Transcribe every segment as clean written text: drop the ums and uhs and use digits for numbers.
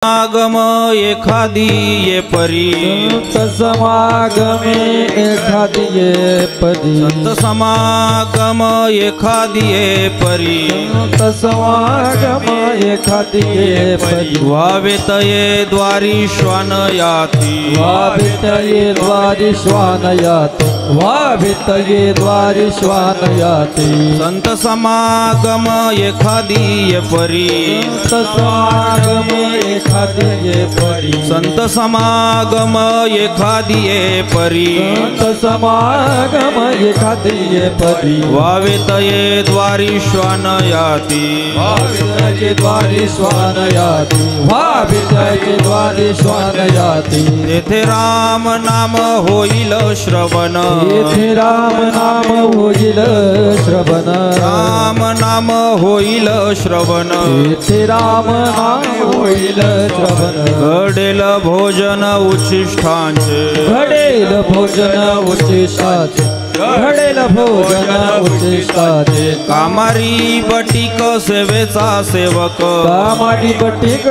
समागम एखादी ये परी संत समागमे एखादी ये परी संत समागम एखादी ये परी संत समागम एखादी ये परी व्हावे तये द्वारी श्वान याती वाभितये द्वारी श्वान याति वाभितये द्वारी श्वान याति संत समागम एखादी ये परी संत समागम एखादी ये परी संत समागम एखादी ये परी संत समागम एखादी ये परी व्हावे तये द्वारी श्वान याती वाभितये द्वारी श्वान याति वाभितये द्वारी श्वान याति तेथे राम नाम होईल श्रवण येथे राम नाम होईल श्रवण राम नाम होईल श्रवण येथे राम नाम होईल श्रवण घडेल भोजन उच्छिष्टांचे घडेल भोजन उच्चिष्टाचे घडेल भोजन उच्चिष्टाचे कामारी बटिक सेवेचा सेवक कामाडी बटिक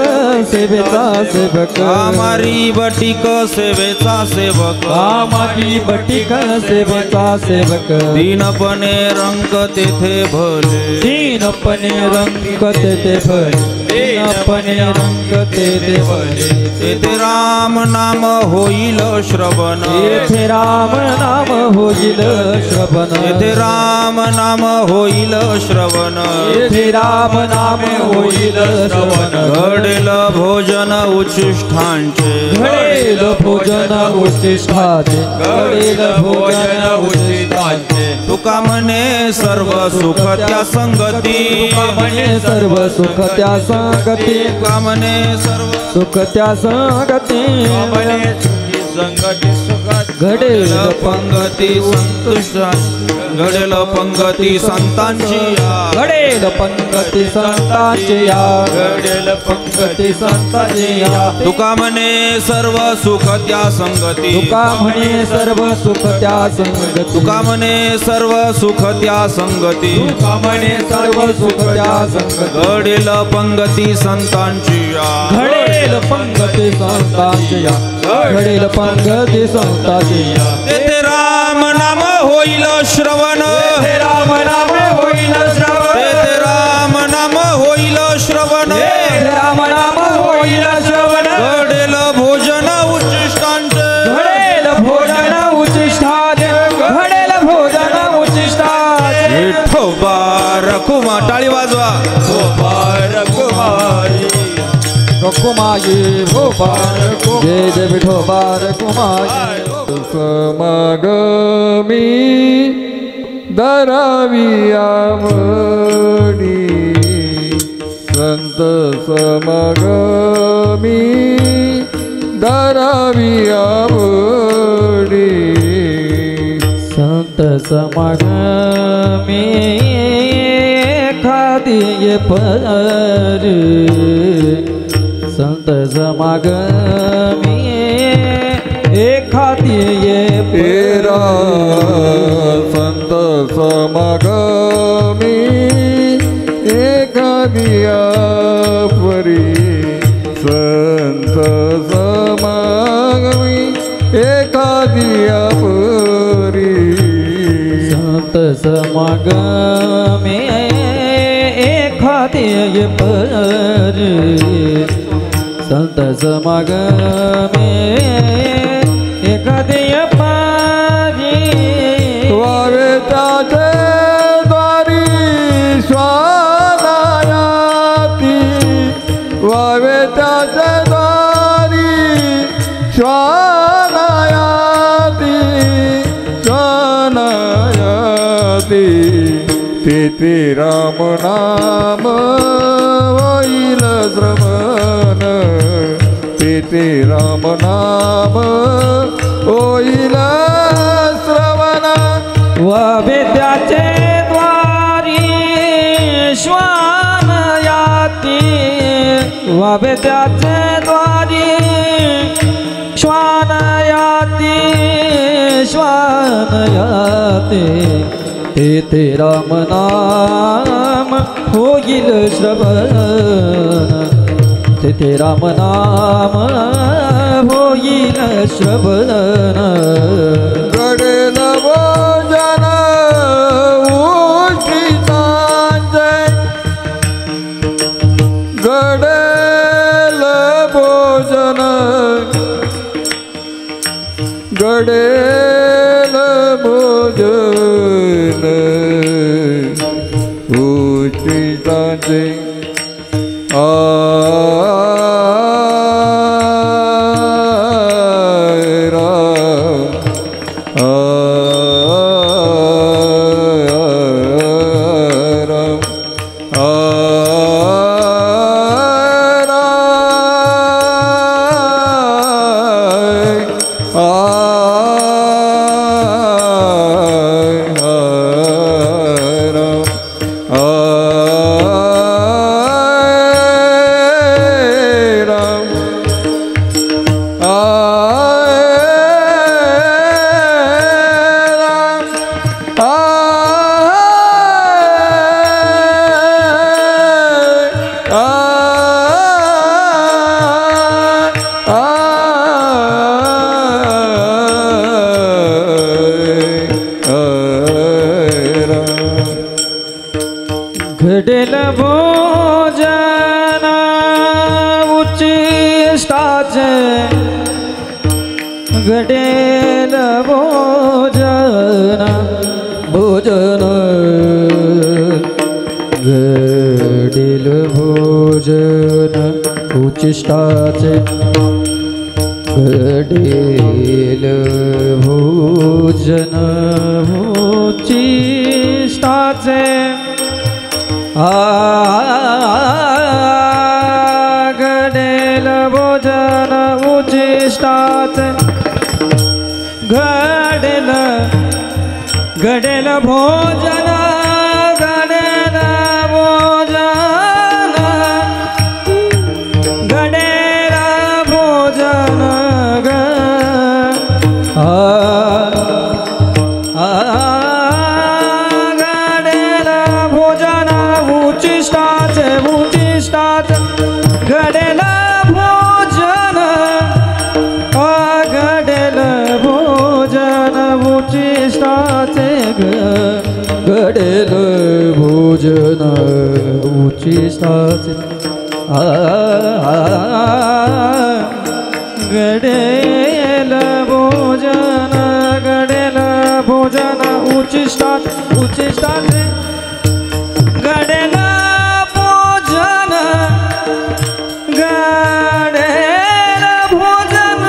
सेवेचा सेवक कामारी बटिक सेवेचा सेवक कामाडी बटिक सेवेचा सेवक दीनपणे रंग तेथे भले दीनपणे रंग तेथे भले दीनपणे रंग तेथे भले तेथे राम नाम होईल श्रवण येथे राम नाम होईल श्रवण तेथे राम नाम होईल श्रवण येथे राम नाम होईल श्रवण घडेल भोजन उच्छिष्टांचे घडेल भोजन उच्चिष्टाचे घडेल भोजन उच्चिष्टाचे तुका म्हणे सर्व सुख त्या संगती म्हणे सर्व सुख त्या संगती तुका म्हणे सर्व सुख त्या संगती संगती सुखात घडेल पंगती संतुष्ट घडेल पंगती संतांची घडेल पंगती संतांची या घडेल पंगती संतांची या तुका म्हणे सर्व सुख त्या संगती तुका म्हणे सर्व सुख त्या संगती तुका म्हणे सर्व सुख त्या संगती तुका म्हणे सर्व सुख त्या संगती घडेल पंगती संतांची घडेल पंगती संतांची या घडेल पंगती संतांची या तेथे राम नाम होईल श्रवण तेथे राम नाम होईल श्रवण तेथे राम नाम होईल श्रवण तेथे राम नाम होईल श्रवण घडेल भोजन उच्चिष्टांचे घडेल भोजन उच्चिष्टाचे घडेल भोजन उच्चिष्टाचे विठोबा रखुमा टाळी वाजवा रखुमाई भोपाल जय जय विठोबार कुमाई समागमी धरावी आवडी संत समागमी धरावी आवडी संत समागमे एखादी पर संत समागमे एखादी तेरा संत समागमी एखादिया परी संत समागमी एखादिया परी संत समागमे एखादी पर संत समागमे एखादी पारी वावे त्याचे द्वारी श्वानायाती वावे त्याचे द्वारी श्वानायाती श्वानायाती तिथे राम नाम होईल श्रवण तिथे राम नाम होईल श्रवण विद्याचे द्वारी श्वान याती विद्याचे द्वारी श्वान याती श्वान याती तेथे राम नाम होईल श्रवण तेथे राम नाम होईल श्रवण घडेल भोजन उचितांचे घडेल भोजन घडेल भोजन उचितांचे घडेल भोजन उच्चिष्टाचे घडेल भोजन भोजन घडेल भोजन उच्चिष्टाचे घडेल भोजन उच्चिष्टाचे घडेल भोजन उचिष्टाचे घडेल घडेल भोजन घडेल भोजन घडेल भोजन घडेल भोजन घडेल भोजन उचिष्टाचे घडेल भोजन उचिष्टाचे घडेल भोजन घडेल भोजन उचिष्टाचे घडेल भोजन घडेल भोजन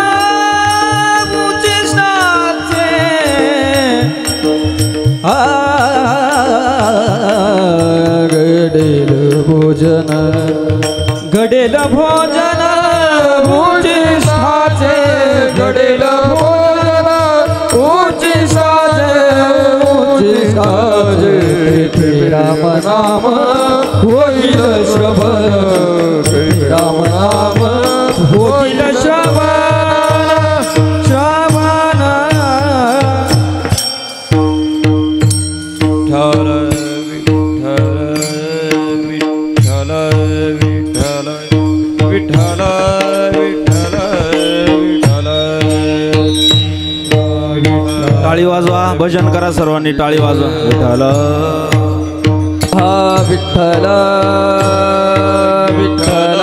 उचिष्टाचे घडेल भोजन घडेल भोजन उचिष्टाचे घडेल भोजन उचिष्टाचे उचिष्टाचे राम नाम होईल श्रवण राम नाम होईल श्रवण श्रवण विठ्ठल विठ्ठल विठ्ठल विठ्ठल विठ्ठल विठ्ठल टाळी वाजवा भजन करा सर्वांनी टाळी वाजवा विठ्ठल हा विठ्ठल विठ्ठल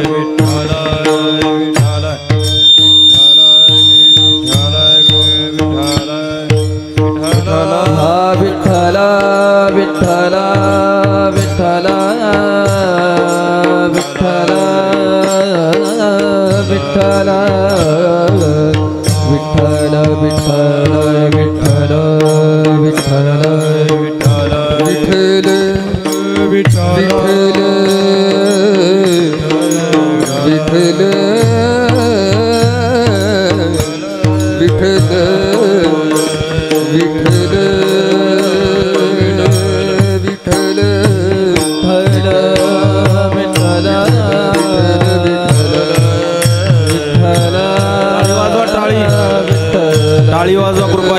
विठ्ठल विठ्ठल विठ्ठल विठ्ठल विठ्ठल विठ्ठल विठ्ठल विठ्ठल विठ्ठल विठ्ठल विठ्ठल विठ्ठल विठ्ठल विठ्ठल विठ्ठल टाळी वाजवा कृपा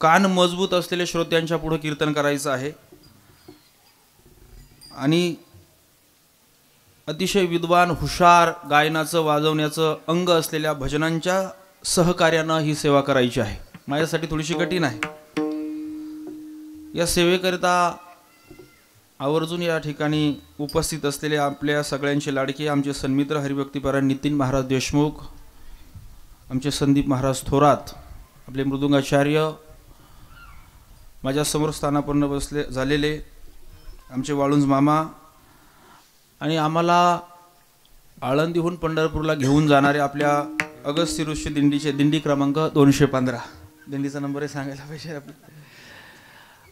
कान मजबूत असलेले श्रोत्यांच्या पुढे कीर्तन करायचं आहे आणि अतिशय विद्वान हुशार गायनाचं वाजवण्याचं अंग असलेल्या भजनांच्या सहकार्यानं ही सेवा करायची आहे. माझ्यासाठी थोडीशी कठीण आहे. या सेवेकरिता आवर्जून या ठिकाणी उपस्थित असलेले आपल्या सगळ्यांचे लाडके आमचे सन्मित्र हरिभक्तीपरायण नितीन महाराज देशमुख, आमचे संदीप महाराज थोरात, आपले मृदुंगाचार्य, माझ्या समोर स्थानापन्न बसले झालेले आमचे वाळुंज मामा आणि आम्हाला आळंदीहून पंढरपूरला घेऊन जाणारे आपल्या अगस्ती ऋषी दिंडीचे दिंडी क्रमांक 215 दिंडीचा नंबर सांगायला पाहिजे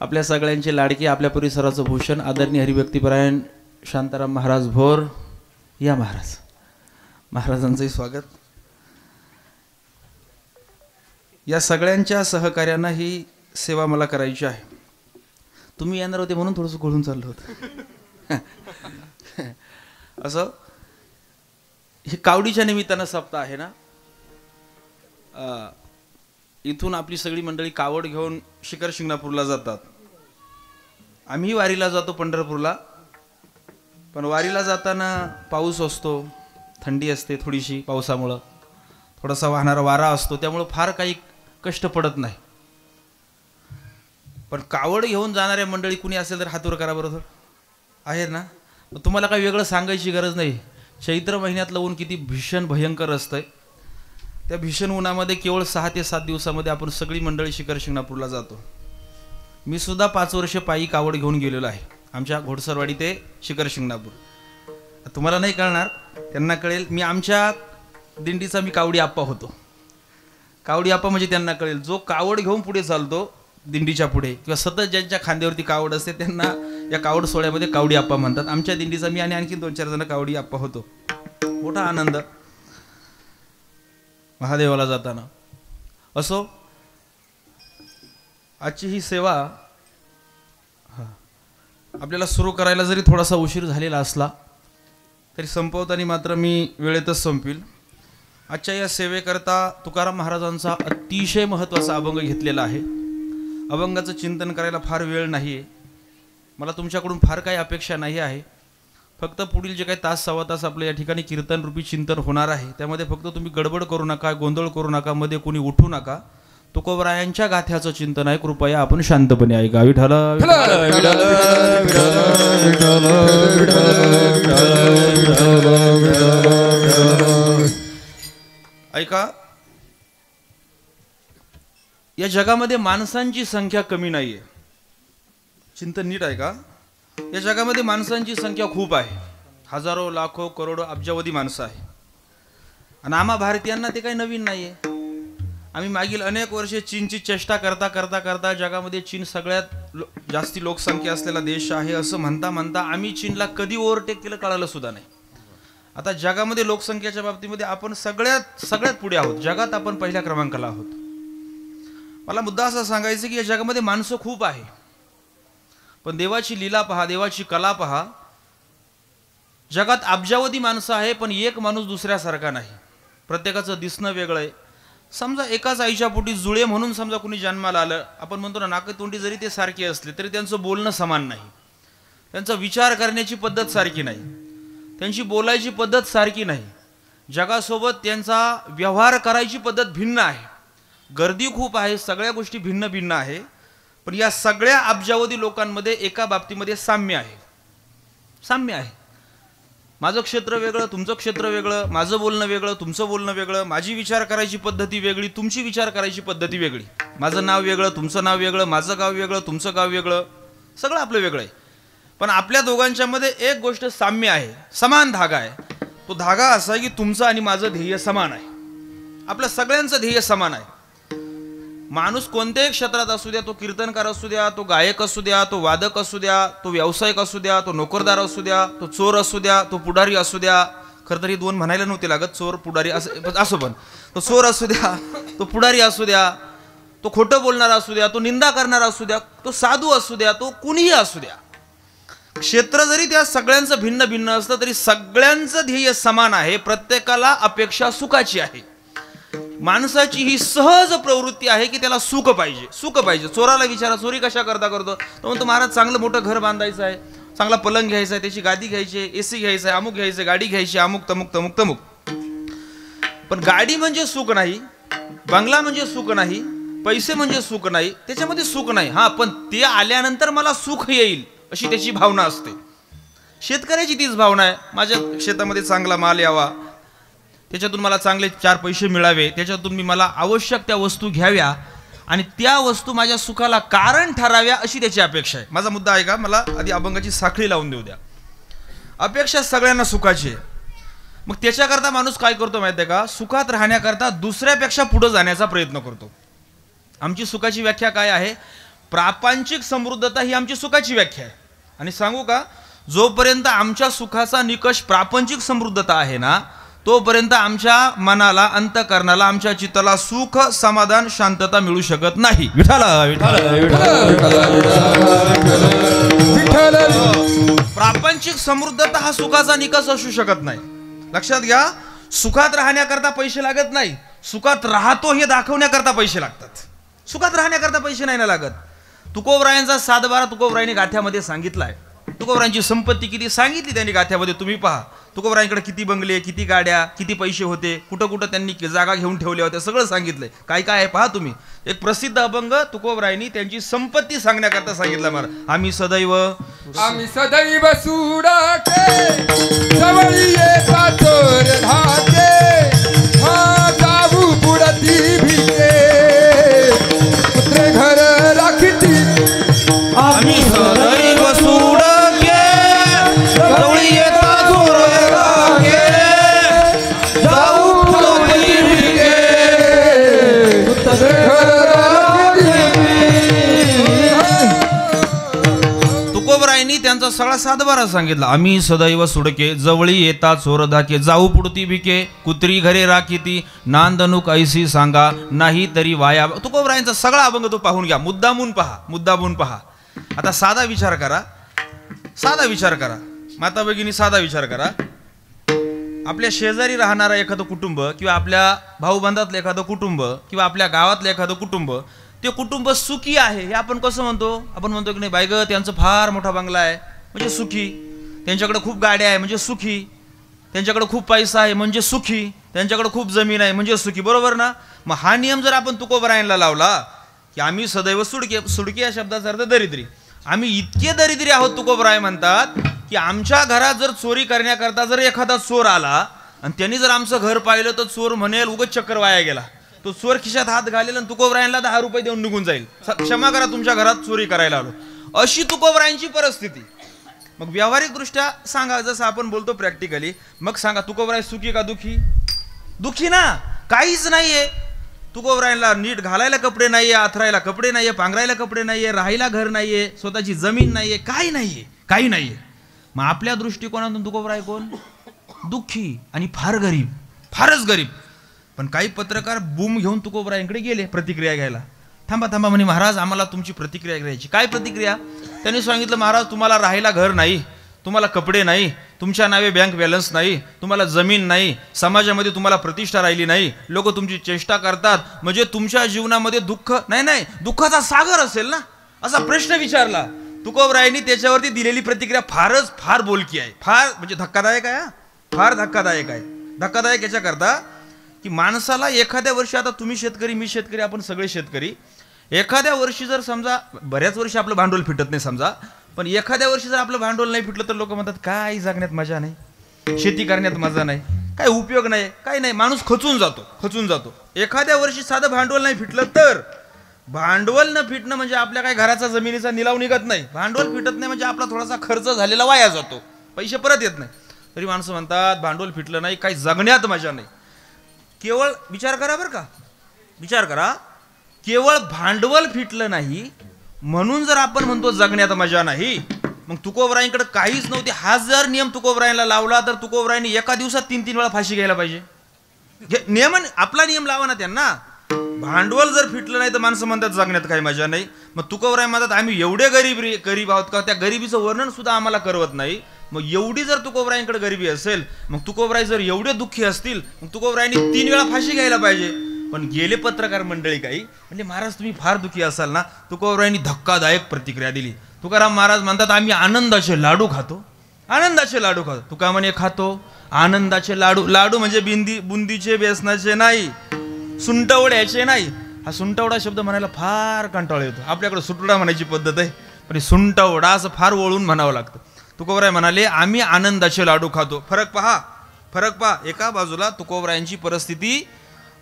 आपल्या सगळ्यांचे लाडके, आपल्या परिसराचं भूषण आदरणीय हरिभक्तीपरायण शांताराम महाराज भोर या महाराजांचंही स्वागत. या सगळ्यांच्या सहकार्यानं ही सेवा मला करायची आहे. तुम्ही येणार होते म्हणून थोडंसं घोळून चाललं होतं. असं हे कावडीच्या निमित्तानं सप्ताह आहे ना. इथून आपली सगळी मंडळी कावड घेऊन शिखर शिंगणापूरला जातात. आम्ही वारीला जातो पंढरपूरला, पण वारीला जाताना पाऊस असतो, थंडी असते थोडीशी, पावसामुळं थोडासा वाहणारा वारा असतो, त्यामुळं फार काही कष्ट पडत नाही. पण कावड घेऊन जाणाऱ्या मंडळी कुणी असेल तर हातवर करा बरोबर आहे ना. तुम्हाला काही वेगळं सांगायची गरज नाही. चैत्र महिन्यातलं ऊन किती भीषण भयंकर असतंय. त्या भीषण उन्हामध्ये केवळ 6 ते 7 दिवसामध्ये आपण सगळी मंडळी शिखर शिंगणापूरला जातो. मी सुद्धा 5 वर्ष पायी कावड घेऊन गेलेलो आहे आमच्या घोडसरवाडी ते शिखर शिंगणापूर. तुम्हाला नाही कळणार, त्यांना कळेल. मी आमच्या दिंडीचा कावडी आप्पा होतो. कावडी आप्पा म्हणजे त्यांना कळेल. जो कावड घेऊन पुढे चालतो दिंडीच्या पुढे किंवा सतत ज्यांच्या खांद्यावरती कावड असते त्यांना या कावड सोहळ्यामध्ये कावडी आप्पा म्हणतात. आमच्या दिंडीचा मी आणि आणखी 2-4 जण कावडी आप्पा होतो. मोठा आनंद महादेवाला जाताना. असो, आजची ही सेवा आपल्याला सुरू करायला जरी थोडासा उशीर झालेला असला तरी संपवताना मात्र मी वेळेतच संपवील. आजच्या या सेवेकरता तुकाराम महाराजांचा अतिशय महत्त्वाचा अभंग घेतलेला आहे. अभंगाचं चिंतन करायला फार वेळ नाही आहे. मला तुमच्याकडून फार काही अपेक्षा नाही आहे. फक्त पुढील जे काही 1-1.25 तास आपलं या ठिकाणी कीर्तन रूपी चिंतन होणार आहे, त्यामध्ये फक्त तुम्ही गडबड करू नका, गोंधळ करू नका, मध्ये कोणी उठू नका. तुकोबरायांच्या गाथ्याचं चिंतन आहे. कृपया आपण शांतपणे ऐका. विठ्ठल ऐका. या जगामध्ये माणसांची संख्या कमी नाहीये. चिंतन नीट ऐका. या जगामध्ये माणसांची संख्या खूप आहे. हजारो, लाखो, करोडो, अब्जावधी माणसं आहे. आणि आम्हा भारतीयांना ते काही नवीन नाहीये. आम्ही मागील अनेक वर्षे चीनची चेष्टा करता करता करता जगामध्ये चीन सगळ्यात जास्ती लोकसंख्या असलेला देश आहे असं म्हणता म्हणता आम्ही चीनला कधी ओव्हरटेक केलं कळालं सुद्धा नाही. आता जगामध्ये लोकसंख्येच्या बाबतीमध्ये आपण सगळ्यात पुढे आहोत. जगात आपण पहिल्या क्रमांकाला आहोत. मला मुद्दा असा सांगायचं की या जगामध्ये माणसं खूप आहे, पण देवाची लीला पहा, देवाची कला पहा. जगात अब्जावधी माणसं आहे, पण एक माणूस दुसऱ्यासारखा नाही. प्रत्येकाचं दिसणं वेगळं आहे. समजा एकाच आईच्या पोटी जुळे म्हणून समजा कुणी जन्माला आलं, आपण म्हणतो ना नाकतोंडी जरी ते सारखे असले तरी त्यांचं बोलणं समान नाही, त्यांचा विचार करण्याची पद्धत सारखी नाही, त्यांची बोलायची पद्धत सारखी नाही. जगासोबत त्यांचा व्यवहार करायची पद्धत भिन्न आहे. गर्दी खूप आहे, सगळ्या गोष्टी भिन्न भिन्न आहे. पण या सगळ्या अब्जावधी लोकांमध्ये एका बाबतीमध्ये साम्य आहे. साम्य आहे. माझं क्षेत्र वेगळं, तुमचं क्षेत्र वेगळं, माझं बोलणं वेगळं, तुमचं बोलणं वेगळं, माझी विचार करायची पद्धती वेगळी, तुमची विचार करायची पद्धती वेगळी, माझं नाव वेगळं, तुमचं नाव वेगळं, माझं गाव वेगळं, तुमचं गाव वेगळं, सगळं आपलं वेगळं आहे. पण आपल्या दोघांच्या मध्ये एक गोष्ट साम्य आहे, समान धागा आहे. तो धागा असा आहे की तुमचं आणि माझं ध्येय समान आहे. आपलं सगळ्यांचं ध्येय समान आहे. माणूस कोणत्याही क्षेत्रात असू द्या, तो कीर्तनकार असू द्या, तो गायक असू द्या, तो वादक असू द्या, तो व्यावसायिक असू द्या, तो नोकरदार असू द्या, तो चोर असू द्या, तो पुढारी असू द्या. खरं तर ही दोन म्हणायला नव्हते लागत, चोर पुढारी असो, पण तो चोर असू द्या, तो पुढारी असू द्या, तो खोटं बोलणारा असू द्या, तो निंदा करणारा असू द्या, तो साधू असू द्या, तो कुणीही असू द्या. क्षेत्र जरी त्या सगळ्यांचं भिन्न भिन्न असलं तरी सगळ्यांचं ध्येय समान आहे. प्रत्येकाला अपेक्षा सुखाची आहे. माणसाची ही सहज प्रवृत्ती आहे की त्याला सुख पाहिजे, सुख पाहिजे. चोराला विचारा चोरी कशा करता करतो, तो म्हणतो महाराज चांगलं मोठं घर बांधायचं आहे, चांगला पलंग घ्यायचा आहे, त्याची गादी घ्यायची, एसी घ्यायचा आहे, अमुक घ्यायचं, गाडी घ्यायची, अमुक तमुक तमुक तमुक. पण गाडी म्हणजे सुख नाही, बंगला म्हणजे सुख नाही, पैसे म्हणजे सुख नाही, त्याच्यामध्ये सुख नाही. हा, पण ते आल्यानंतर मला सुख येईल अशी त्याची भावना असते. शेतकऱ्याची तीच भावना आहे, माझ्या शेतामध्ये चांगला माल यावा, त्याच्यातून मला चांगले 4 पैसे मिळावे, त्याच्यातून मी मला आवश्यक त्या वस्तू घ्याव्या आणि त्या वस्तू माझ्या सुखाला कारण ठराव्या अशी त्याची अपेक्षा आहे. माझा मुद्दा आहे का, मला आधी अभंगाची साखळी लावून देऊ द्या. अपेक्षा सगळ्यांना सुखाची आहे. मग त्याच्याकरता माणूस काय करतो माहिती आहे का, सुखात राहण्याकरता दुसऱ्यापेक्षा पुढे जाण्याचा प्रयत्न करतो. आमची सुखाची व्याख्या काय आहे, प्रापंचिक समृद्धता ही आमची सुखाची व्याख्या आहे. आणि सांगू का, जोपर्यंत आमच्या सुखाचा निकष प्रापंचिक समृद्धता आहे ना, तोपर्यंत आमच्या मनाला, अंतःकरणाला, आमच्या चित्ताला सुख, समाधान, शांतता मिळू शकत नाही. विठाला प्रापंचिक समृद्धता हा सुखाचा निकष असू शकत नाही. लक्षात घ्या, सुखात राहण्याकरता पैसे लागत नाही, सुखात राहतो हे दाखवण्याकरता पैसे लागतात. सुखात राहण्याकरता पैसे नाही ना लागत. तुकोबरायांचा 7-12 तुकोबरायांनी गाथ्यामध्ये सांगितलाय. तुकोबरायांची संपत्ती किती सांगितली त्यांनी गाथ्यामध्ये, तुम्ही पहा. तुकोबरायांकडे किती बंगले, किती गाड्या, किती पैसे होते, कुठं कुठं त्यांनी जागा घेऊन ठेवल्या होत्या, सगळं सांगितलंय. काय काय आहे पहा तुम्ही. एक प्रसिद्ध अभंग तुकोबरायांनी त्यांची संपत्ती सांगण्याकरता सांगितलं. मला आम्ही सदैव सुडाके जवळी येता चोर धाके, हा जाऊ पुढती भिके, कुत्रे घर राखीती. आम्ही सदैव सुडाके जवळी येता चोर धाके, जाऊ पुढती भिके, कुत्रे घर तुकोबरायांनी त्यांचा सगळा 7-12 सांगितला. आम्ही सदैव सुडके जवळी येता चोर धाके, जाऊ पुढती भिके, कुत्री घरे राखीती, नांदणूक ऐसी सांगा, नाही तरी वाया. तुकोबरायांचा सगळा अभंग तो पाहून घ्या, मुद्दामून पहा, मुद्दामून पहा. आता साधा विचार करा, साधा विचार करा माता भगिनी, साधा विचार करा. आपल्या शेजारी राहणारा एखादं कुटुंब किंवा आपल्या भाऊबंधातलं एखादं कुटुंब किंवा आपल्या गावातलं एखादं कुटुंब, ते कुटुंब सुखी आहे हे आपण कसं म्हणतो? आपण म्हणतो की नाही बाई ग, त्यांचं फार मोठा बंगला आहे म्हणजे सुखी, त्यांच्याकडे खूप गाड्या आहे म्हणजे सुखी, त्यांच्याकडे खूप पैसा आहे म्हणजे सुखी, त्यांच्याकडे खूप जमीन आहे म्हणजे सुखी, बरोबर ना? मग हा नियम जर आपण तुकोबरायांना लावला की आम्ही सदैव सुडके, सुडके या शब्दाचा अर्थ दरिद्री, आम्ही इतके दरिद्री आहोत, तुकोबराय म्हणतात की आमच्या घरात जर चोरी करण्याकरता जर एखादा चोर आला आणि त्यांनी जर आमचं घर पाहिलं तर चोर म्हणेल उगाच चक्कर वाया गेला, तो चोर खिशात हात घालेल आणि तुकोबरायांना 10 रुपये देऊन निघून जाईल, क्षमा करा तुमच्या घरात चोरी करायला आलो, अशी तुकोबरायांची परिस्थिती. मग व्यावहारिक दृष्ट्या सांगा, जसं आपण बोलतो प्रॅक्टिकली, मग सांगा तुकोबराय सुखी का दुखी? दुखी ना, काहीच नाहीये. तुकोबरायांना नीट घालायला कपडे नाहीये, आथरायला कपडे नाहीये, पांघरायला कपडे नाहीये, राहायला घर नाहीये, स्वतःची जमीन नाहीये, काही नाहीये, काही नाहीये. मग आपल्या दृष्टिकोनातून तुकोबराय कोण? दुःखी आणि फार गरीब, फारच गरीब. पण काही पत्रकार बूम घेऊन तुकोबरायांकडे गेले प्रतिक्रिया घ्यायला. थांबा थांबा म्हणे महाराज, आम्हाला तुमची प्रतिक्रिया घ्यायची. काय प्रतिक्रिया? त्यांनी सांगितलं महाराज तुम्हाला राहायला घर नाही, तुम्हाला कपडे नाही, तुमच्या नावे बँक बॅलन्स नाही, तुम्हाला जमीन नाही, समाजामध्ये तुम्हाला प्रतिष्ठा राहिली नाही, लोक तुमची चेष्टा करतात, म्हणजे तुमच्या जीवनामध्ये दुःख नाही, नाही दुःखाचा सागर असेल ना, असा प्रश्न विचारला. तुकोबरायांनी त्याच्यावरती दिलेली प्रतिक्रिया फारच फार बोलकी आहे, फार म्हणजे धक्कादायक आहे, फार धक्कादायक आहे. धक्कादायक याच्याकरता की माणसाला एखाद्या वर्षी, आता तुम्ही शेतकरी मी शेतकरी आपण सगळे शेतकरी, एखाद्या वर्षी जर समजा बऱ्याच वर्षी आपलं भांडवल फिटत नाही समजा, पण एखाद्या वर्षी जर आपलं भांडवल नाही फिटलं तर लोक म्हणतात काय जगण्यात मजा नाही, शेती करण्यात मजा नाही, काय उपयोग नाही, काही नाही, माणूस खचून जातो, खचून जातो. एखाद्या वर्षी साधं भांडवल नाही फिटलं तर, भांडवल न फिटणं म्हणजे आपल्या काय घराचा जमिनीचा निलाव निघत नाही, भांडवल फिटत नाही म्हणजे आपला थोडासा खर्च झालेला वाया जातो, पैसे परत येत नाही, तरी माणसं म्हणतात भांडवल फिटलं नाही काही जगण्यात मजा नाही. केवळ विचार करा बरं का, विचार करा, केवळ भांडवल फिटलं नाही म्हणून जर आपण म्हणतो जगण्यात मजा नाही, मग तुकोबरायांकडे काहीच नव्हते, हा जर नियम तुकोबरायांना लावला तर तुकोबरायांनी एका दिवसात 3-3 वेळा फाशी घ्यायला पाहिजे. नियम आपला नियम लावा ना त्यांना. भांडवल जर फिटलं नाही तर माणसं म्हणतात जगण्यात काही मजा नाही. मग तुकोबराय म्हणतात आम्ही एवढे गरीब आहोत का त्या गरिबीचं वर्णन सुद्धा आम्हाला करवत नाही. मग एवढी जर तुकोबरायांकडे गरिबी असेल, मग तुकोबराय जर एवढे दुःखी असतील, मग तुकोबरायांनी 3 वेळा फाशी घ्यायला पाहिजे. पण गेले पत्रकार मंडळी काही म्हणजे महाराज तुम्ही फार दुखी असाल ना. तुकोबरायांनी धक्कादायक प्रतिक्रिया दिली. तुकाराम महाराज म्हणतात आम्ही आनंदाचे लाडू खातो, आनंदाचे लाडू खातो. तुका म्हणे खातो आनंदाचे लाडू. लाडू म्हणजे बुंदीचे, बेसनाचे नाही, सुंटवड्याचे नाही. हा सुंटवडा शब्द म्हणायला फार कंटाळा येतो. आपल्याकडे सुटवडा म्हणायची पद्धत आहे, पण सुंटवडा असं फार वळून म्हणावं लागतं. तुकोबराय म्हणाले आम्ही आनंदाचे लाडू खातो. फरक पहा. एका बाजूला तुकोबरायांची परिस्थिती,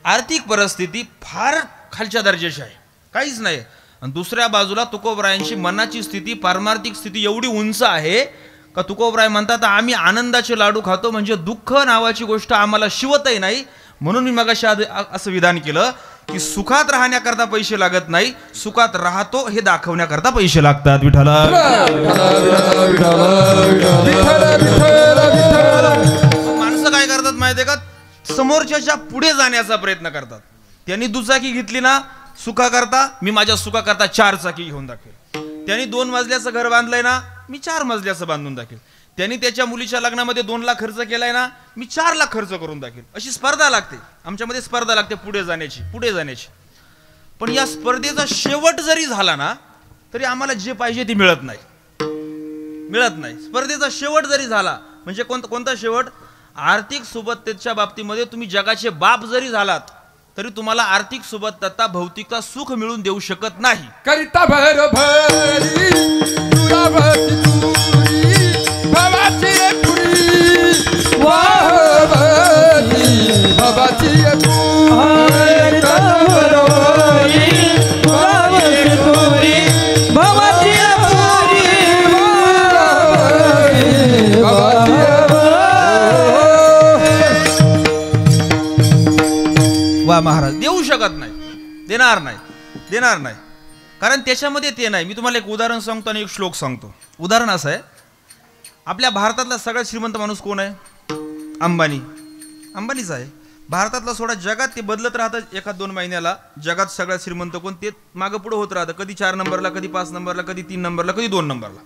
आर्थिक परिस्थिती फार खालच्या दर्जाची आहे, काहीच नाही. आणि दुसऱ्या बाजूला तुकोबरायांची मनाची स्थिती, पारमार्थिक स्थिती एवढी उंच आहे का तुकोबराय म्हणतात आम्ही आनंदाचे लाडू खातो म्हणजे दुःख नावाची गोष्ट आम्हाला शिवतही नाही. म्हणून मी मगाशी असं विधान केलं की सुखात राहण्याकरता पैसे लागत नाही, सुखात राहतो हे दाखवण्याकरता पैसे लागतात. विठ्ठला माणसं काय करतात माहितीये का, समोरच्याच्या पुढे जाण्याचा प्रयत्न करतात. त्यांनी दुचाकी घेतली ना सुखा करता, मी माझ्या सुखा करता 4 चाकी घेऊन दाखवेल. त्यांनी 2 मजल्याचं घर बांधलंय ना, मी 4 मजल्याचं बांधून दाखवेल. त्यांनी त्याच्या मुलीच्या लग्नामध्ये 2 लाख खर्च केलाय ना, मी 4 लाख खर्च करून दाखवेल. अशी स्पर्धा लागते आमच्यामध्ये, स्पर्धा लागते पुढे जाण्याची. पण या स्पर्धेचा शेवट जरी झाला ना तरी आम्हाला जे पाहिजे ते मिळत नाही. स्पर्धेचा शेवट जरी झाला म्हणजे कोणता शेवट, आर्थिक सुबत्तेच्या बाबतीमध्ये तुम्ही जगाचे बाप जरी झालात तरी तुम्हाला आर्थिक सुबत्ता, भौतिकता सुख मिळून देऊ शकत नाही. करिता भरभरी बाबाची पुरी वाहवती, बाबाची वा महाराज देऊ शकत नाही, देणार नाही. कारण त्याच्यामध्ये ते नाही. मी तुम्हाला एक उदाहरण सांगतो आणि एक श्लोक सांगतो. उदाहरण असं आहे, आपल्या भारतातला सगळ्यात श्रीमंत माणूस कोण आहे? अंबानीच आहे. भारतातला सोडा, जगात ते बदलत राहतं 1-2 महिन्याला. जगात सगळ्यात श्रीमंत कोण ते मागं पुढे होत राहतं, कधी 4 नंबरला, कधी 5 नंबरला, कधी 3 नंबरला, कधी 2 नंबरला.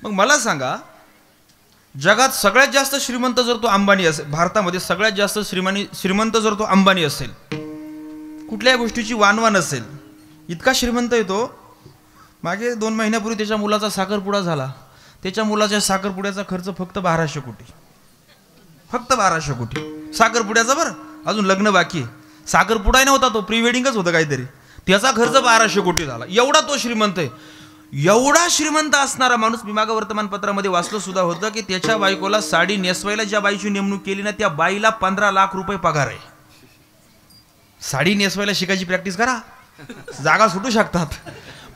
मग मला सांगा, जगात सगळ्यात जास्त श्रीमंत जर तो अंबानी असेल, भारतामध्ये सगळ्यात जास्त श्रीमंत जर तो अंबानी असेल, कुठल्याही गोष्टीची वानवान असेल, इतका श्रीमंत आहे तो. मागे 2 महिन्यापूर्वी त्याच्या मुलाचा साखरपुडा झाला. त्याच्या मुलाच्या साखरपुड्याचा खर्च फक्त 1200 कोटी. फक्त 1200 कोटी साखरपुड्याचा. बरं, अजून लग्न बाकी आहे. साखरपुडा नव्हता तो, प्री वेडिंगच होतं काहीतरी. त्याचा खर्च 1200 कोटी झाला. एवढा तो श्रीमंत आहे. एवढा श्रीमंत असणारा माणूस, मी मागं वर्तमानपत्रामध्ये वाचलं सुद्धा होतं की त्याच्या बायकोला साडी नेसवायला ज्या बाईची नेमणूक केली ना, त्या बाईला 15 लाख रुपये पगार आहे. साडी नेसवायला शिकायची प्रॅक्टिस करा, जागा सुटू शकतात.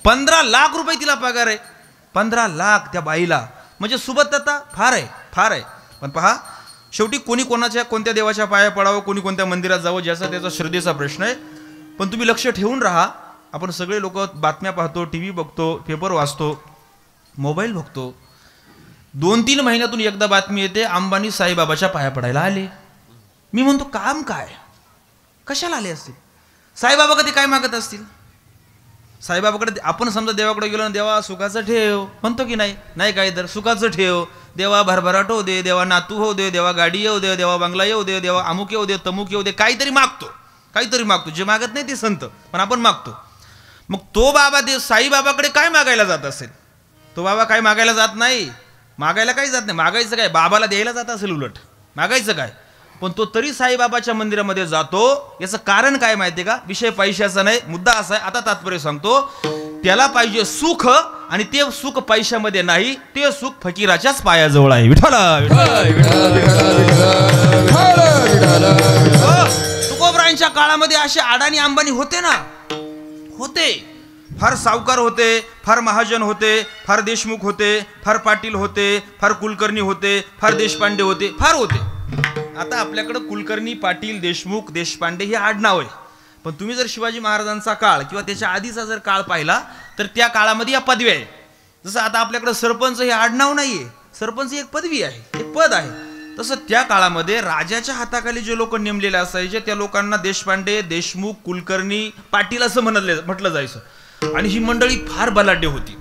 15 लाख रुपये तिला पगार आहे. 15 लाख त्या बाईला. म्हणजे सुबत्ता फार आहे. पण पहा, शेवटी कोणी कोणत्या देवाच्या पाया पडावं, कोणी कोणत्या मंदिरात जावं, ज्याचा त्याचा श्रद्धेचा प्रश्न आहे. पण तुम्ही लक्ष ठेवून राहा, आपण सगळे लोक बातम्या पाहतो, टीव्ही बघतो, पेपर वाचतो, मोबाईल बघतो. 2-3 महिन्यातून एकदा बातमी येते अंबानी साईबाबाच्या पाया पडायला आले. मी म्हणतो काम काय, कशाला आले असतील? साईबाबा कधी काय मागत असतील? साईबाबाकडे आपण समजा देवाकडे गेलो ना, देवा सुखाचं ठेव म्हणतो की नाही काय तर सुखाचं ठेव, देवा भरभराट होऊ दे, देवा नातू होऊ दे, देवा गाडी येऊ दे, देवा बंगला येऊ दे, देवा अमुक येऊ दे, तमुक येऊ दे, काहीतरी मागतो. जे मागत नाही ते संत, पण आपण मागतो. मग तो बाबा साईबाबाकडे काय मागायला जात असेल? तो बाबा काय मागायला जात नाही, मागायला काही जात नाही. मागायचं काय, बाबाला द्यायला जात असेल उलट, मागायचं काय. पण तो तरी साईबाबाच्या मंदिरामध्ये जातो. याचं कारण काय माहितीये का? विषय पैशाचा नाही, मुद्दा असा आहे, आता तात्पर्य सांगतो. त्याला पाहिजे सुख, आणि ते सुख पैशामध्ये नाही, ते सुख फकीराच्याच पायाजवळ आहे. विठ्ठला तुकोबरायांच्या काळामध्ये असे अडाणी अंबानी होते ना, होते. फार सावकार होते, फार महाजन होते, फार देशमुख होते, फार पाटील होते, फार कुलकर्णी होते, फार देशपांडे होते, फार होते. आता आपल्याकडे कुलकर्णी, पाटील, देशमुख, देशपांडे हे आडनाव आहे. पण तुम्ही जर शिवाजी महाराजांचा काळ किंवा त्याच्या आधीचा जर काळ पाहिला तर त्या काळामध्ये या पदव्या आहे. जसं आता आपल्याकडे सरपंच हे आडनाव नाहीये, सरपंच ही एक पदवी आहे, एक पद आहे. तसं त्या काळामध्ये राजाच्या हाताखाली जे लोक नेमलेले असायचे त्या लोकांना देशपांडे, देशमुख, कुलकर्णी, पाटील असं म्हटलं जायचं. आणि ही मंडळी फार बलाढ्य होती,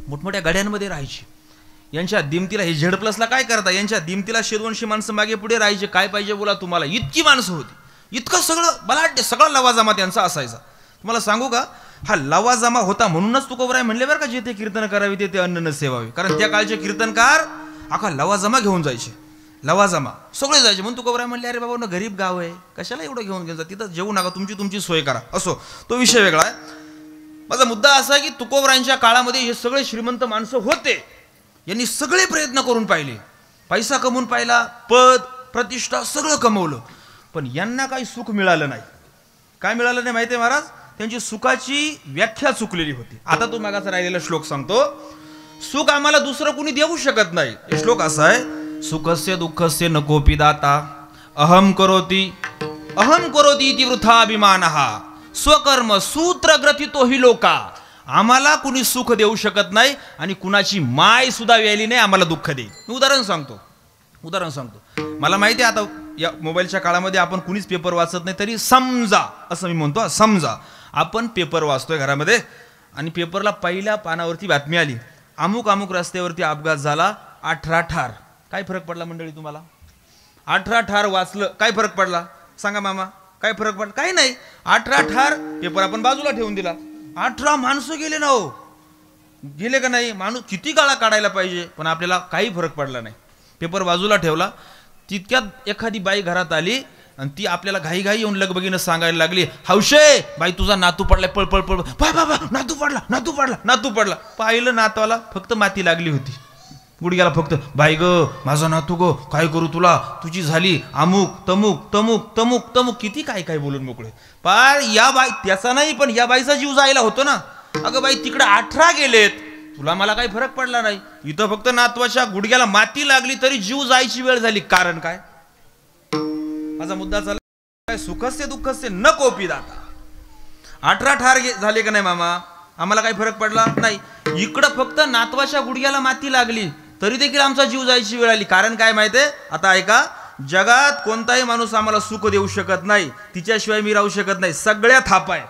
मोठमोठ्या गाड्यांमध्ये राहायची. यांच्या दिमतीला, हे झेड प्लसला काय करता, यांच्या दिमतीला 100-200 माणसं मागे पुढे राहायचे. काय पाहिजे बोला तुम्हाला, इतकी माणसं होती. इतकं सगळं बलाढ्य सगळा लवाजमा त्यांचा असायचा. तुम्हाला सांगू का, हा लवाजमा होता म्हणूनच तुकोबराय म्हणले बरं का, जेथे कीर्तन करावी ते अन्न न सेवावे. कारण त्या काळचे कीर्तनकार अख्खा लवाजमा घेऊन जायचे, लवाजमा सगळे जायचे. म्हणून तुकोबराय म्हणले अरे बाबा गरीब गाव आहे, कशाला एवढं घेऊन गेलं, तिथं जेवू नका, तुमची सोय करा. असो, तो विषय वेगळा आहे. माझा मुद्दा असा आहे की तुकोबरायांच्या काळामध्ये हे सगळे श्रीमंत माणसं होते, यांनी सगळे प्रयत्न करून पाहिले, पैसा कमवून पाहिला, पद प्रतिष्ठा सगळं कमवलं, पण यांना काही सुख मिळालं नाही. काय मिळालं नाही माहिती आहे महाराज, त्यांची सुखाची व्याख्या चुकलेली होती. आता तो मागाचा राहिलेला श्लोक सांगतो. सुख आम्हाला दुसरं कुणी देऊ शकत नाही. हे श्लोक असा आहे, सुखस्य दुःखस्य न कोपी दाता अहम करोती इति वृथा अभिमानः स्वकर्म सूत्र ग्रथितो हि लोका. आम्हाला कुणी सुख देऊ शकत नाही आणि कुणाची माय सुद्धा व्यायली नाही आम्हाला दुःख दे. मी उदाहरण सांगतो. मला माहिती आहे आता या मोबाईलच्या काळामध्ये आपण कुणीच पेपर वाचत नाही, तरी समजा, असं मी म्हणतो, समजा आपण पेपर वाचतोय घरामध्ये आणि पेपरला पहिल्या पानावरती बातमी आली, अमुक रस्त्यावरती अपघात झाला, 18 ठार. काय फरक पडला मंडळी तुम्हाला? 18 ठार वाचलं, काय फरक पडला सांगा मामा? काय फरक पडला? काही नाही. 18 ठार, पेपर आपण बाजूला ठेवून दिला. 18 माणसं गेले ना हो, गेले का नाही? माणूस किती काळा काढायला पाहिजे, पण आपल्याला काही फरक पडला नाही. पेपर बाजूला ठेवला, तितक्यात एखादी बाई घरात आली आणि ती आपल्याला घाई येऊन लगबगीनं सांगायला लागली, हौशे बाई तुझा नातू पडलाय, पळ पळ पळ, बाबा नातू पडला. पाहिलं नातवाला फक्त माती लागली होती गुडघ्याला, फक्त बाई ग माझा नातू ग, काय करू तुला, तुझी झाली अमुक तमुक किती काय बोलून मोकळे. पार या बाई त्याचा नाही, पण या बाईचा जीव जायला होतो ना. अगं बाई तिकडे 18 गेलेत, तुला मला काही फरक पडला नाही, इथं फक्त नातवाच्या गुडघ्याला माती लागली तरी जीव जायची वेळ झाली. कारण काय? माझा मुद्दा चालला, सुखस्य दुःखस्य न कोपी दाता. 18 ठार झाले का नाही मामा, आम्हाला काही फरक पडला नाही. इकडं फक्त नातवाच्या गुडघ्याला माती लागली तरी देखील आमचा जीव जायची वेळ आली. कारण काय माहितीये? आता ऐका, जगात कोणताही माणूस आम्हाला सुख देऊ शकत नाही, तिच्याशिवाय मी राहू शकत नाही, सगळ्या थाप आहे.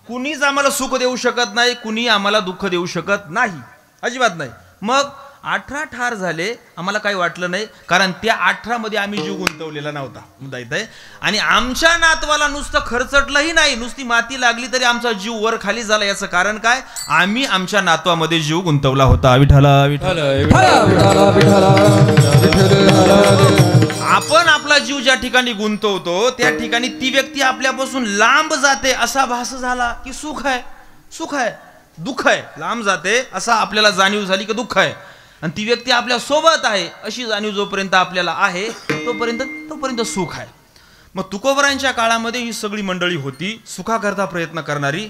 कुणीच आम्हाला सुख देऊ शकत नाही, कुणी आम्हाला दुःख देऊ शकत नाही, अजिबात नाही. मग 18 ठार झाले, आम्हाला काही वाटलं नाही, कारण त्या 18 मध्ये आम्ही जीव गुंतवलेला नव्हता. मुद्दा इथं आहे. आणि आमच्या नातवाला नुसतं खरचटलंही नाही, नुसती माती लागली तरी आमचा जीव वर खाली झाला. याचं कारण काय? आम्ही आमच्या नातवामध्ये जीव गुंतवला होता. विठ्ठला आपण आपला जीव ज्या ठिकाणी गुंतवतो त्या ठिकाणी ती व्यक्ती आपल्यापासून लांब जाते असा भास झाला की सुख आहे, दुःख आहे. लांब जाते असा आपल्याला जाणीव झाली की दुःख आहे, आणि ती व्यक्ती आपल्या सोबत आहे अशी जाणीव जोपर्यंत आपल्याला आहे तोपर्यंत सुख आहे. मग तुकोबरायांच्या काळामध्ये ही सगळी मंडळी होती सुखाकरता प्रयत्न करणारी.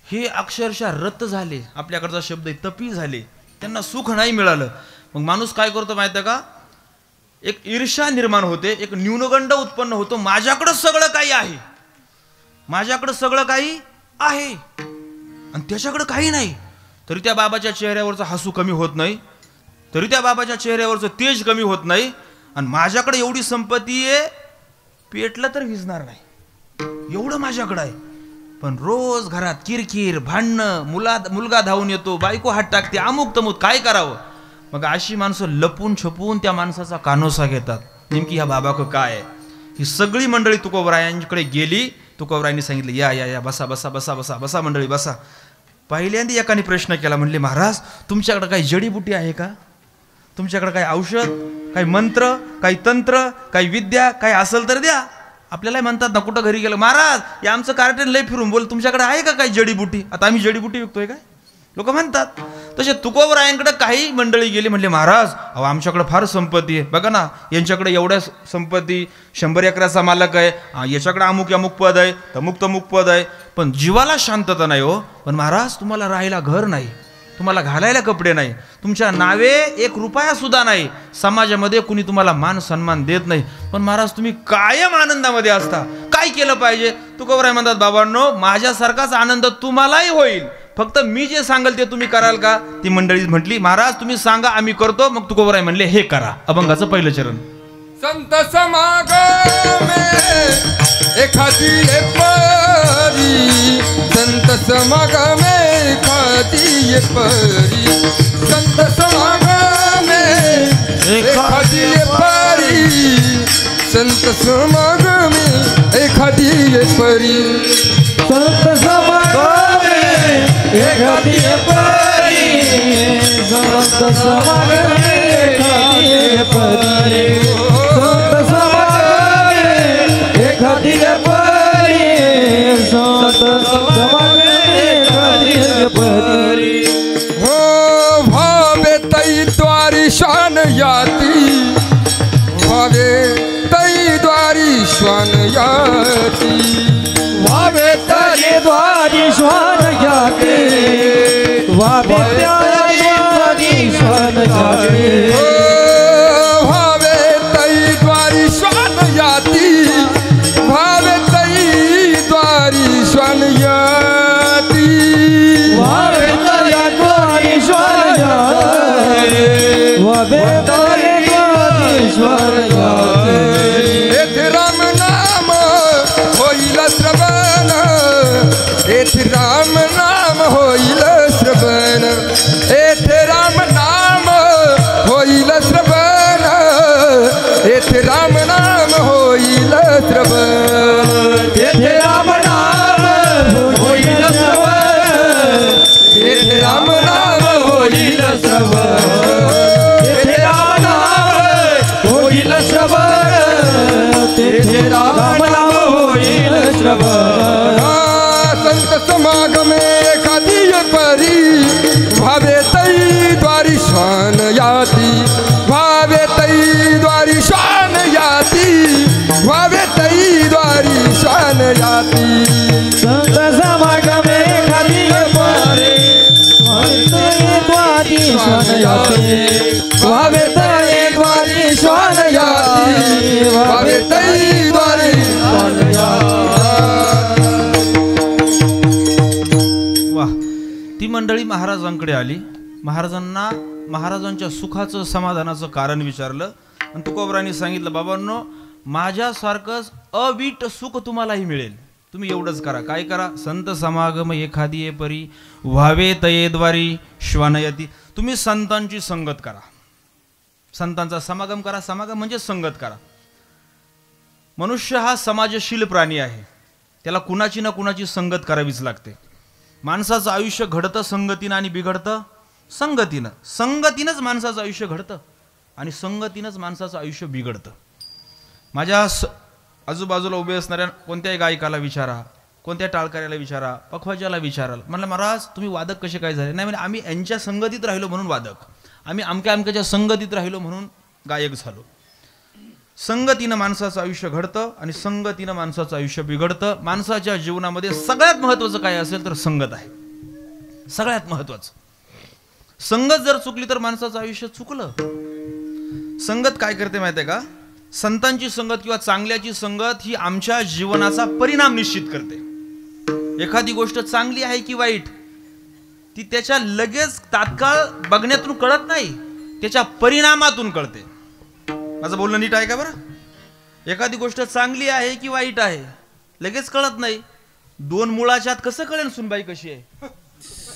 हे अक्षरशः रत झाले, आपल्याकडचा शब्द आहे तपी झाले, त्यांना सुख नाही मिळालं. मग माणूस काय करतो माहिती आहे का? एक ईर्ष्या निर्माण होते, एक न्यूनगंड उत्पन्न होतो. माझ्याकडे सगळं काही आहे आणि त्याच्याकडे काही नाही, तरी त्या बाबाच्या चेहऱ्यावरचा हसू कमी होत नाही, तरी त्या बाबाच्या चेहऱ्यावरचं तेज कमी होत नाही. आणि माझ्याकडे एवढी संपत्ती आहे, पेटलं तर विझणार नाही एवढं माझ्याकडे आहे, पण रोज घरात किरकिर, भांडणं, मुलगा धावून येतो, बायको हात टाकते, अमुक तमुक, काय करावं? मग अशी माणसं लपून छपून त्या माणसाचा कानोसा घेतात. नेमकी ह्या बाबाक काय आहे? ही सगळी मंडळी तुकोबरायांकडे गेली. तुकोबरायांनी सांगितलं, या बसा मंडळी बसा. पहिल्यांदा एकाने प्रश्न केला, म्हणले महाराज तुमच्याकडे काही जडीबुटी आहे का? तुमच्याकडे काही औषध, काही मंत्र, काही तंत्र, काही विद्या काही असेल तर द्या. आपल्याला म्हणतात ना, कुठं घरी गेलं, महाराज हे आमचं कार्टन लय फिरून बोल, तुमच्याकडे आहे का काही जडीबुटी? आता आम्ही जडीबुटी विकतोय काय? लोक म्हणतात. तसे तुकोबरायांकडे काही मंडळी गेली, म्हणले महाराज अहो आमच्याकडे फार संपत्ती आहे, बघा ना यांच्याकडे एवढ्या संपत्ती, 100 एकराचा मालक आहे, याच्याकडे अमुक पद आहे, तमुक पद आहे, पण जीवाला शांतता नाही हो. पण महाराज तुम्हाला राहायला घर नाही, तुम्हाला घालायला कपडे नाही, तुमच्या नावे 1 रुपया सुद्धा नाही, समाजामध्ये कुणी तुम्हाला मान सन्मान देत नाही, पण महाराज तुम्ही कायम आनंदामध्ये असता, काय केलं पाहिजे? तुकोबराय म्हणतात, बाबांनो माझ्यासारखाच आनंद तुम्हालाही होईल, फक्त मी जे सांगेल ते तुम्ही कराल का? ती मंडळी म्हटली, महाराज तुम्ही सांगा आम्ही करतो. मग तुकोबराय म्हणले, हे करा. अभंगाचं पहिलं चरण. संत समागमे एखादी परी, संत समागमे एखादी परी, संत समागमे एखादी परी, संत समागमे एखादी परी संत समागमे एखादी परी संत समागमे एखादी परी संत समागमे एखादी परी संत समागमे एखादी परी हो भावे तै द्वारी श्वान याती भावे तै द्वारी श्वान याती भावे तै द्वारी श्वान याती भावे तै द्वारी श्वान याती भावे तै द्वारी श्वान याती भावे तै द्वारी श्वान याती भावे तै द्वारी श्वान याती भावे तै द्वारी श्वान याती येथे राम नाम होईल श्रवण येथे राम नाम होईल श्रवण येथे राम नाम होईल श्रवण येथे राम नाम होईल श्रवण येथे राम नाम होईल श्रवण येथे राम नाम होईल श्रवण येथे राम नाम होईल श्रवण येथे राम नाम होईल श्रवण संत समागमे एखादी परी भावे तै द्वारी श्वान याती भावे तै द्वारी श्वान याती भावे तै द्वारी श्वान याती संत समागमे एखादी परी द्वारी श्वान याती भावे तै द्वारी श्वान याती भावे तै द्वारी श्वान वाह. ती मंडळी महाराजांकडे आली. महाराजांच्या सुखाचं समाधानाचं कारण विचारलं आणि तुकोबरांनी सांगितलं, बाबांनो माझ्यासारखंच अवीट सुख तुम्हालाही मिळेल. तुम्ही एवढंच करा. काय करा? संत समागम एखादी परी व्हावे तयेद्वारी श्वानयती. तुम्ही संतांची संगत करा. संतांचा समागम करा. समागम म्हणजे संगत करा. मनुष्य हा समाजशील प्राणी आहे. त्याला कुणाची ना कुणाची संगत करावीच लागते. माणसाचं आयुष्य घडतं संगतीनं आणि बिघडतं संगतीनं. संगतीनंच माणसाचं आयुष्य घडतं आणि संगतीनंच माणसाचं आयुष्य बिघडतं. माझ्या आजूबाजूला उभे असणाऱ्या कोणत्याही गायकाला विचारा, कोणत्या टाळकऱ्याला विचारा, पखवाजाला विचाराल, म्हणलं महाराज तुम्ही वादक कसे काय झाले? नाही म्हणजे आम्ही यांच्या संगतीत राहिलो म्हणून वादक, आम्ही अमक्याच्या संगतीत राहिलो म्हणून गायक झालो. संगतीनं माणसाचं आयुष्य घडतं आणि संगतीनं माणसाचं आयुष्य बिघडतं. माणसाच्या जीवनामध्ये सगळ्यात महत्त्वाचं काय असेल तर संगत आहे. सगळ्यात महत्त्वाचं. संगत जर चुकली तर माणसाचं आयुष्य चुकलं. संगत काय करते माहिती आहे का? संतांची संगत किंवा चांगल्याची संगत ही आमच्या जीवनाचा परिणाम निश्चित करते. एखादी गोष्ट चांगली आहे की वाईट ती त्याच्या लगेच तात्काळ बघण्यातून कळत नाही, त्याच्या परिणामातून कळते. माझं बोलणं नीट आहे का बरं? एखादी गोष्ट चांगली आहे की वाईट आहे लगेच कळत नाही. दोन मुळाच्या आत कसं कळेल सुनबाई कशी आहे?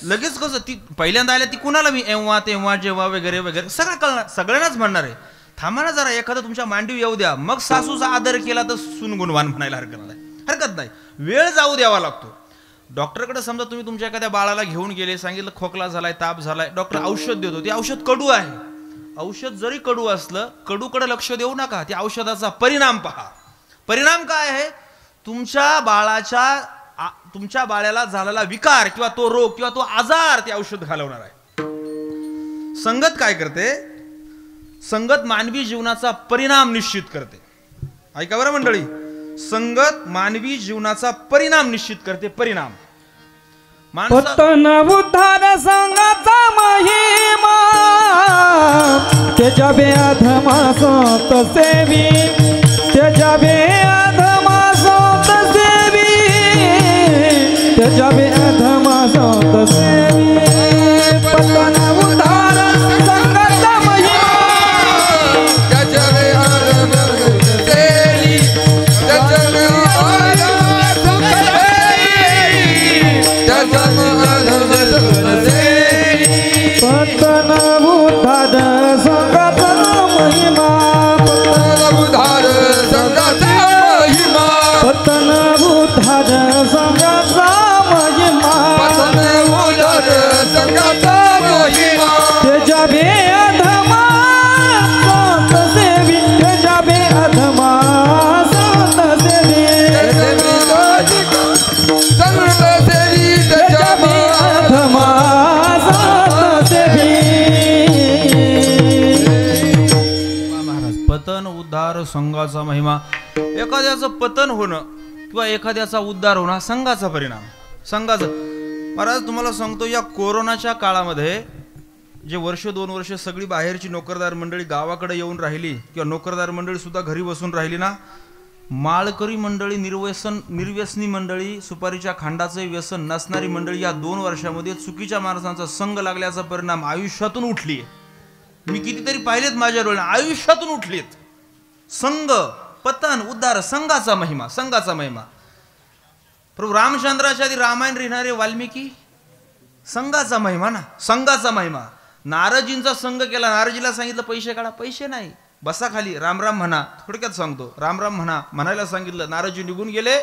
लगेच कसं? ती पहिल्यांदा आल्या ती कुणाला मी एव्हा तेव्हा जेव्हा वगैरे वगैरे सगळं कळणार, सगळ्यांनाच म्हणणार आहे. थांबा ना जरा, एखादा तुमच्या मांडीव येऊ द्या, मग सासूचा आदर केला तर सून गुणवान म्हणायला हरकत नाही. वेळ जाऊ द्यावा लागतो. डॉक्टरकडे समजा तुम्ही तुमच्या एखाद्या बाळाला घेऊन गेले, सांगितलं खोकला झालाय, ताप झालाय, डॉक्टर औषध देतो, ते औषध कडू आहे. औषध जरी कडू असलं, कडूकडे लक्ष देऊ नका, त्या औषधाचा परिणाम पहा. परिणाम काय आहे? तुमच्या बाळाला झालेला विकार किंवा तो रोग किंवा तो आजार ते औषध घालवणार आहे. संगत काय करते? संगत मानवी जीवनाचा परिणाम निश्चित करते. ऐका बरं मंडळी, संगत मानवी जीवनाचा परिणाम निश्चित करते. परिणाम पतन उद्धार संगाचा महिमा त्याच्या बेअधमा संत सेवी, त्याच्या बेअधमा संत सेवी, त्याच्या बेअधमा संत सेवी. पतन उद्धार संगाचा महिमा त्याच्या बेअधमा संत सेवी, त्याच्या पतन उद्धार संगाचा महिमा, पतन उद्धार संगाचा महिमा. एखाद्याचं पतन होणं किंवा एखाद्याचा उद्धार होणं हा संघाचा परिणाम. संघाचा. महाराज तुम्हाला सांगतो, या कोरोनाच्या काळामध्ये जे वर्ष 2 वर्ष सगळी बाहेरची नोकरदार मंडळी गावाकडे येऊन राहिली किंवा नोकरदार मंडळी सुद्धा घरी बसून राहिली ना, माळकरी मंडळी, निर्व्यसनी मंडळी, सुपारीच्या खांडाचे व्यसन नसणारी मंडळी या 2 वर्षामध्ये चुकीच्या माणसांचा संघ लागल्याचा परिणाम आयुष्यातून उठली. मी कितीतरी पाहिलेत माझ्या डोळ्याने, आयुष्यातून उठलीत. संघ, पतन, उद्धार, संघाचा महिमा, संघाचा महिमा. प्रभू रामचंद्राच्या आधी रामायण लिहिणारे वाल्मिकी, संघाचा महिमा ना, संघाचा महिमा. नारजींचा संघ केला, नारजीला सांगितलं पैसे काढा, पैसे नाही, बसा खाली, राम राम म्हणा. थोडक्यात सांगतो, राम राम म्हणा, म्हणायला सांगितलं. नारजी निघून गेले.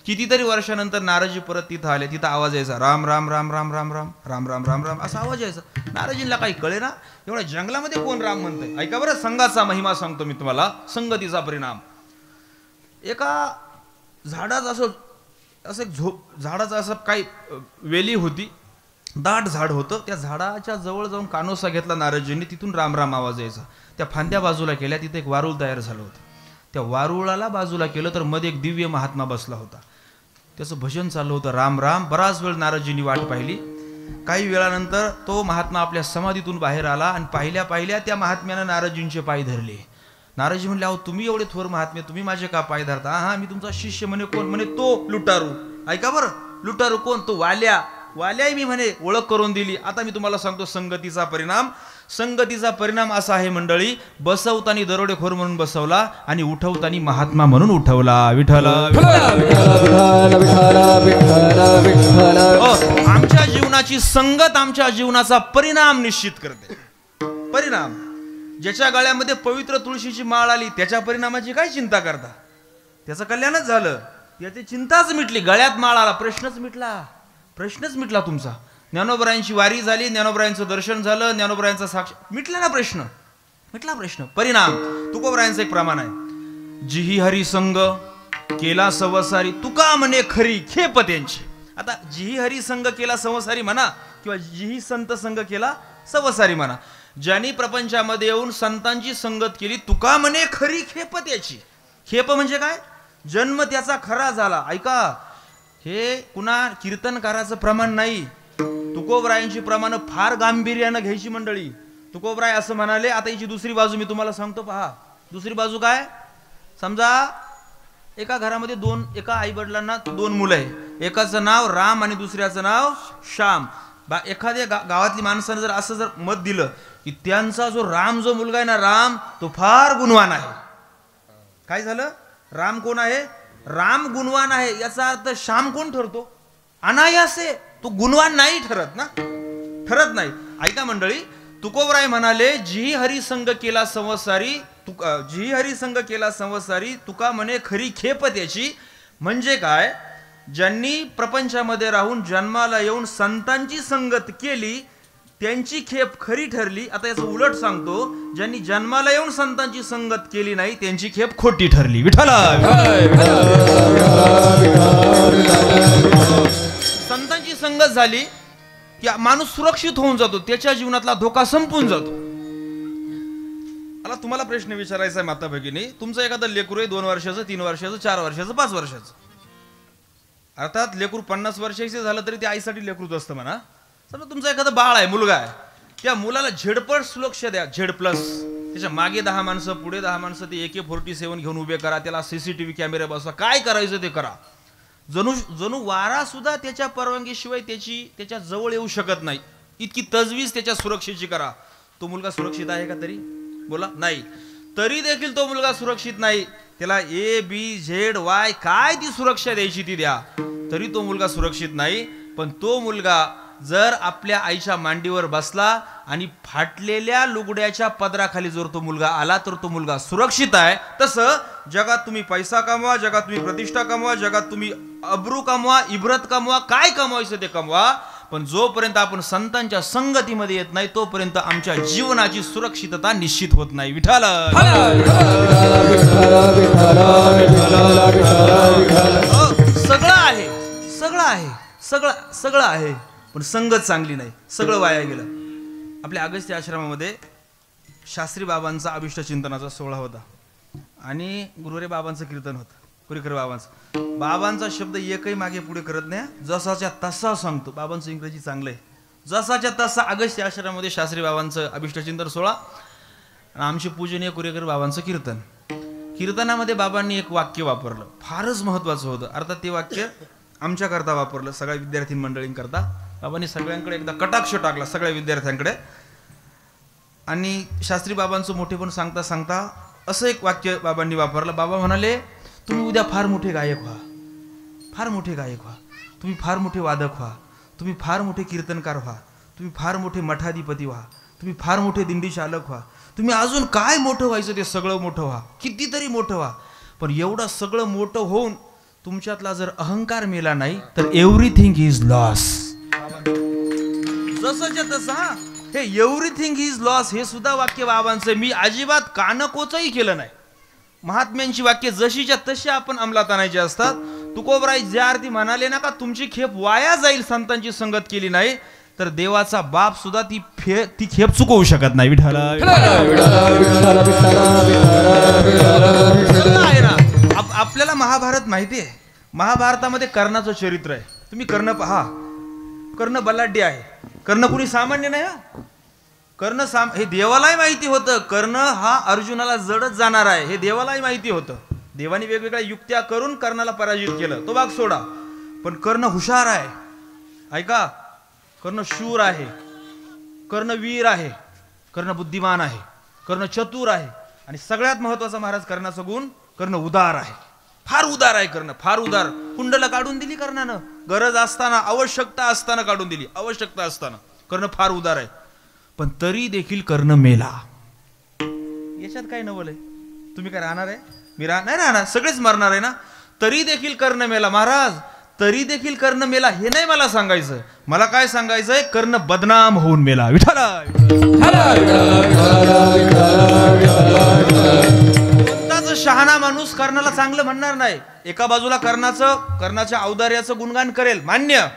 कितीतरी वर्षानंतर नारजी परत तिथं आले. तिथं आवाज यायचा, राम राम राम राम राम राम राम राम राम राम असा आवाज यायचा. नारजींना काही कळे ना, एवढ्या जंगलामध्ये कोण राम म्हणतंय. ऐका बरं, संघाचा महिमा सांगतो मी तुम्हाला, संगतीचा परिणाम. एका झाडाचं असं झाडाचं असं काही वेली होती, दाट झाड होतं. त्या झाडाच्या जवळ जाऊन कानोसा घेतला नारदजींनी. तिथून राम राम आवाज यायचा. त्या फांद्या बाजूला केल्या, तिथे एक वारुळ तयार झालं होतं. त्या वारुळाला बाजूला केलं तर मध्ये एक दिव्य महात्मा बसला होता. त्याचं भजन चाललं होतं, राम राम. बराच वेळ नारदजींनी वाट पाहिली. काही वेळानंतर तो महात्मा आपल्या समाधीतून बाहेर आला आणि पाहिल्या पाहिल्या त्या महात्म्यानं नारदजींचे पाय धरले. नारदजी म्हणले, अहो तुम्ही एवढे थोर महात्मे, तुम्ही माझे का पाय धरता. हा, मी तुमचा शिष्य. म्हणे कोण. म्हणे तो लुटारू. ऐका बरं, लुटारू कोण. तो वाल्या. वाल्याही मी म्हणे ओळख करून दिली. आता मी तुम्हाला सांगतो संगतीचा परिणाम. संगतीचा परिणाम असा आहे मंडळी, बसवतानी दरोडेखोर म्हणून बसवला आणि उठवतानी महात्मा म्हणून उठवला. विठ्ठल. आमच्या जीवनाची संगत आमच्या जीवनाचा परिणाम निश्चित करते. परिणाम. ज्याच्या गळ्यामध्ये पवित्र तुळशीची माळ आली त्याच्या परिणामाची काय चिंता करता. त्याचं कल्याणच झालं, त्याची चिंताच मिटली. गळ्यात माळ आला, प्रश्नच मिटला तुमचा. ज्ञानोबरायांची वारी झाली, ज्ञानोबरायांचं दर्शन झालं, ज्ञानोबरायांचा साक्ष मिटला ना, मिटला प्रश्न. परिणाम. तुकोबरायांचं एक प्रमाण आहे, जिही हरी संग केला संवसारी, तुका म्हणे खरी खेप त्यांची. आता जिही हरी संग केला संवसारी म्हणा किंवा जिही संत संग केला संवसारी म्हणा, ज्यांनी प्रपंचामध्ये येऊन संतांची संगत केली, तुका म्हणे खरी खेप त्याची. खेप म्हणजे काय. जन्म त्याचा खरा झाला. ऐका, हे कुणा कीर्तनकाराचं प्रमाण नाही. तुकोबरायांची प्रमाण फार गांभीर्यानं घ्यायची मंडळी. तुकोबराय असं म्हणाले. आता याची दुसरी बाजू मी तुम्हाला सांगतो, पहा. दुसरी बाजू काय. समजा एका घरामध्ये एका आई वडिलांना 2 मुलं आहे. एकाचं नाव राम आणि दुसऱ्याचं नाव श्याम. एखाद्या गावातली माणसाने जर असं मत दिलं की त्यांचा जो मुलगा आहे ना, राम तो फार गुणवान आहे. काय झालं. राम कोण आहे. राम गुणवान आहे. याचा अर्थ श्याम कोण ठरतो. अनायासे तो गुणवान नाही ठरत ना, ठरत नाही. ऐका मंडळी, तुकोबराय म्हणाले, जी हरी संग केला संवसारी, जी हरी संग केला संवसारी, तुका म्हणे खरी खेप त्याची. म्हणजे काय. ज्यांनी प्रपंचामध्ये राहून जन्माला येऊन संतांची संगत केली त्यांची खेप खरी ठरली. आता याचं उलट सांगतो, ज्यांनी जन्माला येऊन संतांची संगत केली नाही त्यांची खेप खोटी ठरली. विठ्ठल. संतांची संगत झाली की माणूस सुरक्षित होऊन जातो, त्याच्या जीवनातला धोका संपून जातो. मला तुम्हाला प्रश्न विचारायचा आहे माता भगिनी, तुमचं एखादं लेकरू आहे 2 वर्षाचं, 3 वर्षाचं, 4 वर्षाचं, 5 वर्षाचं. अर्थात लेकरू 50 वर्षाचं झालं तरी ते आईसाठी लेकरूच असतं म्हणा. समजा तुमचं एखादं बाळ आहे, मुलगा आहे, त्या मुलाला झेडपट सुरक्षा द्या, Z+. त्याच्या मागे 10 माणसं, पुढे 10 माणसं, ते AK-47 घेऊन उभे करा, त्याला CCTV कॅमेरा बसवा, काय करायचं ते करा. जणू वारा सुद्धा त्याच्या परवानगीशिवाय त्याच्या जवळ येऊ शकत नाही, इतकी तजवीज त्याच्या सुरक्षेची करा. तो मुलगा सुरक्षित आहे का तरी बोला. नाही. तरी देखील तो मुलगा सुरक्षित नाही. त्याला ABZY काय ती सुरक्षा द्यायची ती द्या, तरी तो मुलगा सुरक्षित नाही. पण तो मुलगा जर आपल्या आईच्या मांडीवर बसला आणि फाटलेल्या लुगड्याच्या पदराखाली जर तो मुलगा आला तर तो मुलगा सुरक्षित आहे. तसं जगात तुम्ही पैसा कमवा, जगात तुम्ही प्रतिष्ठा कमवा, जगात तुम्ही अब्रू कमवा, इब्रत कमवा, काय कमवायचं ते कमवा, पण जोपर्यंत आपण संतांच्या संगतीमध्ये येत नाही तोपर्यंत आमच्या जीवनाची सुरक्षितता निश्चित होत नाही. विठ्ठल. सगळं आहे, सगळं आहे, सगळं आहे, पण संगत चांगली नाही, सगळं वाया गेलं. आपल्या अगस्त्य आश्रमामध्ये शास्त्री बाबांचा अभिष्ट चिंतनाचा सोहळा होता. आणि गुरुवारी बाबांचं कीर्तन होतं, कुरेकर बाबांचं. बाबांचा शब्द एकही मागे पुढे करत नाही, जसाच्या तसा सांगतो. बाबांचं इंग्रजी चांगलं आहे. जसाच्या तसा. अगस्त्य आश्रमामध्ये शास्त्री बाबांचं अभिष्टचिंतन 16 आणि आमचे पूजनीय कुरेकर बाबांचं कीर्तन. कीर्तनामध्ये बाबांनी एक वाक्य वापरलं, फारच महत्वाचं होतं. अर्थात ते वाक्य आमच्याकरता वापरलं, सगळ्या विद्यार्थी मंडळींकरता. बाबांनी सगळ्यांकडे एकदा कटाक्ष टाकला, सगळ्या विद्यार्थ्यांकडे. आणि शास्त्री बाबांचं मोठेपण सांगता सांगता असं एक वाक्य बाबांनी वापरलं. बाबा म्हणाले, तुम्ही उद्या फार मोठे गायक व्हा, फार मोठे गायक व्हा, तुम्ही फार मोठे वादक व्हा, तुम्ही फार मोठे कीर्तनकार व्हा, तुम्ही फार मोठे मठाधिपती व्हा, तुम्ही फार मोठे दिंडी चालक व्हा, तुम्ही अजून काय मोठं व्हायचं ते सगळं मोठं व्हा, कितीतरी मोठं व्हा. पण एवढं सगळं मोठं होऊन तुमच्यातला जर अहंकार मेला नाही तर एव्हरीथिंग इज लॉस. जसंच्या तसं हे एव्हरीथिंग इज लॉस हे सुद्धा वाक्य बाबांचं मी अजिबात कानकोचही केलं नाही. महात्म्यांची वाक्य जशीच्या तशी आपण अंमलात आणायची असतात. तुकोबराय ज्या अर्थी म्हणाले ना का तुमची खेप वाया जाईल संतांची संगत केली नाही तर देवाचा बाप सुद्धा ती खेप चुकवू शकत नाही. विठ्ठला आहे ना. आपल्याला महाभारत माहिती आहे. महाभारतामध्ये कर्णाचं चरित्र आहे. तुम्ही कर्ण पहा. कर्ण बलाढ्य आहे. कर्ण कुणी सामान्य नाही. कर्ण हे देवालाही माहिती होतं. कर्ण हा अर्जुनाला जडत जाणार आहे हे देवालाही माहिती होतं. देवाने वेगवेगळ्या युक्त्या करून कर्णाला पराजित केलं, तो भाग सोडा. पण कर्ण हुशार आहे. ऐका, कर्ण शूर आहे, कर्ण वीर आहे, कर्ण बुद्धिमान आहे, कर्ण चतुर आहे. आणि सगळ्यात महत्वाचा महाराज कर्णाचा गुण, कर्ण उदार आहे. फार उदार आहे कर्ण, फार उदार. कुंडला काढून दिली कर्णानं, गरज असताना, आवश्यकता असताना काढून दिली, आवश्यकता असताना. कर्ण फार उदार आहे. पण तरी देखील कर्ण मेला. याच्यात काय नवल आहे? तुम्ही काय राहणार आहे? मी नाही राहणार, सगळेच मरणार आहे ना. तरी देखील कर्ण मेला. महाराज तरी देखील कर्ण मेला हे नाही मला सांगायचं. मला काय सांगायचंय, कर्ण बदनाम होऊन मेला. विठ्ठला कोणताच शहाणा माणूस कर्णाला चांगलं म्हणणार नाही. एका बाजूला कर्णाच्या औदार्याचं गुणगान करेल, मान्य.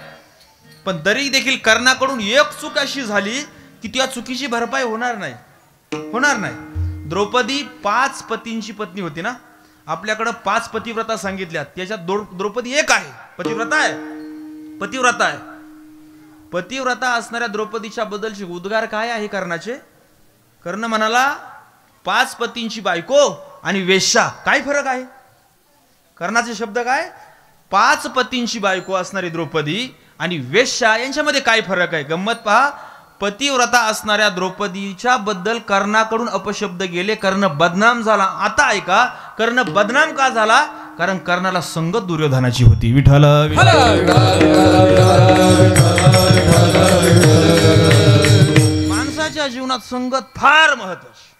पण तरी देखील कर्णाकडून एक चूक अशी झाली की त्या चुकीची भरपाई होणार नाही, होणार नाही. द्रौपदी 5 पतींची पत्नी होती ना. आपल्याकडं 5 पतिव्रता सांगितल्यात, त्याच्यात द्रौपदी एक आहे, पतिव्रता आहे, पतिव्रता आहे. पतिव्रता असणाऱ्या द्रौपदीच्या बद्दलचे उद्गार काय आहे कर्णाचे? कर्ण म्हणाला 5 पतींची बायको आणि वेश्या, काय फरक आहे? कर्णाचे शब्द काय? 5 पतींची बायको असणारी द्रौपदी आणि वेश्या यांच्यामध्ये काय फरक आहे? गंमत पहा. पतिव्रता असणाऱ्या द्रौपदीच्या बद्दल कर्णाकडून अपशब्द गेले, कर्ण बदनाम झाला. आता ऐका, कर्ण बदनाम का झाला? कारण कर्णाला संगत दुर्योधनाची होती. विठ्ठल माणसाच्या जीवनात संगत फार महत्वाची.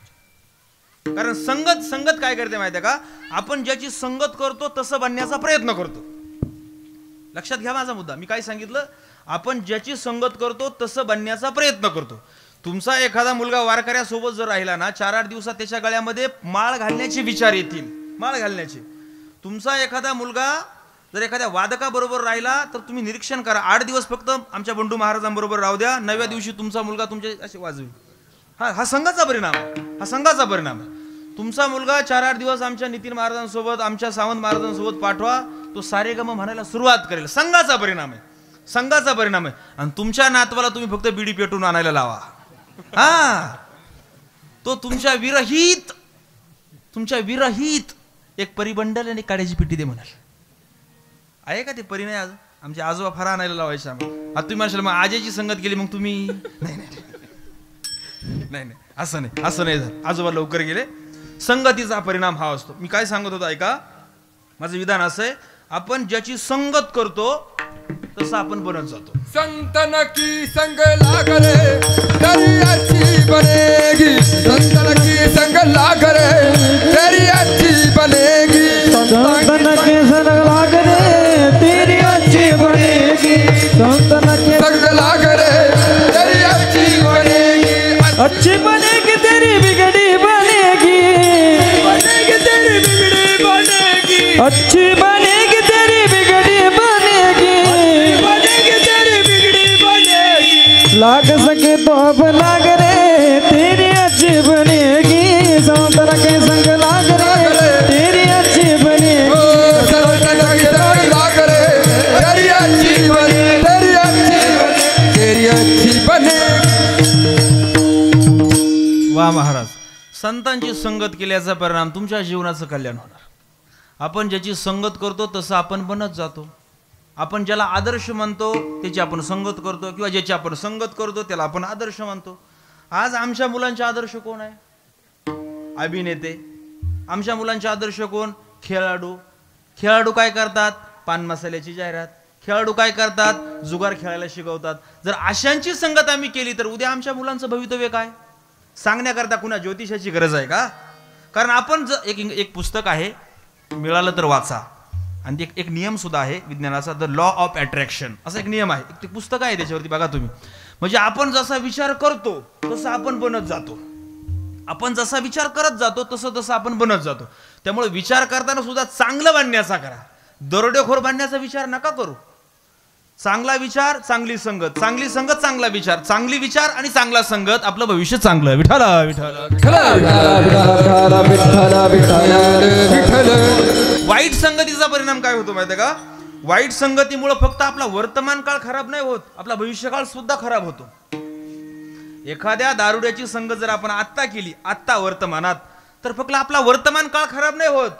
कारण संगत काय करते माहिती आहे का? आपण ज्याची संगत करतो तसं बनण्याचा प्रयत्न करतो. लक्षात घ्या माझा मुद्दा. मी काय सांगितलं? आपण ज्याची संगत करतो तसं बनण्याचा प्रयत्न करतो. तुमचा एखादा मुलगा वारकऱ्यासोबत जर राहिला ना, 4-8 दिवसात त्याच्या गळ्यामध्ये माळ घालण्याचे विचार येतील, माळ घालण्याचे. तुमचा एखादा मुलगा जर एखाद्या वादकाबरोबर राहिला तर तुम्ही निरीक्षण करा. 8 दिवस फक्त आमच्या बंडू महाराजांबरोबर राहू द्या, 9व्या दिवशी तुमचा मुलगा तुमचे असे वाजवी. हा संघाचा परिणाम आहे, हा संघाचा परिणाम आहे. तुमचा मुलगा 4-8 दिवस आमच्या नितीन महाराजांसोबत, आमच्या सावंत महाराजांसोबत पाठवा, तो सारेगम म्हणायला सुरुवात करेल. संघाचा परिणाम आहे, संघाचा परिणाम आहे. आणि तुमच्या नातवाला तुम्ही फक्त बिडी पेटून आणायला लावा, हा तो तुमच्या विरहित एक परिबंडल आणि काड्याची पिटी दे म्हणाल. आहे का ते परी? नाही, आज आमचे आजोबा फार आणायला लावायचे आम्हाला. आता तुम्ही म्हणाल मग आजीची संगत गेली मग तुम्ही नाही नाही नाही असं नाही, असं नाही झालं. आजोबा लवकर गेले. संगतीचा परिणाम हा असतो. मी काय सांगत होतो ऐका. माझं विधान असं आहे, आपण ज्याची संगत करतो तसं आपण बनत जातो. संतन की संग लाग रे तेरी अच्छी बनेगी. संतन की संग लाग रे तेरी अच्छी बनेगी. संतन की संग लाग रे तेरी अच्छी बनेगी. संतन की संग लाग रे तेरी अच्छी बनेगी. अच्छी बनेगी तेरी बिगड़ी बनेगी. बनेगी तेरी बिगड़ी बनेगी. अच्छी बनेगी तेरी बिगड़ी बनेगी. बनेगी तेरी बिगड़ी बनेगी. लाग सके तो अब लाग रे तेरी अच्छी बनेगी. संतन के संग लाग रे संतांची संगत केल्याचा परिणाम तुमच्या जीवनाचं कल्याण होणार. आपण ज्याची संगत करतो तसं आपण बनत जातो. आपण ज्याला आदर्श म्हणतो त्याची आपण संगत करतो, किंवा ज्याची आपण संगत करतो त्याला आपण आदर्श म्हणतो. आज आमच्या मुलांचे आदर्श कोण आहे? अभिनेते. आमच्या मुलांचे आदर्श कोण? खेळाडू. खेळाडू काय करतात? पान मसाल्याची जाहिरात. खेळाडू काय करतात? जुगार खेळायला शिकवतात. जर अशांची संगत आम्ही केली तर उद्या आमच्या मुलांचं भवितव्य काय? सांगण्याकरता कुणा ज्योतिषाची गरज आहे का? कारण आपण एक पुस्तक आहे, मिळालं तर वाचा. आणि एक नियम सुद्धा आहे विज्ञानाचा, द लॉ ऑफ अट्रॅक्शन असा एक नियम आहे. ते पुस्तक आहे, त्याच्यावरती बघा तुम्ही. म्हणजे आपण जसा विचार करतो तसं आपण बनत जातो. आपण जसा विचार करत जातो तसं आपण बनत जातो. त्यामुळे विचार करताना सुद्धा चांगलं बनण्याचा करा. दरोडेखोर बनण्याचा विचार नका करू. चांगला विचार, चांगली संगत, चांगली संगत, चांगला विचार, चांगली विचार आणि चांगला संगत, आपलं भविष्य चांगलं. विठ्ठल वाईट संगतीचा परिणाम काय होतो माहिती आहे का? वाईट संगतीमुळे फक्त आपला वर्तमान काळ खराब नाही होत, आपला भविष्यकाळ सुद्धा खराब होतो. एखाद्या दारुड्याची संगत जर आपण आत्ता केली, आत्ता वर्तमानात, तर फक्त आपला वर्तमान काळ खराब नाही होत,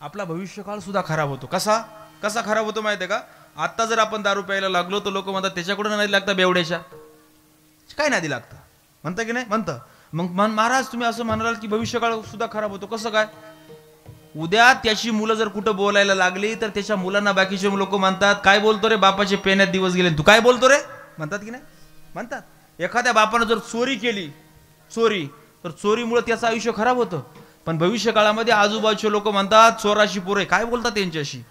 आपला भविष्यकाळ सुद्धा खराब होतो. कसा खराब होतो माहिती आहे का? आता जर आपण दारू प्यायला लागलो तर लोक म्हणतात त्याच्याकडून नाही लागतं, बेवड्याच्या काय नादी लागतं, म्हणतं की नाही? म्हणतं. मग महाराज तुम्ही असं म्हणाल की भविष्यकाळ सुद्धा खराब होतो. कसं काय? उद्या त्याची मुलं जर कुठं बोलायला लागली तर त्याच्या मुलांना बाकीचे लोक म्हणतात, काय बोलतो रे, बापाचे पेण्यात दिवस गेले, तू काय बोलतो रे, म्हणतात की नाही? म्हणतात. एखाद्या बापानं जर चोरी केली, तर चोरीमुळे त्याचं आयुष्य खराब होतं. पण भविष्य काळामध्ये आजूबाजूचे लोक म्हणतात चोराची पोरे, काय बोलतात त्यांच्याशी.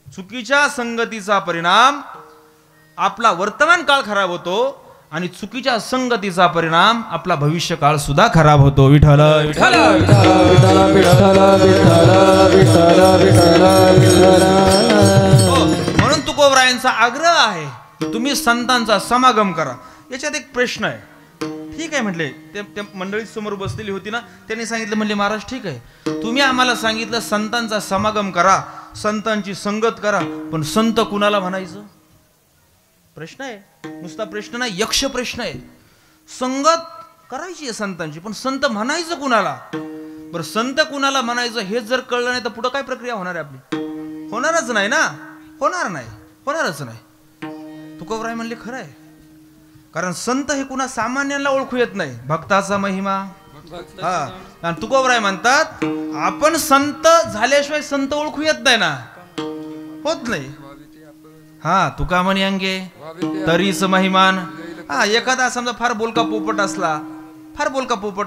चुकीच्या संगतीचा परिणाम आपला वर्तमान काळ खराब होतो आणि चुकीच्या संगतीचा परिणाम आपला भविष्य काळ सुद्धा खराब होतो. विठ्ठल विठ्ठल म्हणून तुकोबरायांचा आग्रह आहे तुम्ही संतांचा समागम करा. याच्यात एक प्रश्न आहे. ठीक आहे म्हटले, त्या मंडळी समोर बसलेली होती ना, त्यांनी सांगितलं, म्हणले महाराज ठीक आहे, तुम्ही आम्हाला सांगितलं संतांचा समागम करा, संतांची संगत करा, पण संत कुणाला म्हणायचं? प्रश्न आहे, नुसता प्रश्न नाही, यक्ष प्रश्न आहे. संगत करायची आहे संतांची, पण संत म्हणायचं कुणाला? बरं, संत कुणाला म्हणायचं हेच जर कळलं नाही तर पुढं काय प्रक्रिया होणार आहे आपली? होणारच नाही ना, होणारच नाही. तुकोबराय म्हणले खरं आहे, कारण संत हे कुणा सामान्यांना ओळखू येत नाही. भक्ताचा महिमा. आणि तुकोबराय म्हणतात आपण संत झाल्याशिवाय संत ओळखू येत नाही ना, होत नाही. तुका म्हणी अंगे तरीच महिमान. एखादा समजा फार बोलका पोपट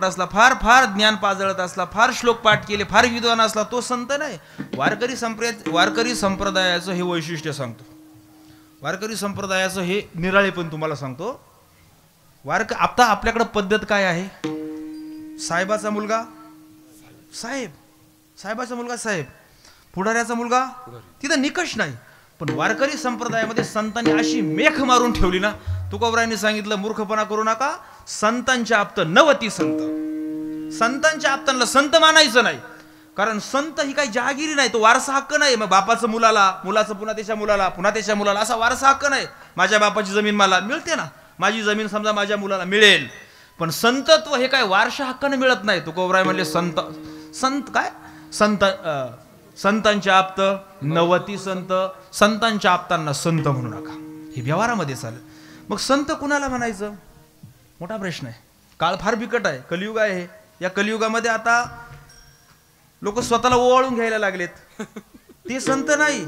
असला, फार ज्ञान पाजळत असला, फार श्लोक पाठ केले, फार विद्वान असला, तो संत नाही. वारकरी संप्रदायाचं हे वैशिष्ट्य सांगतो. वारकरी संप्रदायाचं हे निराळेपण तुम्हाला सांगतो. आता आपल्याकडे पद्धत काय आहे? साहेबाचा मुलगा साहेब, साहेबाचा मुलगा साहेब, पुढाऱ्याचा मुलगा, तिथं निकष नाही. पण वारकरी संप्रदायामध्ये संतांनी अशी मेख मारून ठेवली ना, तुकोबरायांनी सांगितलं मूर्खपणा करू नका, संतांच्या आप्त नवती संत. संतांच्या आप्तांना संत मानायचं नाही, कारण संत ही काही जहागिरी नाही, तो वारसा हक्क नाही. मग बापाचं मुलाला, मुलाचं पुन्हा त्याच्या मुलाला, पुन्हा त्याच्या मुलाला, असा वारसा हक्क नाही. माझ्या बापाची जमीन मला मिळते ना, माझी जमीन समजा माझ्या मुलाला मिळेल. पण संतत्व हे काय वारसा हक्काने मिळत नाही. तुकोबराय म्हणले संत काय? संतांच्या आप्त नवती संत, संतांच्या आप्तांना संत म्हणू नका, हे व्यवहारामध्ये चालेल. मग संत कुणाला म्हणायचं? मोठा प्रश्न आहे. काळ फार बिकट आहे, कलियुग आहे. या कलियुगामध्ये आता लोक स्वतःला ओवाळून घ्यायला लागलेत. ते संत नाही,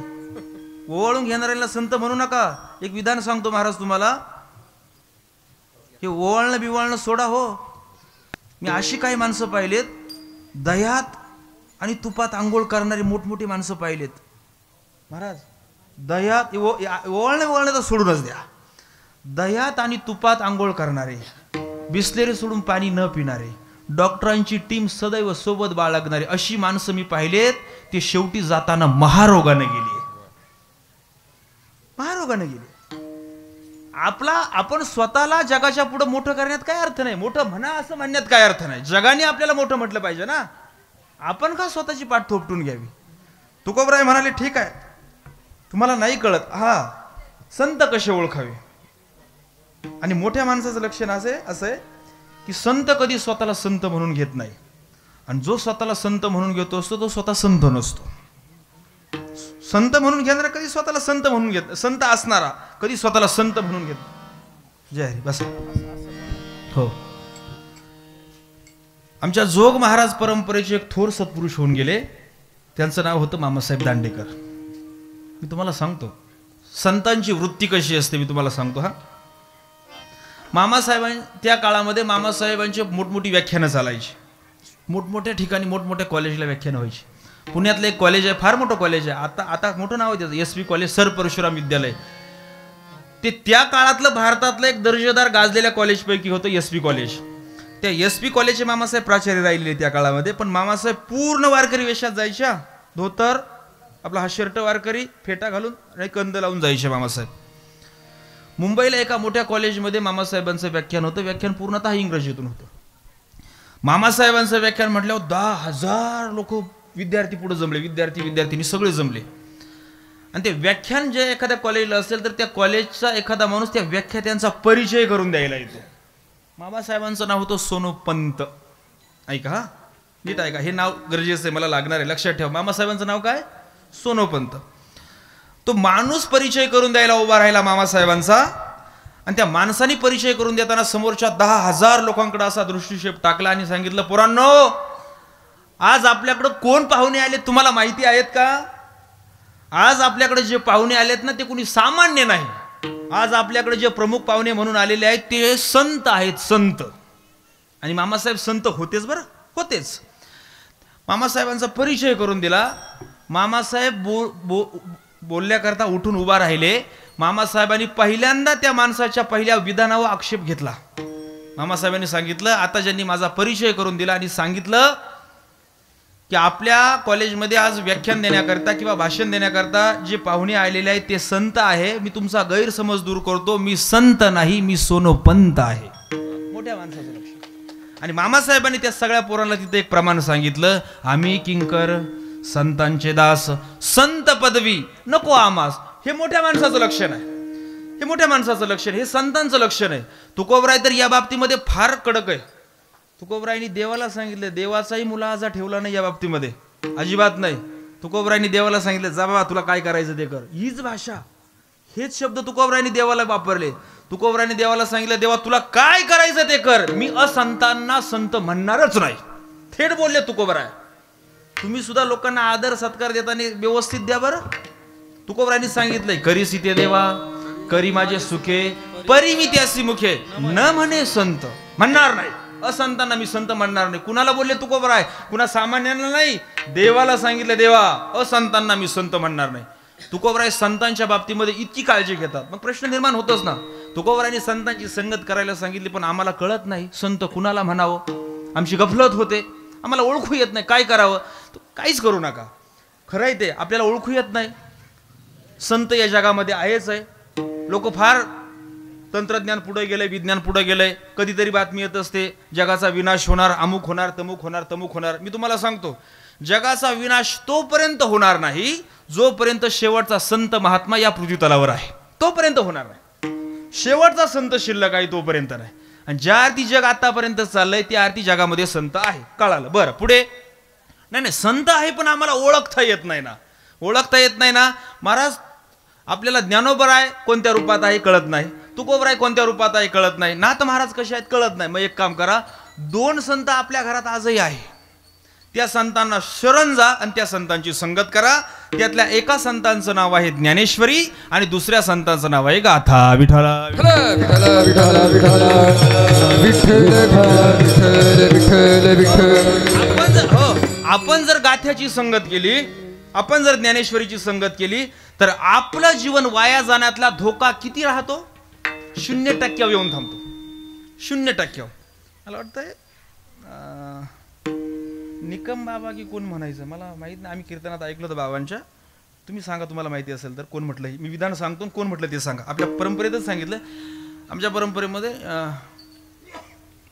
ओवाळून घेणाऱ्याला संत म्हणू नका. एक विधान सांगतो महाराज तुम्हाला, हे ओवाळणं बिवाळणं सोडा हो. मी अशी काही माणसं पाहिलेत, दह्यात आणि तुपात आंघोळ करणारी मोठमोठी माणसं पाहिलेत महाराज. दह्यात ओवाळणं तर सोडूनच द्या, दह्यात आणि तुपात आंघोळ करणारे, बिस्लेरी सोडून पाणी न पिणारे, डॉक्टरांची टीम सदैव सोबत बाळगणारे, अशी माणसं मी पाहिलेत. ते शेवटी जाताना महारोगाने गेली. आपण स्वतःला जगाच्या पुढे मोठं करण्यात काय अर्थ नाही. मोठं म्हणा असं म्हणण्यात काय अर्थ नाही. जगाने आपल्याला मोठं म्हटलं पाहिजे ना, आपण का स्वतःची पाठ थोपटून घ्यावी? तुकोबराय म्हणाले ठीक आहे, तुम्हाला नाही कळत, संत कसे ओळखावे. आणि मोठ्या माणसाचं लक्षण असं आहे की संत कधी स्वतःला संत म्हणून घेत नाही. आणि जो स्वतःला संत म्हणून घेतो असतो तो स्वतः संत नसतो. संत म्हणून घेणारा कधी स्वतःला संत म्हणून घेत, संत असणारा कधी स्वतःला संत म्हणून घेत. जय हरी. बस हो. आमच्या जोग महाराज परंपरेचे एक थोर सत्पुरुष होऊन गेले. त्यांचं नाव होतं मामासाहेब दांडेकर. मी तुम्हाला सांगतो संतांची वृत्ती कशी असते, मी तुम्हाला सांगतो. हा, मामासाहेबां त्या काळामध्ये मामासाहेबांची मोठमोठी व्याख्यानं चालायची. मोठमोठ्या ठिकाणी मोठमोठ्या कॉलेजला व्याख्यानं व्हायची. पुण्यातलं एक कॉलेज आहे, फार मोठं कॉलेज आहे. आता मोठं नाव आहे त्याचं, SP कॉलेज, सर परशुराम विद्यालय. ते त्या काळातलं भारतातलं एक दर्जेदार गाजलेल्या कॉलेजपैकी होतं SP कॉलेज. त्या SP कॉलेजचे मामासाहेब प्राचार्य राहिले त्या काळामध्ये. पण मामासाहेब पूर्ण वारकरी वेशात जायच्या, धोतर, आपला हा शर्ट वारकरी, फेटा घालून आणि कंद लावून जायचे मामासाहेब. मुंबईला एका मोठ्या कॉलेजमध्ये मामासाहेबांचं व्याख्यान होतं. व्याख्यान पूर्णतः इंग्रजीतून होतं. मामासाहेबांचं व्याख्यान म्हटल्यावर 10,000 लोक विद्यार्थी पुढे जमले, विद्यार्थी सगळे जमले. आणि ते व्याख्यान जे एखाद्या कॉलेजला असेल तर त्या कॉलेजचा एखादा माणूस त्या व्याख्यात्यांचा परिचय करून द्यायला येतो. मामासाहेबांचं नाव होतं सोनोपंत. ऐका, हा नीट ऐका, हे नाव गरजेचं आहे, मला लागणार आहे, लक्षात ठेवा. मामासाहेबांचं नाव काय? सोनोपंत. तो माणूस परिचय करून द्यायला उभा राहिला मामासाहेबांचा. आणि त्या माणसाने परिचय करून देताना समोरच्या 10,000 लोकांकडे असा दृष्टिक्षेप टाकला आणि सांगितलं, पोरांनो, आज आपल्याकडे कोण पाहुणे आले तुम्हाला माहिती आहेत का? आज आपल्याकडे जे पाहुणे आलेत ना ते कोणी सामान्य नाही. आज आपल्याकडे जे प्रमुख पाहुणे म्हणून आलेले आहेत ते संत आहेत, संत. आणि मामासाहेब संत होतेच, बरं होतेच. मामासाहेबांचा परिचय करून दिला. मामासाहेब बोलण्याकरता उठून उभा राहिले. मामासाहेबांनी पहिल्यांदा त्या माणसाच्या पहिल्या विधानावर आक्षेप घेतला. मामासाहेबांनी सांगितलं, आता ज्यांनी माझा परिचय करून दिला आणि सांगितलं की आपल्या कॉलेजमध्ये आज व्याख्यान देण्याकरता किंवा भाषण देण्याकरता जे पाहुणे आलेले आहेत ते संत आहे, मी तुमचा गैरसमज दूर करतो, मी संत नाही, मी सोनोपंत आहे. मोठ्या माणसाचं लक्ष. आणि मामासाहेबांनी त्या सगळ्या पोरांना तिथे एक प्रमाण सांगितलं, आम्ही किंकर संतांचे दास, संत पदवी नको आमास. हे मोठ्या माणसाचं लक्षण आहे, हे मोठ्या माणसाचं लक्षण, हे संतांचं लक्षण आहे. तुकोबराय तर या बाबतीमध्ये फार कडक आहे. तुकोबरायांनी देवाला सांगितलं, देवाचाही मुलाहाजा ठेवला नाही या बाबतीमध्ये, अजिबात नाही. तुकोबरायांनी देवाला सांगितलं, जा बाबा तुला काय करायचं ते कर. हीच भाषा, हेच शब्द तुकोबरायांनी देवाला वापरले. तुकोबरायांनी देवाला सांगितलं, देवा तुला काय करायचं ते कर, मी असंतांना संत म्हणणारच नाही. थेट बोलले तुकोबराय. तुम्ही सुद्धा लोकांना आदर सत्कार देताना व्यवस्थित द्या बरं. तुकोबरायांनी सांगितलंय, करी सीते देवा करी माझे सुखे, परी मी त्यासी मुखे, न म्हणे संत, म्हणणार नाही. असंतांना मी संत म्हणणार नाही. कुणाला बोलले तुकोबराय? कुणा सामान्यांना नाही, देवाला सांगितलं, देवा असंतांना मी संत म्हणणार नाही. तुकोबराय संतांच्या बाबतीमध्ये इतकी काळजी घेतात. मग प्रश्न निर्माण होतोच ना. तुकोबरायांनी संतांची संगत करायला सांगितली, पण आम्हाला कळत नाही संत कुणाला म्हणावं, आमची गफलत होते, आम्हाला ओळखू येत नाही, काय करावं? काहीच करू नका. खरं आहे ते, आपल्याला ओळखू येत नाही. संत या जगामध्ये आहेच आहे. लोक फार तंत्रज्ञान पुढे गेलंय, विज्ञान पुढे गेलंय, कधीतरी बातमी येत असते जगाचा विनाश होणार, अमुक होणार, तमुक होणार, तमुक होणार. मी तुम्हाला सांगतो, जगाचा विनाश तोपर्यंत होणार नाही जोपर्यंत शेवटचा संत महात्मा या पृथ्वी तलावर आहे, तोपर्यंत होणार नाही. शेवटचा संत शिल्लक आहे तोपर्यंत नाही. आणि ज्या अर्थी जग आतापर्यंत चाललंय त्या अर्थी जगामध्ये संत आहे. कळालं? बरं, पुढे. नाही, संत आहे पण आम्हाला ओळखता येत नाही ना. ओळखता येत नाही ना महाराज. आपल्याला ज्ञानोबराय कोणत्या रूपात आहे कळत नाही, तुकोबराय कोणत्या रूपात आहे कळत नाही, नाथ महाराज कसे आहेत कळत नाही. मग एक काम करा, 2 संत आपल्या घरात आजही आहे, त्या संतांना शरण जा आणि त्या संतांची संगत करा. त्यातल्या एका संतांचं नाव आहे ज्ञानेश्वरी आणि दुसऱ्या संतांचं नाव आहे गाथा. विठ्ठला आपण जर गाथ्याची संगत केली, आपण जर ज्ञानेश्वरीची संगत केली तर आपलं जीवन वाया जाण्यातला धोका किती राहतो? 0% येऊन थांबतो. 0%. मला वाटतंय निकम बाबा की कोण म्हणायचं मला माहित नाही. आम्ही कीर्तनात ऐकलं होतं बाबांच्या. तुम्ही सांगा तुम्हाला माहिती असेल तर कोण म्हटलं. मी विधान सांगतो, कोण म्हटलं ते सांगा. आपल्या परंपरेतच सांगितलं. आमच्या परंपरेमध्ये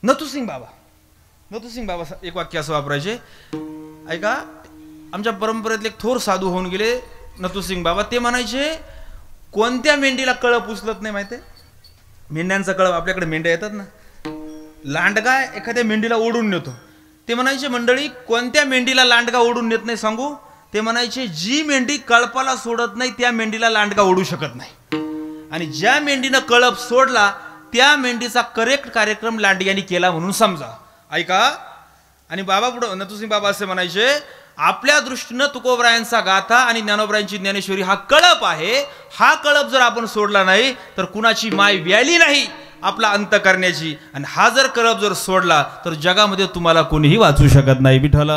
नथुसिंग बाबा एक वाक्य असं वापरायचे. ऐका, आमच्या परंपरेतले एक थोर साधू होऊन गेले नथुसिंग बाबा. ते म्हणायचे, कोणत्या मेंढीला कळप उचलत नाही माहिती आहे? मेंढ्यांचा कळप, आपल्याकडे मेंढ्या येतात ना, लांडगा एखाद्या मेंढीला ओढून नेतो. ते म्हणायचे मंडळी कोणत्या मेंढीला लांडगा ओढून नेत नाही सांगू? ते म्हणायचे जी मेंढी कळपाला सोडत नाही त्या मेंढीला लांडगा ओढू शकत नाही, आणि ज्या मेंढीनं कळप सोडला त्या मेंढीचा करेक्ट कार्यक्रम लांडग्यानी केला म्हणून समजा. ऐका. आणि बाबा पुढे नतुसिंग बाबा असे म्हणायचे, आपल्या दृष्टीनं तुकोबरायांचा गाथा आणि ज्ञानोबरायांची ज्ञानेश्वरी हा कळप आहे. हा कळप जर आपण सोडला नाही तर कुणाची माय व्याली नाही आपला अंत करण्याची, आणि हा जर कळप जर सोडला तर जगामध्ये तुम्हाला कोणीही वाचू शकत नाही. विठ्ठल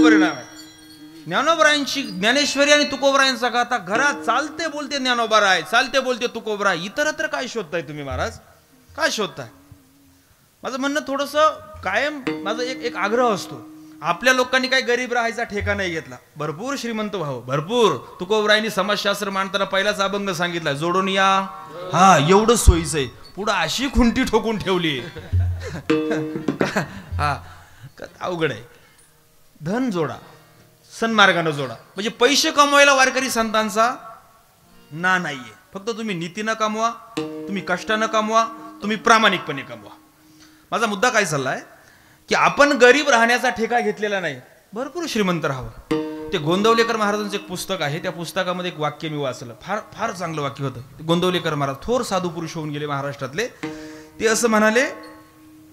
परिणाम आहे. ज्ञानोबरायांची ज्ञानेश्वरी आणि तुकोबरायांचा गाथा घरात चालते बोलते ज्ञानोबराय, चालते बोलते तुकोबराय. इतरत्र काय शोधताय तुम्ही महाराज? काय शोधताय? माझं म्हणणं थोडंसं कायम माझा एक आग्रह असतो, आपल्या लोकांनी काही गरीब राहायचा ठेका नाही घेतला, भरपूर श्रीमंत व्हावं, भरपूर. तुकोबरायांनी समाजशास्त्र मांडताना पहिलाच अभंग सांगितला, जोडून या. हा एवढं सोयीचं आहे. पुढं अशी खुंटी ठोकून ठेवली. हा अवघड आहे. धन जोडा, सन्मार्गानं जोडा. म्हणजे पैसे कमवायला वारकरी संतांचा ना नाहीये. फक्त तुम्ही नीतीनं कमवा, तुम्ही कष्टानं कमवा, तुम्ही प्रामाणिकपणे कमवा. माझा मुद्दा काय चाललाय की आपण गरीब राहण्याचा ठेका घेतलेला नाही, भरपूर श्रीमंत राहावं. ते गोंदवलेकर महाराजांचं एक पुस्तक आहे, त्या पुस्तकामध्ये एक वाक्य मी वाचलं, फार फार चांगलं वाक्य होतं. गोंदवलेकर महाराज थोर साधू पुरुष होऊन गेले महाराष्ट्रातले. ते असं म्हणाले,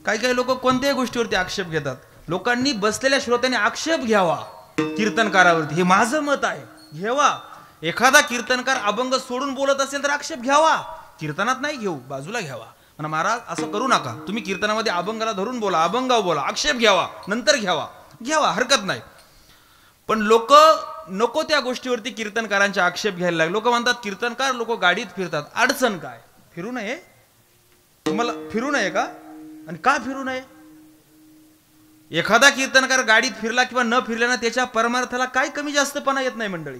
काही काही लोक कोणत्याही गोष्टीवरती आक्षेप घेतात. लोकांनी बसलेल्या श्रोत्यांनी आक्षेप घ्यावा कीर्तनकारावरती, हे माझं मत आहे. घ्यावा. एखादा कीर्तनकार अभंग सोडून बोलत असेल तर आक्षेप घ्यावा, कीर्तनात नाही घेऊ, बाजूला घ्यावा. म्हणा महाराज असं करू नका, तुम्ही कीर्तनामध्ये अभंगाला धरून बोला, अभंगाव बोला, आक्षेप घ्यावा, नंतर घ्यावा, हरकत नाही. पण लोक नको त्या गोष्टीवरती कीर्तनकारांचे आक्षेप घ्यायला लागले. लोक म्हणतात कीर्तनकार लोक गाडीत फिरतात, अडचण काय? फिरू नये? तुम्हाला फिरू नये का? आणि का फिरू नये? एखादा कीर्तनकार गाडीत फिरला किंवा न फिरला ना त्याच्या परमार्थाला काही कमी जास्तपणा येत नाही मंडळी.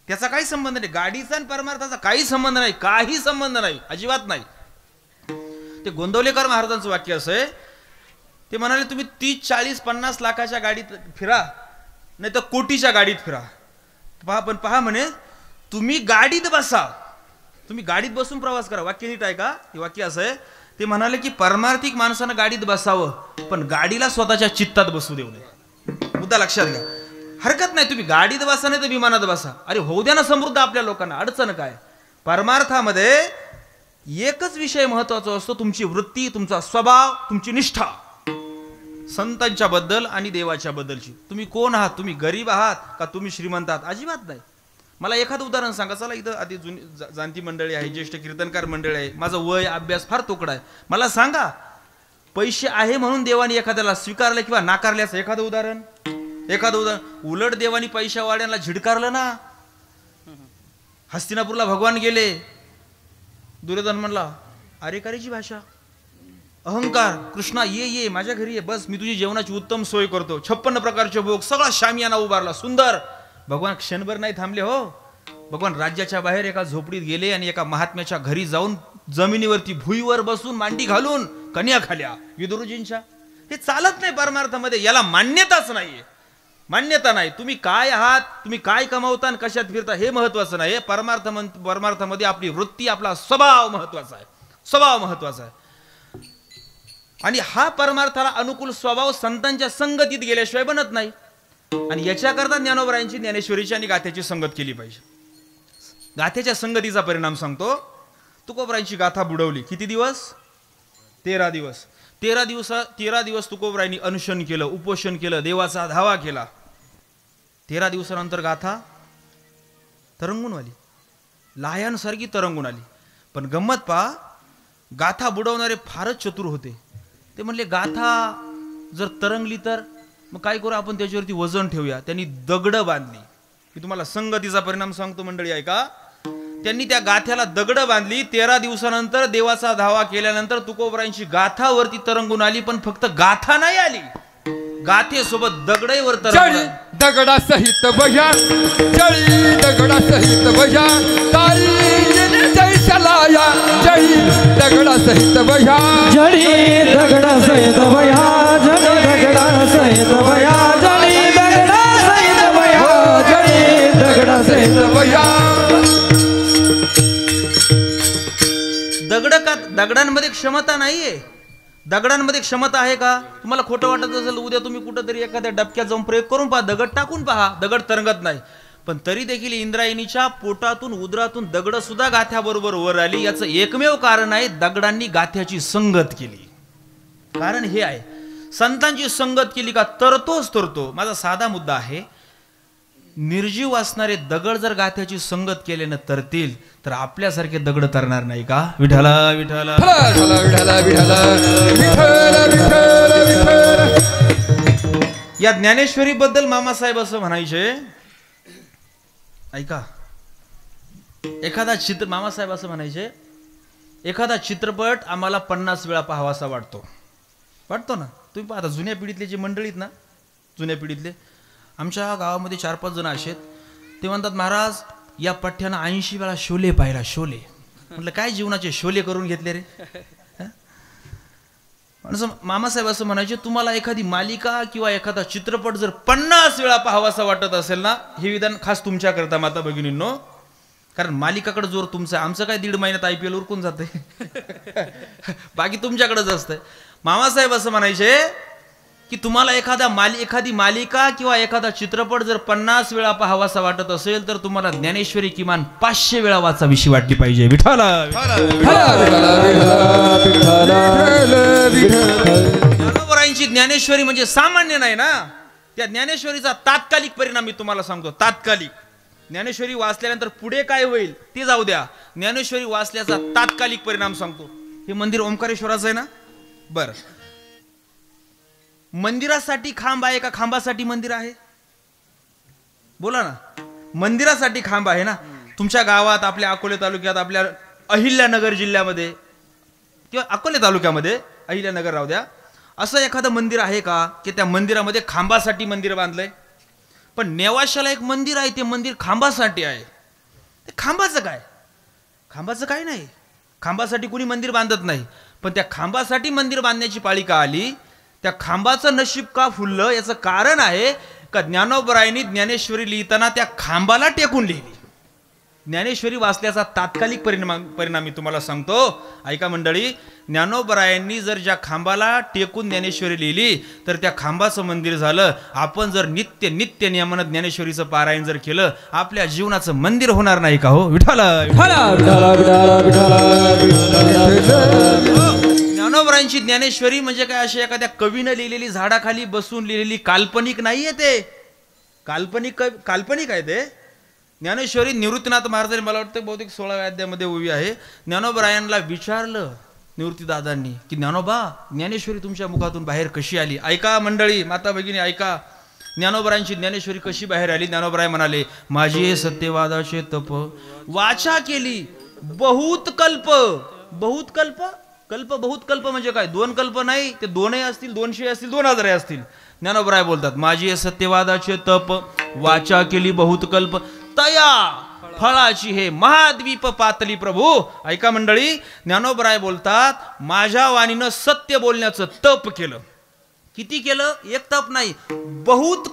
त्याचा काही संबंध नाही, गाडीचा आणि परमार्थाचा काही संबंध नाही, काही संबंध नाही, अजिबात नाही. ते गोंदवलेकर महाराजांचं वाक्य असं आहे, ते म्हणाले तुम्ही 30, 40, 50 लाखाच्या गाडीत फिरा, नाही तर कोटीच्या गाडीत फिरा, पण पहा म्हणे तुम्ही गाडीत बसा, तुम्ही गाडीत बसून प्रवास करा. वाक्य नीट आहे का? हे वाक्य असं आहे. ते म्हणाले की परमार्थिक माणसानं गाडीत बसावं, पण गाडीला स्वतःच्या चित्तात बसू देऊ नये. मुद्दा लक्षात घ्या. हरकत नाही तुम्ही गाडीत बसा नाही तर विमानात बसा, अरे होऊ द्या ना समृद्ध आपल्या लोकांना, अडचण काय? परमार्थामध्ये एकच विषय महत्वाचा असतो, तुमची वृत्ती, तुमचा स्वभाव, तुमची निष्ठा संतांच्या बद्दल आणि देवाच्या बद्दलची. तुम्ही कोण आहात? तुम्ही गरीब आहात का तुम्ही श्रीमंत आहात? अजिबात नाही. मला एखादं उदाहरण सांगा. चला इथं आधी जुनी जाणती मंडळी आहे, ज्येष्ठ कीर्तनकार मंडळी आहे, माझं वय अभ्यास फार तोकडा आहे. मला सांगा, पैसे आहे म्हणून देवाने एखाद्याला स्वीकारलं किंवा नाकारल्याचं एखादं उदाहरण? उलट देवानी पैशावाड्यांना झिडकारलं ना. हस्तिनापूरला भगवान गेले, दुर्योधन म्हणला अरेकारीची भाषा, अहंकार, कृष्णा ये माझ्या घरी ये, बस मी तुझी जेवणाची उत्तम सोय करतो, 56 प्रकारचे भोग, सगळा शामियाना उभारला, सुंदर. भगवान क्षणभर नाही थांबले हो. भगवान राज्याच्या बाहेर एका झोपडीत गेले आणि एका महात्म्याच्या घरी जाऊन जमिनीवरती भुईवर बसून मांडी घालून कन्या खाल्या विदुरजींच्या. हे चालत नाही परमार्थामध्ये, याला मान्यताच नाहीये, मान्यता नाही. तुम्ही काय आहात, तुम्ही काय कमावता आणि कशात फिरता हे महत्वाचं नाही. परमार्थामध्ये आपली वृत्ती, आपला स्वभाव महत्वाचा आहे, स्वभाव महत्वाचा आहे. आणि हा परमार्थाला अनुकूल स्वभाव संतांच्या संगतीत गेल्याशिवाय बनत नाही. आणि याच्याकरता ज्ञानोबरायांची, ज्ञानेश्वरीची आणि गाथ्याची संगत केली पाहिजे. गाथ्याच्या संगतीचा परिणाम सांगतो. तुकोबरायांची गाथा बुडवली किती दिवस? 13 दिवस. 13 दिवस तुकोबरायांनी अनुष्ठान केलं, उपोषण केलं, देवाचा धावा केला. 13 दिवसानंतर गाथा तरंगून आली, लाह्यांसारखी तरंगून आली. पण गंमत पहा, गाथा बुडवणारे फारच चतुर होते. ते म्हणले गाथा जर तरंगली तर मग काय करू आपण, त्याच्यावरती वजन ठेवूया. त्यांनी दगड बांधली. मी तुम्हाला संगतीचा परिणाम सांगतो मंडळी, ऐका. त्यांनी त्या गाथ्याला दगड बांधली. 13 दिवसानंतर देवाचा धावा केल्यानंतर तुकोबरायांची गाथा वरती तरंगून आली. पण फक्त गाथा नाही आली, गाथेसोबत दगडही तरंगली. दगडा सहित बजा जळी, दगडा सहित बजा तारी जय चलाया, जळी दगडा सहित बजा जळी, दगडा सहित बया, जळी दगडा सहित बया, जळी दगडा सहित बया, जळी दगडा सहित बया. दगडांमध्ये क्षमता नाहीये. दगडांमध्ये क्षमता आहे का? तुम्हाला खोटं वाटत असेल उद्या तुम्ही कुठंतरी एखाद्या डबक्यात जाऊन प्रयोग करून पहा, दगड टाकून पहा, दगड तरंगत नाही. पण तरी देखील इंद्रायणीच्या पोटातून उदरातून दगड सुद्धा गाथ्याबरोबर वर आली. याचं एकमेव कारण आहे दगडांनी गाथ्याची संगत केली. कारण हे आहे, संतांची संगत केली का तरतोच तरतो. माझा साधा मुद्दा आहे, निर्जीव असणारे दगड जर गाथ्याची संगत केल्यानं तरतील तर आपल्यासारखे दगड तरणार नाही का? विठ्ठला विठ्ठला या ज्ञानेश्वरी बद्दल मामासाहेब असं म्हणायचे, ऐका, मामासाहेब असं म्हणायचे, एखादा चित्रपट आम्हाला 50 वेळा पाहावासा वाटतो ना. तुम्ही पाहता जुन्या पिढीतले जे मंडळीत ना, जुन्या पिढीतले आमच्या गावामध्ये 4-5 जण असेत. ते म्हणतात महाराज या पठ्ठ्यानं 80 वेळा शोले पाहिला. शोले म्हटलं काय जीवनाचे शोले करून घेतले रे. मामासाहेब असं म्हणायचे, तुम्हाला एखादी मालिका किंवा एखादा चित्रपट जर 50 वेळा पाहावासा वाटत असेल ना, हे विधान खास तुमच्याकरता माता भगिनींनो. कारण मालिकाकडे जोर तुमचा आहे, आमचं काय 1.5 महिन्यात IPL उरकून जाते. बाकी तुमच्याकडेच असतंय. मामासाहेब असं म्हणायचे की तुम्हाला एखादी मालिका किंवा एखादा चित्रपट जर 50 वेळा पाहावासा वाटत असेल तर तुम्हाला ज्ञानेश्वरी किमान 500 वेळा वाचावीशी वाटली पाहिजे. विठ्ठला ज्ञानोबरायांची ज्ञानेश्वरी म्हणजे सामान्य नाही ना. त्या ज्ञानेश्वरीचा तात्कालिक परिणाम मी तुम्हाला सांगतो. तात्कालिक ज्ञानेश्वरी वाचल्यानंतर पुढे काय होईल ते जाऊ द्या. ज्ञानेश्वरी वाचल्याचा तात्कालिक परिणाम सांगतो. हे मंदिर ओंकारेश्वराचं आहे ना. बरं, मंदिरासाठी खांब आहे का खांबासाठी मंदिर आहे? बोला ना. मंदिरासाठी खांब आहे ना. तुमच्या गावात, आपल्या अकोले तालुक्यात, आपल्या अहिल्यानगर जिल्ह्यामध्ये किंवा अकोले तालुक्यामध्ये, अहिल्यानगर राहू द्या, असं एखादं मंदिर आहे का की त्या मंदिरामध्ये खांबासाठी मंदिर बांधलंय? पण नेवाशाला एक मंदिर आहे, ते मंदिर खांबासाठी आहे. ते खांबाचं काय? खांबाचं काय नाही. खांबासाठी कुणी मंदिर बांधत नाही. पण त्या खांबासाठी मंदिर बांधण्याची पाळी का आली? त्या खांबाचं नशीब का फुललं? याचं कारण आहे का ज्ञानोबरायांनी ज्ञानेश्वरी लिहिताना त्या खांबाला टेकून लिहिली. ज्ञानेश्वरी वाचल्याचा तात्कालिक परिणाम मी तुम्हाला सांगतो. ऐका मंडळी, ज्ञानोबरायांनी जर ज्या खांबाला टेकून ज्ञानेश्वरी लिहिली तर त्या खांबाचं मंदिर झालं. आपण जर नित्य नियमानं ज्ञानेश्वरीचं पारायण जर केलं, आपल्या जीवनाचं मंदिर होणार नाही का? हो विठ्ठला. ज्ञानोबरायांची ज्ञानेश्वरी म्हणजे काय, अशी एखाद्या कवीनं लिहिलेली, झाडाखाली बसून लिहिलेली काल्पनिक नाहीये. ते काल्पनिक आहे. ते ज्ञानेश्वरी निवृत्तीनाथ महाराजांनी, मला वाटतं बहुतेक 16व्या अध्यायामध्ये उभी आहे, ज्ञानोबरायांना विचारलं निवृत्तीदादांनी की ज्ञानोबा, ज्ञानेश्वरी तुमच्या मुखातून बाहेर कशी आली? ऐका मंडळी, माता भगिनी ऐका, ज्ञानोबरायांची ज्ञानेश्वरी कशी बाहेर आली. ज्ञानोबराय म्हणाले, माझे सत्यवादाचे तप वाचा केली बहुत कल्प. बहुत कल्प, बहुत कल्प म्हणजे काय? 2 कल्प नाही, ते 2 असतील, 200 असतील, 2000 असतील. ज्ञानोबराय बोलतात, माझी सत्यवादाचे तप वाचा केली बहुत कल्प, तया फळाची हे महाद्वीप पातली प्रभू. ऐका मंडळी, ज्ञानोबराय बोलतात, माझ्या वाणीनं सत्य बोलण्याचं तप केलं. किती केलं? एक तप नाही, बहुत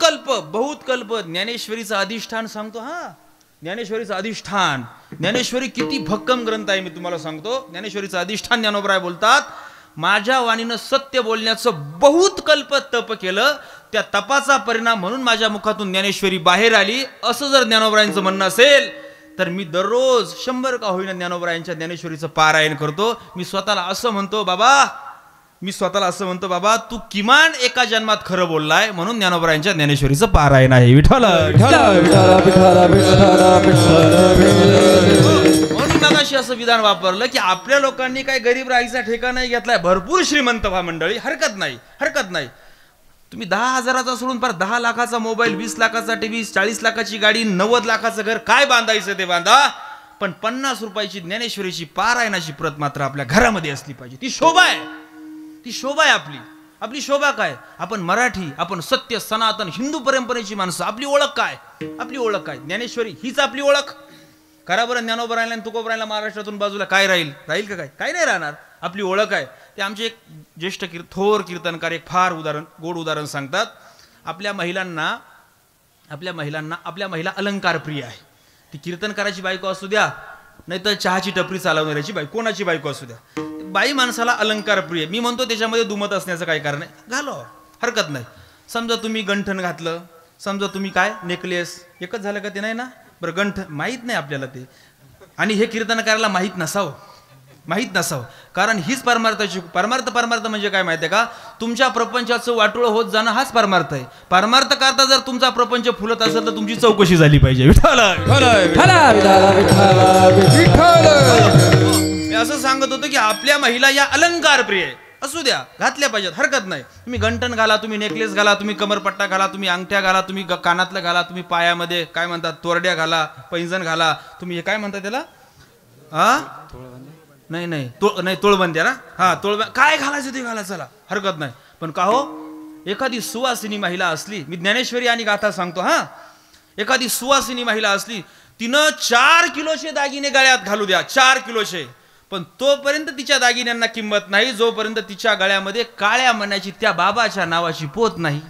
कल्प. ज्ञानेश्वरीचं अधिष्ठान सांगतो. हा, ज्ञानेश्वरीचं अधिष्ठान. ज्ञानेश्वरी किती भक्कम ग्रंथ आहे मी तुम्हाला सांगतो. ज्ञानेश्वरीचं अधिष्ठान ज्ञानोबराय बोलतात, माझ्या वाणीनं सत्य बोलण्याचं बहुत कल्प तप केलं. त्या तपाचा परिणाम म्हणून माझ्या मुखातून ज्ञानेश्वरी बाहेर आली. असं जर ज्ञानोबरायांचं म्हणणं असेल तर मी दररोज 100 का होईना ज्ञानोबरायांच्या ज्ञानेश्वरीचं पारायण करतो. मी स्वतःला असं म्हणतो, बाबा तू किमान एका जन्मात खरं बोललाय, म्हणून ज्ञानोबरायांच्या ज्ञानेश्वरीचं पारायण आहे. विठ्ठला. म्हणून मगाशी असं विधान वापरलं की आपल्या लोकांनी काय गरीब राहायचा ठेका नाही घेतलाय. भरपूर श्रीमंत व्हा मंडळी, हरकत नाही. तुम्ही 10,000चा सोडून फार 10 लाखाचा मोबाईल, 20 लाखाचा टीव्ही, 40 लाखाची गाडी, 90 लाखाचं घर, काय बांधायचं ते बांधा. पण 50 रुपयाची ज्ञानेश्वरीची पारायणाची प्रत मात्र आपल्या घरामध्ये असली पाहिजे. ती शोभा आहे आपली शोभा काय? आपण मराठी, आपण सत्य सनातन हिंदू परंपरेची माणसं. आपली ओळख काय? ज्ञानेश्वरी हीच आपली ओळख. करा बरं, ज्ञानोबरायला आणि तुकोबरायला महाराष्ट्रातून बाजूला काय राहील का? काय नाही राहणार. आपली ओळख आहे. ते आमचे एक ज्येष्ठ थोर कीर्तनकार एक फार गोड उदाहरण सांगतात. आपल्या महिला अलंकार प्रिय आहे. ती कीर्तनकाराची बायको असू द्या, नाही तर चहाची टपरी चालवणाऱ्याची बायको, कोणाची बायको असू द्या, बाई माणसाला अलंकार प्रिय, मी म्हणतो त्याच्यामध्ये दुमत असण्याचं काही कारण नाही, घालो हरकत नाही. समजा तुम्ही गंठण घातलं, समजा तुम्ही काय नेकलेस, एकच झालं का ते नाही ना, बरं गंठण माहीत नाही आपल्याला ते, आणि हे कीर्तन करायला माहीत नसावं, कारण हीच परमार्थाची परमार्थ म्हणजे काय माहिती आहे का, तुमच्या प्रपंचाचं वाटोळ होत जाणं हाच परमार्थ आहे. परमार्थ करता जर तुमचा प्रपंच फुलत असेल तर तुमची चौकशी झाली पाहिजे. विठ्ठल मी असं सांगत होतो की आपल्या महिला या अलंकार प्रिय आहे, असू द्या, घातल्या पाहिजेत, हरकत नाही. तुम्ही गंठण घाला, तुम्ही नेकलेस घाला, तुम्ही कमरपट्टा घाला, तुम्ही अंगठ्या घाला, तुम्ही कानातलं घाला, तुम्ही पायामध्ये काय म्हणतात तोरड्या घाला, पैंजण घाला, तुम्ही हे काय म्हणतात त्याला, नाही तोळबंद्या ना, हा तोळबंद, काय घालायचं ते घाला, चला हरकत नाही. पण का हो, एखादी सुवासिनी महिला असली, मी ज्ञानेश्वरी आणि गाथा सांगतो, हा एखादी सुवासिनी महिला असली, तिनं 4 किलोचे दागिने गळ्यात घालू द्या, 4 किलोचे, पण तोपर्यंत तिच्या दागिन्यांना किंमत नाही जोपर्यंत तिच्या गळ्यामध्ये काळ्या मण्याची त्या बाबाच्या नावाची पोत नाही.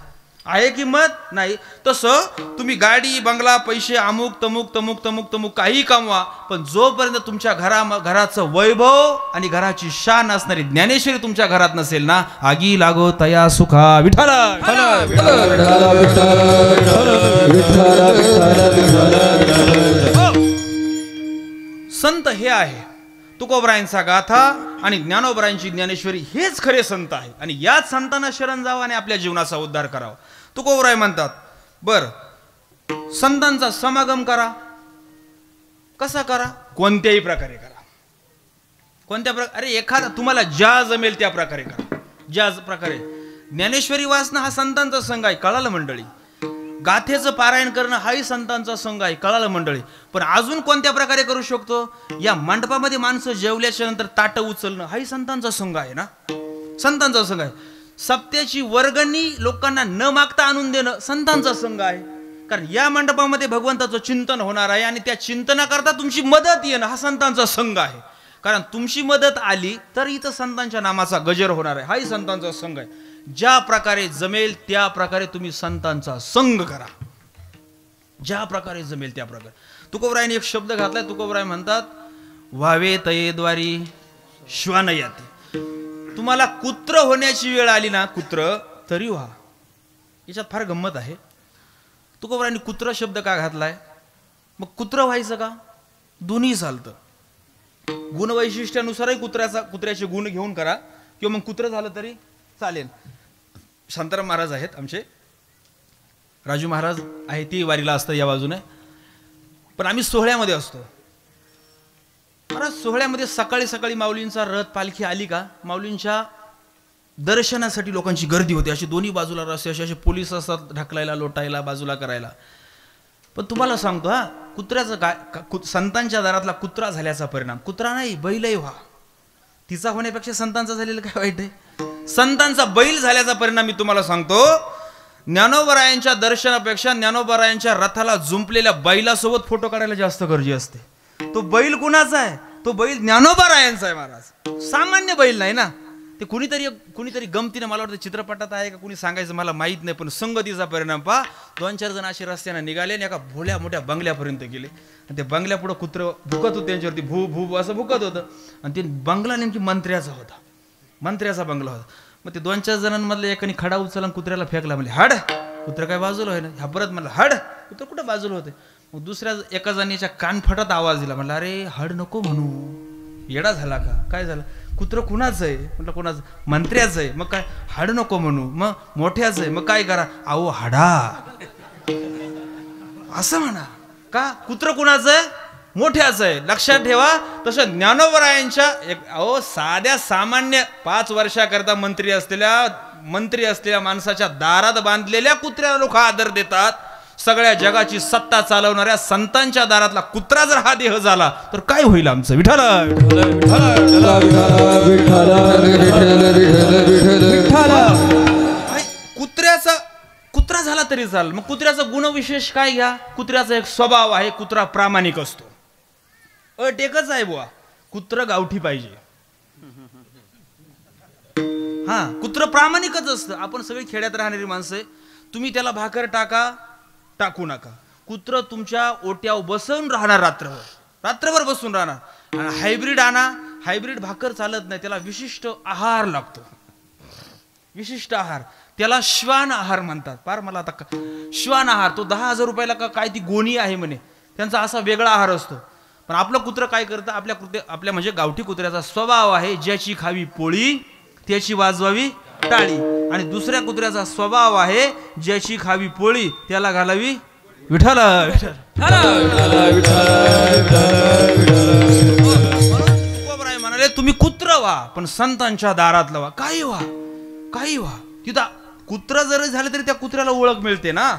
आहे किंमत नाही. तसं तुम्ही गाडी बंगला पैसे अमुक तमुक तमुक तमुक तमुक काही कमवा, पण जोपर्यंत तुमच्या घराचं वैभव आणि घराची शान असणारी ज्ञानेश्वरी तुमच्या घरात नसेल ना, आगी लागो तया सुखा. विठ्ठल संत हे आहे तुकोबरायांचा गाथा आणि ज्ञानोबरायांची ज्ञानेश्वरी, हेच खरे संत आहे, आणि याच संतांना शरण जावं आणि आपल्या जीवनाचा उद्धार करावा. तुकोबराय म्हणतात, बर संतांचा समागम करा, कसा करा, कोणत्याही प्रकारे करा, कोणत्या प्रकारे, अरे एखादा तुम्हाला ज्या जमेल त्या प्रकारे करा, ज्या प्रकारे. ज्ञानेश्वरी वाचणं हा संतांचा संघ आहे, कळालं मंडळी. गाथेचं पारायण करणं हाही संतांचा संघ आहे, कळालं मंडळी. पण अजून कोणत्या प्रकारे करू शकतो, या मंडपामध्ये माणसं जेवल्याच्या नंतर ताटं उचलणं हाही संतांचा संघ आहे ना, संतांचा संघ आहे. सप्त्याची वर्गणी लोकांना न मागता आणून देणं संतांचा संघ आहे, कारण या मंडपामध्ये भगवंताचं चिंतन होणार आहे आणि त्या चिंतनाकरता तुमची मदत येणं हा संतांचा संघ आहे. कारण तुमची मदत आली तर इथं संतांच्या नामाचा गजर होणार आहे, हाही संतांचा संघ आहे. ज्या प्रकारे जमेल त्या प्रकारे तुम्ही संतांचा संघ करा, ज्या प्रकारे जमेल त्या प्रकारे. तुकोबरायांनी एक शब्द घातलाय, तुकोबराय म्हणतात, व्हावे तयेद्वारी श्वान याते. तुम्हाला कुत्र होण्याची वेळ आली ना, कुत्र तरी व्हा. याच्यात फार गंमत आहे. तुकोबरायांनी कुत्र शब्द का घातलाय, मग कुत्र व्हायचं का, दोन्ही चालतं. गुणवैशिष्ट्यानुसारही कुत्र्याचे गुण घेऊन करा, किंवा मग कुत्र झालं तरी चालेल. शांताराम महाराज आहेत आमचे, राजू महाराज आहे, ती वारीला असतं या बाजूने, पण आम्ही सोहळ्यामध्ये असतो. महाराज सोहळ्यामध्ये सकाळी सकाळी माऊलींचा रथ पालखी आली का, माऊलींच्या दर्शनासाठी लोकांची गर्दी होते. अशी दोन्ही बाजूला रस्ते, असे पोलीस असतात ढकलायला, लोटायला, बाजूला करायला. पण तुम्हाला सांगतो, हा कुत्र्याचं काय, संतांच्या दारातला कुत्रा झाल्याचा परिणाम, कुत्रा नाही बैलही व्हा, तिचा होण्यापेक्षा संतांचा झालेला काय वाईट आहे. संतांचा बैल झाल्याचा परिणाम मी तुम्हाला सांगतो. ज्ञानोबरायांच्या दर्शनापेक्षा ज्ञानोबरायांच्या रथाला जुंपलेल्या बैलासोबत फोटो काढायला जास्त गरजे असते. तो बैल कुणाचा आहे, तो बैल ज्ञानोबरायांचा आहे महाराज, सामान्य बैल नाही ना. ते कुणीतरी गमतीने, मला वाटतं चित्रपटात आहे का कुणी सांगायचं मला माहीत नाही, पण संगतीचा परिणाम पहा. 2-4 जण असे रस्त्याने निघाले आणि एका भोल्या मोठ्या बंगल्यापर्यंत गेले, आणि ते बंगल्यापुढं कुत्रं भुकत होतं त्यांच्यावरती, भू भू असं भुकत होतं, आणि ते बंगला नेमकी मंत्र्याचा होता, मंत्र्याचा बंगला होता. मग ते 2-4 जणांमधलं एकाने खडा उचलला आणि कुत्र्याला फेकला, म्हणजे हाड, कुत्र काय बाजूला आहे ना, ह्या परत म्हणलं हाड, कुत्र कुठं बाजूला होते. मग दुसऱ्या एका जणीच्या कानफटात आवाज दिला, म्हणलं अरे हाड नको म्हणू, येडा झाला का, काय झालं, कुत्र कुणाचं आहे, म्हटलं कुणाचं, मंत्र्याचं आहे. मग काय, हाड नको म्हणू, मग मोठ्याचं आहे, मग काय करा, अहो हाडा असं म्हणा का, कुत्र कुणाचं आहे, मोठ्याचं आहे. लक्षात ठेवा. तसं ज्ञानोबरायांच्या अहो साध्या सामान्य 5 वर्षाकरता मंत्री असलेल्या माणसाच्या दारात बांधलेल्या कुत्र्याला लोक आदर देतात. सगळ्या जगाची सत्ता चालवणाऱ्या संतांच्या दारातला कुत्रा जर हा देह झाला तर काय होईल आमचं. विठ्ठल कुत्रा झाला तरी चाल. मग कुत्र्याचा गुणविशेष काय घ्या. कुत्र्याचा एक स्वभाव आहे, कुत्रा प्रामाणिक असतो. अट एकच आहे बुवा, कुत्र गावठी पाहिजे. हा, कुत्र प्रामाणिकच असतं. आपण सगळी खेड्यात राहणारी माणसं आहे, तुम्ही त्याला भाकर टाकू नका. कुत्र तुमच्या ओट्यावर बसून राहणार, रात्रभर बसून राहणार. हायब्रिड आणा, हायब्रिड भाकर चालत नाही, त्याला विशिष्ट आहार लागतो, विशिष्ट आहार, त्याला श्वान आहार म्हणतात. पार मला आता श्वान आहार, तो 10,000 रुपयाला का काय ती गोणी आहे म्हणे, त्यांचा असा वेगळा आहार असतो. पण आपलं कुत्रं काय करतं, आपल्या म्हणजे गावठी कुत्र्याचा स्वभाव आहे, ज्याची खावी पोळी त्याची वाजवावी टाळी. आणि दुसऱ्या कुत्र्याचा स्वभाव आहे, ज्याची खावी पोळी त्याला घालावी विठ्ठल विठ्ठल. तुकोबराय म्हणाले तुम्ही कुत्र व्हा पण संतांच्या दारातलं व्हा. काही व्हा, काही व्हा, तिथं कुत्र जरी झाले तरी त्या कुत्र्याला ओळख मिळते ना.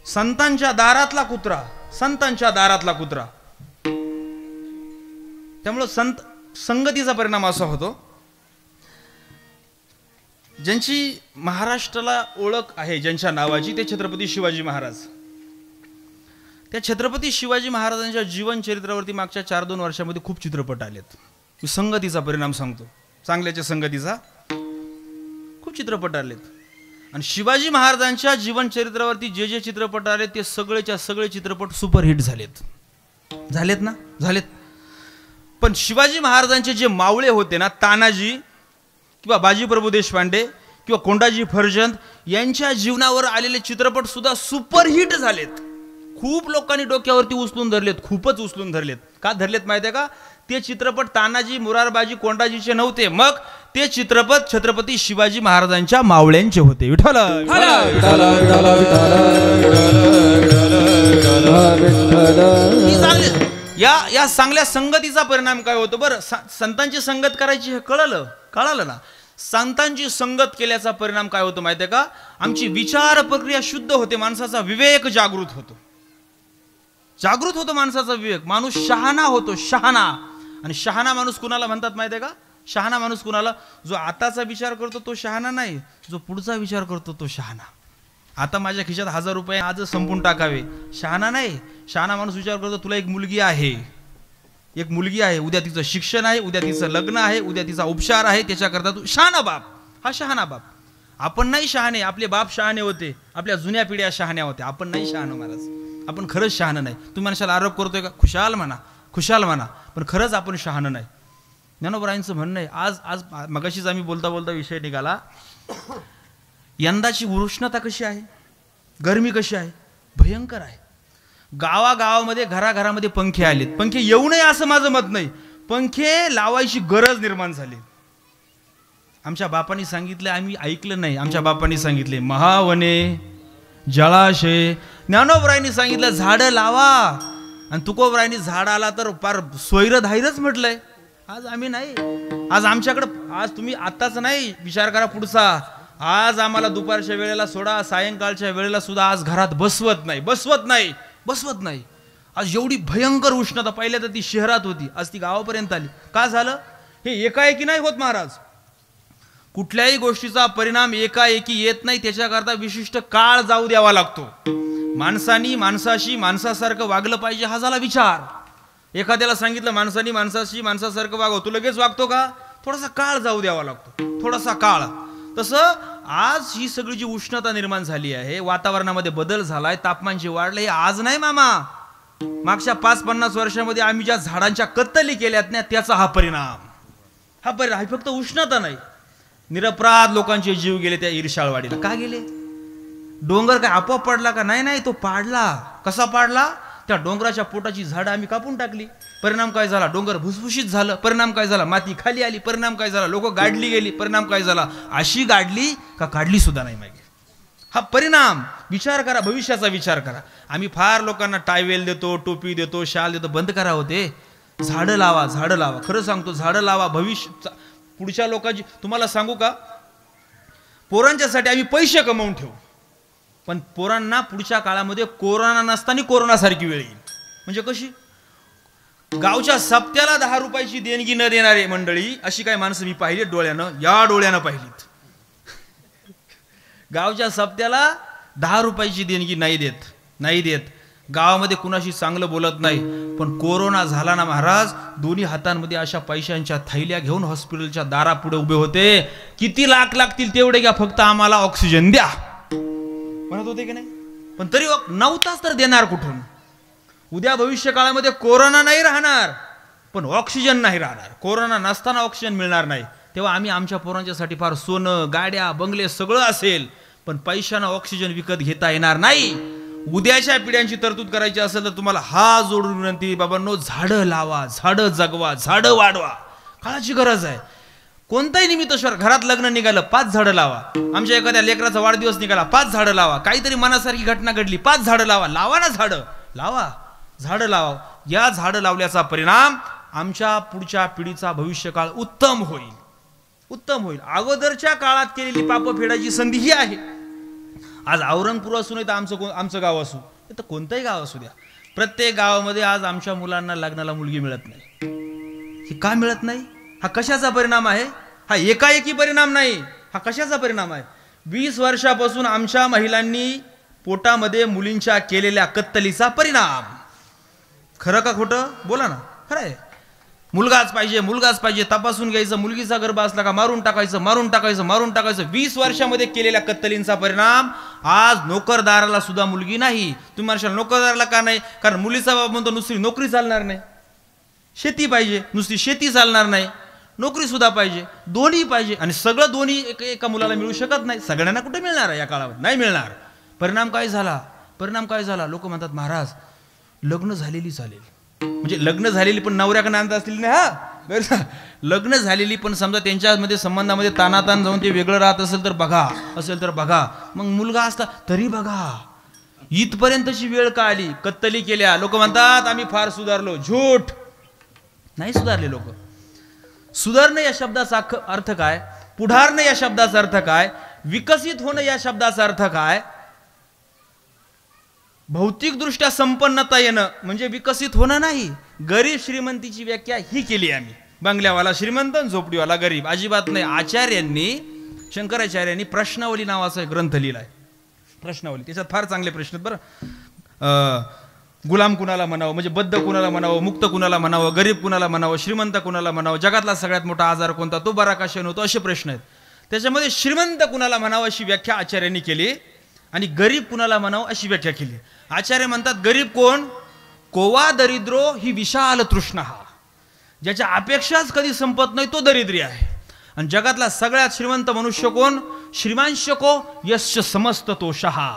संतांच्या दारातला कुत्रा, संतांच्या दारातला कुत्रा. त्यामुळं संगतीचा परिणाम असा होतो, ज्यांची महाराष्ट्राला ओळख आहे ज्यांच्या नावाची, ते छत्रपती शिवाजी महाराज. त्या छत्रपती शिवाजी महाराजांच्या जीवन चरित्रावरती मागच्या 4-2 वर्षामध्ये खूप चित्रपट आलेत. मी संगतीचा परिणाम सांगतो, चांगल्याच्या संगतीचा खूप चित्रपट आलेत. आणि शिवाजी महाराजांच्या जीवन चरित्रावरती जे जे चित्रपट आले ते सगळेच्या सगळे चित्रपट सुपरहिट झालेत. झालेत ना, झालेत. पण शिवाजी महाराजांचे जे मावळे होते ना, तानाजी किंवा बाजीप्रभू देशपांडे किंवा कोंडाजी फर्जंद, यांच्या जीवनावर आलेले चित्रपट सुद्धा सुपरहिट झालेत. खूप लोकांनी डोक्यावरती उचलून धरलेत, खूपच उचलून धरलेत. का धरलेत माहिती आहे का? ते चित्रपट तानाजी, मुरारबाजी, कोंडाजीचे नव्हते, मग ते चित्रपट छत्रपती शिवाजी महाराजांच्या मावळ्यांचे होते. विठ्ठल या चांगल्या संगतीचा परिणाम काय होतो बरं? संतांची संगत करायची हे कळालं ना. संतांची संगत केल्याचा परिणाम काय होतो माहिती आहे का? आमची विचार प्रक्रिया शुद्ध होते, माणसाचा विवेक जागृत होतो. जागृत होतो माणसाचा विवेक, माणूस शहाणा होतो, शहाणा. आणि शहाणा माणूस कुणाला म्हणतात माहिती आहे का? शहाणा माणूस कुणाला? जो आताचा विचार करतो तो शहाणा नाही, जो पुढचा विचार करतो तो शहाणा. आता माझ्या खिशात 1000 रुपये आजच संपून टाकावे, शहाणा नाही. शहाणा माणूस विचार करतो तुला एक मुलगी आहे, एक मुलगी आहे, उद्या तिचं शिक्षण आहे, उद्या तिचं लग्न आहे, उद्या तिचा उपचार आहे, त्याच्याकरता तू शहाणा बाप. हा शहाणा बाप. आपण नाही शहाणे, आपले बाप शहाणे होते, आपल्या जुन्या पिढ्या शहाण्या होत्या. आपण नाही शहाणं महाराज, आपण खरंच शहाणं नाही. तुम्ही माणसाला आरोप करतोय का? खुशाल म्हणा, खुशाल म्हणा, पण खरंच आपण शहाणं नाही. ज्ञानोबरायांचं म्हणणं आहे. आज मगाशीच आम्ही बोलता बोलता विषय निघाला, यंदाची उष्णता कशी आहे, गरमी कशी आहे, भयंकर आहे. गावागावामध्ये घराघरामध्ये पंखे आलेत. पंखे येऊ नये असं माझं मत नाही, पंखे लावायची गरज निर्माण झाली. आमच्या बापांनी सांगितलं, आम्ही ऐकलं नाही. आमच्या बापांनी सांगितले महावने, जळाशय. ज्ञानोबरायांनी सांगितलं झाडं लावा, आणि तुकोबरायांनी झाड आला तर पार सोयरं धायरच म्हटलंय. आज आम्ही नाही. आज आमच्याकडं, आज तुम्ही आत्ताच नाही विचार करा पुढचा. आज आम्हाला दुपारच्या वेळेला सोडा, सायंकाळच्या वेळेला सुद्धा आज घरात बसवत नाही, बसवत नाही, बसवत नाही. आज एवढी भयंकर उष्णता, पहिल्या तर ती शहरात होती, आज ती गावापर्यंत आली. का झालं? हे एकाएकी नाही होत महाराज. कुठल्याही गोष्टीचा परिणाम एकाएकी येत नाही, त्याच्याकरता विशिष्ट काळ जाऊ द्यावा लागतो. माणसानी माणसाशी माणसासारखं वागलं पाहिजे, हा झाला विचार. एखाद्याला सांगितलं माणसानी माणसाशी माणसासारखं वागव, तू लगेच वागतो का? थोडासा काळ जाऊ द्यावा लागतो, थोडासा काळ. तसं आज ही सगळी जी उष्णता निर्माण झाली आहे, वातावरणामध्ये बदल झालाय, तापमान जे वाढलंय, आज नाही मामा, मागच्या 5-50 वर्षामध्ये आम्ही ज्या झाडांच्या कत्तली केल्यात ना, त्याचा हा परिणाम. हा परिणाम फक्त उष्णता नाही, निरपराध लोकांचे जीव गेले त्या ईर्षाळवाडीला. का गेले? डोंगर काय आपोआप पडला का? नाही नाही, तो पाडला. कसा पाडला? त्या डोंगराच्या पोटाची झाडं आम्ही कापून टाकली. परिणाम काय झाला? डोंगर भुसभुशीत झालं. परिणाम काय झाला? माती खाली आली. परिणाम काय झाला? लोक गाडली गेली. परिणाम काय झाला? अशी गाडली का काढली सुद्धा नाही मागे. हा परिणाम. विचार करा, भविष्याचा विचार करा. आम्ही फार लोकांना टायवेल देतो, टोपी देतो, शाल देतो. बंद करा होते. झाडं लावा, झाडं लावा. खरं सांगतो, झाडं लावा. भविष्य पुढच्या लोकांची, तुम्हाला सांगू का, पोरांच्यासाठी आम्ही पैसे कमवून ठेवू, पण पोरांना पुढच्या काळामध्ये कोरोना नसताना कोरोनासारखी वेळ येईल. म्हणजे कशी? गावच्या सप्त्याला 10 रुपयाची देणगी न देणारे मंडळी, अशी काही माणसं मी पाहिली डोळ्यानं, या डोळ्यानं पाहिलीत. गावच्या सप्त्याला 10 रुपयाची देणगी नाही देत. गावामध्ये कुणाशी चांगलं बोलत नाही. पण कोरोना झाला ना महाराज, दोन्ही हातांमध्ये अशा पैशांच्या थैल्या घेऊन हॉस्पिटलच्या दारापुढे उभे होते. किती लाख लागतील तेवढे घ्या, फक्त आम्हाला ऑक्सिजन द्या म्हणत होते की नाही. पण तरी नव्हताच तर देणार कुठून? उद्या भविष्य काळामध्ये कोरोना नाही राहणार, पण ऑक्सिजन नाही राहणार. कोरोना नसताना ऑक्सिजन मिळणार नाही, तेव्हा आम्ही आमच्या पोरांच्यासाठी फार सोनं, गाड्या, बंगले सगळं असेल, पण पैशानं ऑक्सिजन विकत घेता येणार नाही. उद्याच्या पिढ्यांची तरतूद करायची असेल तर तुम्हाला हा जोडून विनंती, बाबांनो, झाडं लावा, झाडं जगवा, झाडं वाढवा. काळाची गरज आहे. कोणताही निमित्त घरात लग्न निघालं 5 झाडं लावा. आमच्या एखाद्या लेकराचा वाढदिवस निघाला 5 झाडं लावा. काहीतरी मनासारखी घटना घडली 5 झाडं लावा. लावा ना झाडं, लावा, झाडं लावा. या झाडं लावल्याचा परिणाम आमच्या पुढच्या पिढीचा भविष्यकाळ उत्तम होईल, उत्तम होईल. अगोदरच्या काळात केलेली पाप फेडायची संधी ही आहे. आज औरंगपूर असू नये तर आमचं गाव असू, तर कोणतंही गाव असू द्या, प्रत्येक गावामध्ये आज आमच्या मुलांना लग्नाला मुलगी मिळत नाही. हे का मिळत नाही? हा कशाचा परिणाम आहे? हा एकाएकी परिणाम नाही. हा कशाचा परिणाम आहे? 20 वर्षापासून आमच्या महिलांनी पोटामध्ये मुलींच्या केलेल्या कत्तलीचा परिणाम. खरं का खोटं? बोला ना. खरं आहे. मुलगाच पाहिजे, मुलगाच पाहिजे, तपासून घ्यायचं, मुलगीचा गर्भ असला का मारून टाकायचं, मारून टाकायचं, मारून टाकायचं. 20 वर्षामध्ये केलेल्या कत्तलींचा परिणाम आज नोकरदाराला सुद्धा मुलगी नाही. तुम्ही म्हणाल नोकरदाराला का नाही? कारण मुलीचा बाप म्हणतो नुसती नोकरी चालणार नाही, शेती पाहिजे, नुसती शेती चालणार नाही, नोकरी सुद्धा पाहिजे, दोन्ही पाहिजे. आणि सगळं दोन्ही एका मुलाला मिळू शकत नाही. सगळ्यांना कुठे मिळणार आहे? या काळावर नाही मिळणार. परिणाम काय झाला? परिणाम काय झाला? लोक म्हणतात महाराज लग्न झालेली चालेल, म्हणजे लग्न झालेली पण नवऱ्याकडे आणत असलेली नाही. हा, लग्न झालेली पण समजा त्यांच्यामध्ये संबंधामध्ये तानातान जाऊन ते वेगळं राहत असेल तर बघा, असेल तर बघा. मग मुलगा असता तरी बघा. इथपर्यंतची वेळ का आली? कत्तली केल्या. लोक म्हणतात आम्ही फार सुधारलो. झूठ. नाही सुधारले लोक. सुधारणं या शब्दाचा अर्थ काय? पुढारणं या शब्दाचा अर्थ काय? विकसित होणं या शब्दाचा अर्थ काय? भौतिकदृष्ट्या संपन्नता येणं म्हणजे विकसित होणं नाही. गरीब श्रीमंतीची व्याख्या ही केली आम्ही. बंगल्यावाला श्रीमंत, झोपडीवाला गरीब, अजिबात नाही. आचार्यांनी, शंकराचार्यांनी प्रश्नावली नावाचा एक ग्रंथ लिहिलाय. प्रश्नावली. त्याच्यात फार चांगले प्रश्न आहेत बरं. गुलाम कुणाला म्हणावं, म्हणजे बद्ध कुणाला म्हणावं, मुक्त कुणाला म्हणावं, गरीब कुणाला म्हणावं, श्रीमंत कुणाला म्हणावं, जगातला सगळ्यात मोठा आजार कोणता, तो बरा कशाने होतो, असे प्रश्न आहेत. त्याच्यामध्ये श्रीमंत कुणाला म्हणावं अशी व्याख्या आचार्यांनी केली आणि गरीब कुणाला म्हणावं अशी व्याख्या केली. आचार्य म्हणतात गरीब कोण? कोवा दरिद्रो ही विशाल तृष्णा, ज्याच्या अपेक्षाच कधी संपत नाही तो दरिद्री आहे. आणि जगातला सगळ्यात श्रीमंत मनुष्य कोण? श्रीमांशको यश्च समस्त तोषहा,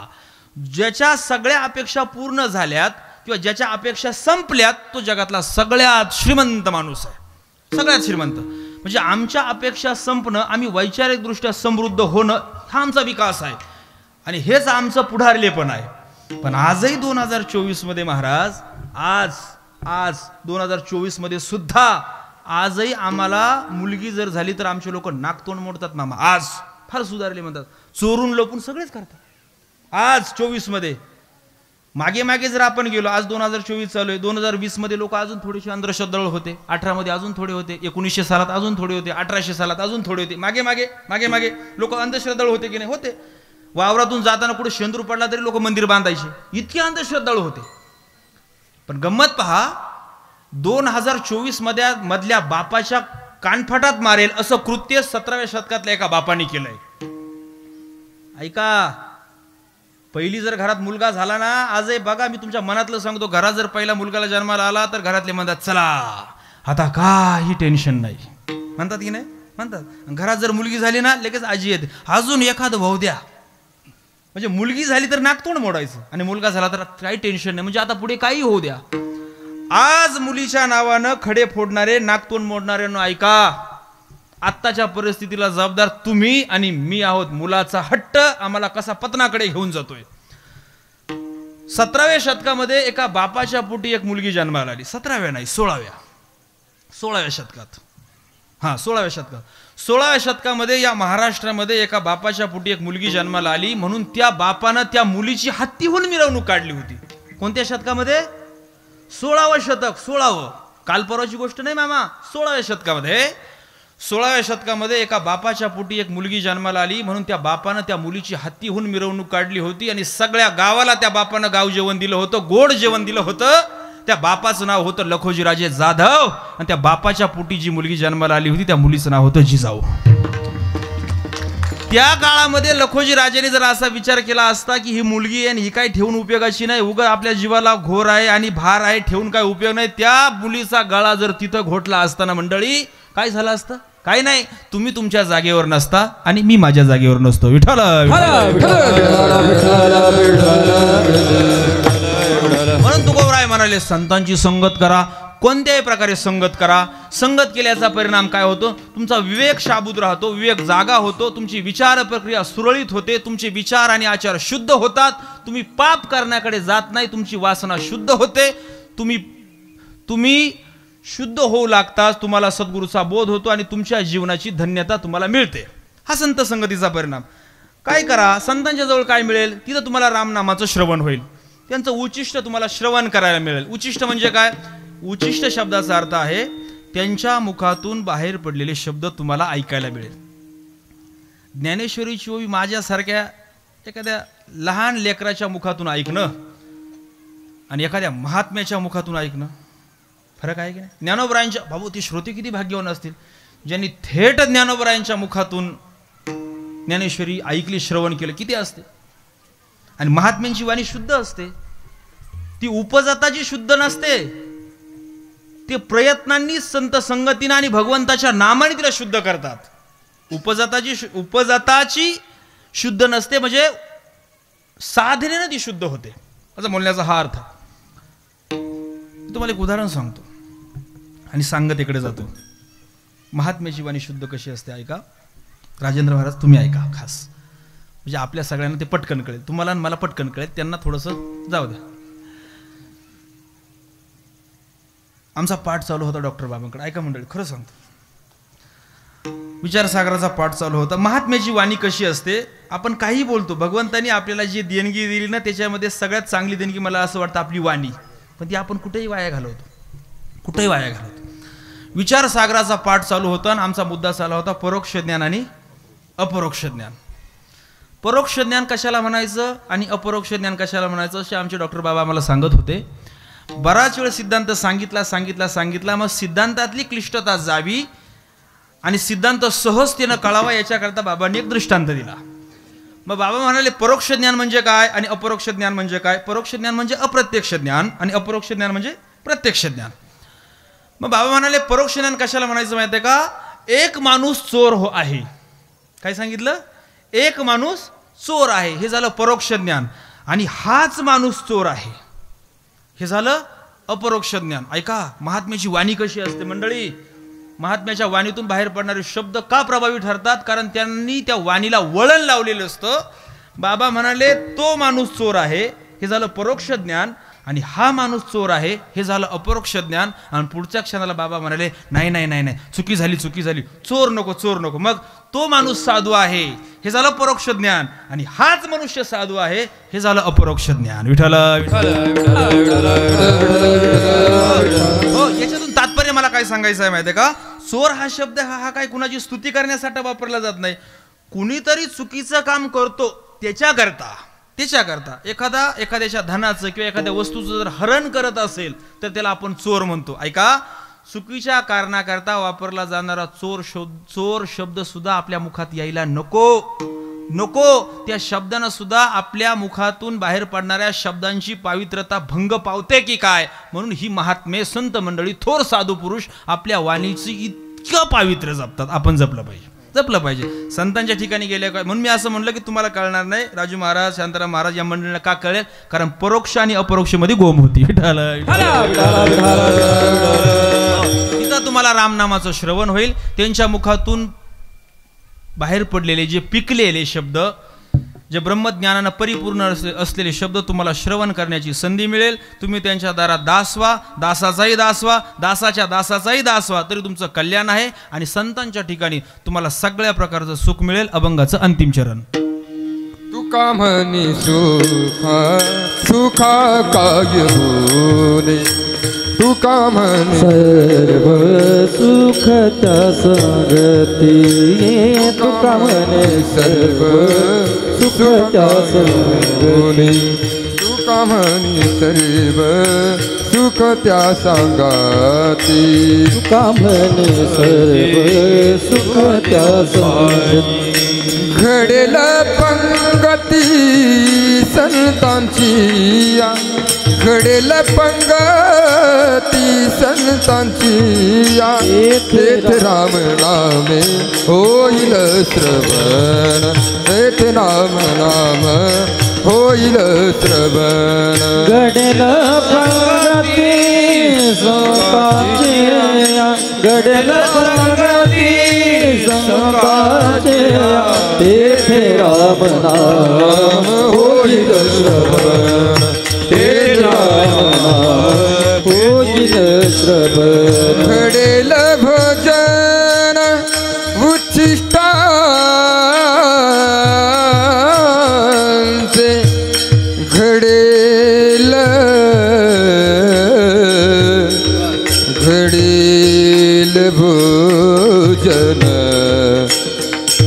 ज्याच्या सगळ्या अपेक्षा पूर्ण झाल्यात किंवा ज्याच्या अपेक्षा संपल्यात तो जगातला सगळ्यात श्रीमंत माणूस आहे. सगळ्यात श्रीमंत म्हणजे आमच्या अपेक्षा संपणं, आम्ही वैचारिकदृष्ट्या समृद्ध होणं हा आमचा विकास आहे आणि हेच आमचं पुढारलेपण आहे. पण आजही 2024 मध्ये महाराज, आज 2024 मध्ये सुद्धा आजही आम्हाला मुलगी जर झाली तर आमचे लोक नाकतोंड मोडतात. मामा आज फार सुधारले म्हणतात, चोरून लपून सगळेच करतात. आज 24 मध्ये मागे मागे जर आपण गेलो, आज 2024 चालू आहे, 2020 मध्ये लोक अजून थोडेसे अंधश्रद्धाळू होते, 18 मध्ये अजून थोडे होते, 1900 सालात अजून थोडे होते, 1800 सालात अजून थोडे होते. मागे मागे मागे मागे लोक अंधश्रद्धाळू होते की नाही? होते. वावरातून जाताना कुठे शेंदूर पडला तरी लोक मंदिर बांधायचे, इतके अंधश्रद्धाळू होते. पण गंमत पहा, 2024 मधल्या बापाच्या कानफटात मारेल असं कृत्य 17व्या शतकातल्या एका बापाने केलंय. ऐका, पहिली जर घरात मुलगा झाला ना, आजही बघा, मी तुमच्या मनातलं सांगतो, घरात जर पहिला मुलगाला जन्माला आला तर घरातले म्हणतात चला आता काही टेन्शन नाही, म्हणतात की नाही? म्हणतात. घरात जर मुलगी झाली ना लगेच आजी येते, अजून एखादं भाऊ द्या. म्हणजे मुलगी झाली तर नाकतोंड मोडायचं आणि मुलगा झाला तर काही टेन्शन नाही, म्हणजे आता पुढे काही होऊ द्या. आज मुलीच्या नावानं खडे फोडणारे, नाकतोंड मोडणारे ऐका, आत्ताच्या परिस्थितीला जबाबदार तुम्ही आणि मी आहोत. मुलाचा हट्ट आम्हाला कसा पतनाकडे घेऊन जातोय. 17व्या शतकामध्ये एका बापाच्या पोटी एक मुलगी जन्माला आली. 17व्या नाही, 16व्या शतकात. हा, 16व्या शतकात. 16व्या शतकामध्ये या महाराष्ट्रामध्ये एका बापाच्या पोटी एक मुलगी जन्माला आली, म्हणून त्या बापानं त्या मुलीची हत्तीहून मिरवणूक काढली होती. कोणत्या शतकामध्ये? 16वं शतक. 16वं, काल परवाची गोष्ट नाही मामा. 16व्या शतकामध्ये, 16व्या शतकामध्ये एका बापाच्या पोटी एक मुलगी जन्माला आली, म्हणून त्या बापानं त्या मुलीची हत्तीहून मिरवणूक काढली होती आणि सगळ्या गावाला त्या बापानं गाव जेवण दिलं होतं, गोड जेवण दिलं होतं. त्या बापाचं नाव होतं लखोजीराजे जाधव आणि त्या बापाच्या पोटी जी मुलगी जन्माला आली होती त्या मुलीचं नाव होतं जिजाऊ. त्या काळामध्ये लखोजी राजाने जर असा विचार केला असता की ही मुलगी आहे आणि ही काय ठेवून उपयोगाची नाही, उगा आपल्या जीवाला घोर आहे आणि भार आहे, ठेवून काय उपयोग नाही, त्या मुलीचा गळा जर तिथं घोटला असताना मंडळी काय झालं असतं? काय नाही, तुम्ही तुमच्या जागेवर नसता आणि मी माझ्या जागेवर नसतो. विठ्ठल म्हणून तुकोबराय म्हणाले संतांची संगत करा, कोणत्याही प्रकारे संगत करा. संगत केल्याचा परिणाम काय होतो? तुमचा विवेक शाबूत राहतो, विवेक जागा होतो, तुमची विचार प्रक्रिया सुरळीत होते, तुमचे विचार आणि आचार शुद्ध होतात, तुम्ही पाप करण्याकडे जात नाही, तुमची वासना शुद्ध होते, तुम्ही शुद्ध होऊ लागताच तुम्हाला सद्गुरूचा बोध होतो आणि तुमच्या जीवनाची धन्यता तुम्हाला मिळते. हा संत संगतीचा परिणाम. काय करा, संतांच्या जवळ काय मिळेल? तिथं तुम्हाला रामनामाचं श्रवण होईल, त्यांचं उचिष्ट तुम्हाला श्रवण करायला मिळेल. उचिष्ट म्हणजे काय? उचिष्ट शब्दाचा अर्थ आहे त्यांच्या मुखातून बाहेर पडलेले शब्द तुम्हाला ऐकायला मिळेल. ज्ञानेश्वरीची ओवी माझ्यासारख्या एखाद्या लहान लेकराच्या मुखातून ऐकणं आणि एखाद्या महात्म्याच्या मुखातून ऐकणं फरक आहे की नाही? ज्ञानोबरायांच्या, बाबू ती श्रोते किती भाग्यवान असतील ज्यांनी थेट ज्ञानोबरायांच्या मुखातून ज्ञानेश्वरी ऐकली, श्रवण केलं, किती असते. आणि महात्म्यांची वाणी शुद्ध असते, ती उपजाताची शुद्ध नसते, ते प्रयत्नांनी संत संगतीनं आणि भगवंताच्या नामाने तिला शुद्ध करतात. उपजाताची शुद्ध नसते, म्हणजे साधनेनं ती शुद्ध होते, असं बोलण्याचा हा अर्थ. तुम्हाला एक उदाहरण सांगतो आणि सांगतेकडे जातो. महात्म्याची वाणी शुद्ध कशी असते ऐका. राजेंद्र महाराज तुम्ही ऐका खास, म्हणजे आपल्या सगळ्यांना ते पटकन कळेल, तुम्हाला आणि मला पटकन कळेल, त्यांना थोडंसं जाऊ द्या. आमचा पाठ चालू होता डॉक्टर बाबांकडे, ऐका मंडळी खरं सांगतो, विचारसागराचा पाठ चालू होता. महात्म्याची वाणी कशी असते? आपण काही बोलतो, भगवंतानी आपल्याला जी देणगी दिली ना त्याच्यामध्ये सगळ्यात चांगली देणगी मला असं वाटतं आपली वाणी, पण ती आपण कुठेही वाया घालवतो, कुठेही वाया घालवतो. विचारसागराचा पाठ चालू होता आणि आमचा मुद्दा चालला होता परोक्ष ज्ञान आणि अपरोक्ष ज्ञान. परोक्ष ज्ञान कशाला म्हणायचं आणि अपरोक्ष ज्ञान कशाला म्हणायचं असे आमचे डॉक्टर बाबा आम्हाला सांगत होते. बराच वेळ सिद्धांत सांगितला, मग सिद्धांतातली क्लिष्टता जावी आणि सिद्धांत सहजतेनं कळावा याच्याकरता बाबांनी एक दृष्टांत दिला. मग बाबा म्हणाले परोक्ष ज्ञान म्हणजे काय आणि अपरोक्ष ज्ञान म्हणजे काय? परोक्ष ज्ञान म्हणजे अप्रत्यक्ष ज्ञान आणि अपरोक्ष ज्ञान म्हणजे प्रत्यक्ष ज्ञान. मग बाबा म्हणाले परोक्ष ज्ञान कशाला म्हणायचं माहिती आहे का? एक माणूस चोर आहे. काय सांगितलं? एक माणूस चोर आहे, हे झालं परोक्ष ज्ञान. आणि हाच माणूस चोर आहे, हे झालं अपरोक्ष ज्ञान. ऐका महात्म्याची वाणी कशी असते मंडळी. महात्म्याच्या वाणीतून बाहेर पडणारे शब्द का प्रभावी ठरतात? कारण त्यांनी त्या वाणीला वळण लावलेलं असतं. बाबा म्हणाले तो माणूस चोर आहे, हे झालं परोक्ष ज्ञान. आणि हा माणूस चोर आहे, हे झालं अपरोक्ष ज्ञान. आणि पुढच्या क्षणाला बाबा म्हणाले नाही नाही नाही नाही, चुकी झाली, चोर नको. मग तो माणूस साधू आहे, हे झालं परोक्ष ज्ञान. आणि हाच मनुष्य साधू आहे, हे झालं अपरोक्ष ज्ञान. विठ्ठल हो, याच्यातून तात्पर्य मला काय सांगायचं आहे माहिती आहे का? चोर हा शब्द हा काय कुणाची स्तुती करण्यासाठी वापरला जात नाही. कुणीतरी चुकीचं काम करतो त्याच्याकरता एखाद्याच्या धनाचं किंवा एखाद्या वस्तूचं जर हरण करत असेल तर त्याला आपण चोर म्हणतो. ऐका, चुकीच्या कारणाकरता वापरला जाणारा चोर शब्द सुद्धा आपल्या मुखात यायला नको. त्या शब्दानं सुद्धा आपल्या मुखातून बाहेर पडणाऱ्या शब्दांची पावित्रता भंग पावते की काय? म्हणून ही महात्मे संत मंडळी थोर साधू पुरुष आपल्या वाणीची इतकं पावित्र्य जपतात. आपण जपलं पाहिजे. संतांच्या ठिकाणी गेले काय म्हणून मी असं म्हणलं की तुम्हाला कळणार नाही. राजू महाराज, शांताराम महाराज या मंडळीला का कळेल? कारण परोक्ष आणि अपरोक्ष मध्ये गोम होती. तिथं तुम्हाला रामनामाचं श्रवण होईल. त्यांच्या मुखातून बाहेर पडलेले जे पिकलेले शब्द, जे ब्रह्मज्ञानानं परिपूर्ण असलेले शब्द तुम्हाला श्रवण करण्याची संधी मिळेल. तुम्ही त्यांच्या दारात दासाचाही दास व्हा, तरी तुमचं कल्याण आहे. आणि संतांच्या ठिकाणी तुम्हाला सगळ्या प्रकारचं सुख मिळेल. अभंगाचं अंतिम चरण. तुका म्हणे सुखा काय होणे, तुका म्हणे सर्व सुख त्या संगती, तुका म्हणे सर्व सुख त्या संगती, तुका म्हणे सर्व सुख त्या संगती, तुका म्हणे सर्व सुख त्या संगती. घडेल पंगती संतांची या घडेल पंगती संतांची या तेथे राम नामे होईल श्रवण तेथे राम नाम होईल श्रवण घडेल पंगती संतांची घडेल पंगती संतांची तेथे राम नाम होईल श्रवण तेथे राम नाम होईल श्रवण घडेल भजन उच्छिष्टांचे घडेल भोजन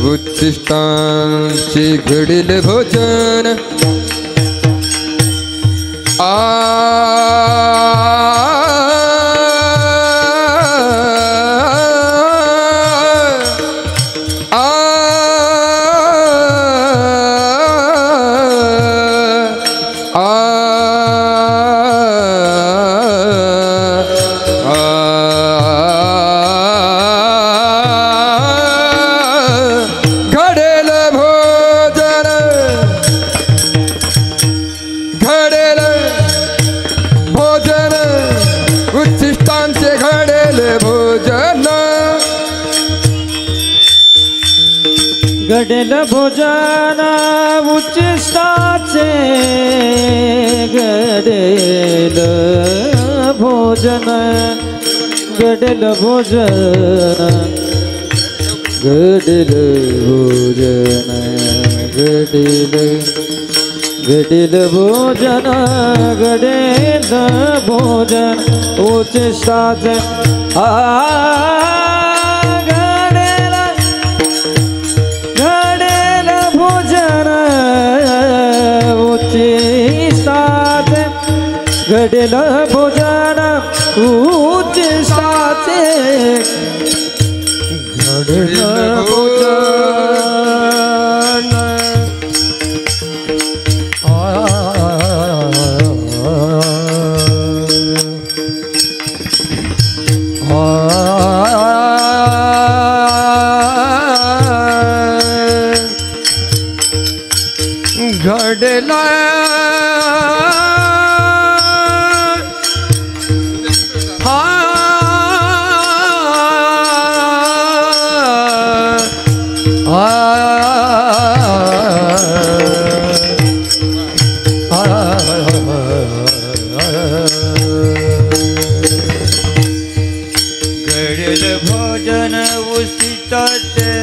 उच्छिष्टांचे घडेल भोजन उच्छिष्टांचे घडेल भोजन घडेल भोजन उच्छिष्टाचे घडेल भोजन घडेल भोजन घडेल भोजन घडेल भोजन घडेल भोजन उच्छिष्टाचे घडेल भोजन उच्छिष्टाचे घडेल भोजन उच्छिष्टाचे घडेल भोजन घडेला घडेल भोजन उच्छिष्टाचे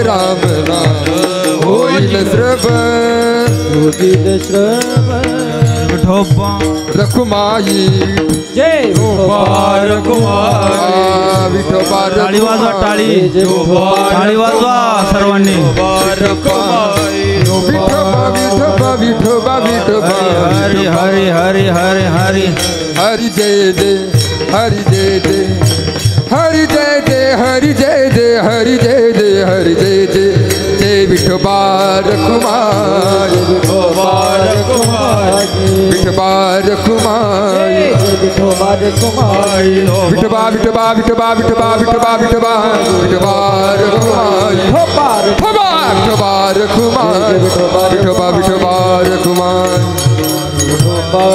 राम नाम होईल श्रवण विठोबा रखुमाई जय रखुमाई विठोबा टाळी वाजवा टाळी टाळी वाजवा सर्वांनी विठोबा विठोबा विठोबा विठोबा हरी हरी हरी हरी हरी हरी जय जय हरी जय जय हरि जय जय हरि जय जय हरि जय जय हरि जय जय जय विठोबा रखुमाई विठोबा रखुमाई विठोबा रखुमाई विठोबा रखुमाई विठोबा विठोबा विठोबा विठोबा विठोबा विठोबा विठोबा रखुमाई विठोबा विठोबा विठोबा रखुमाई विठोबा विठोबा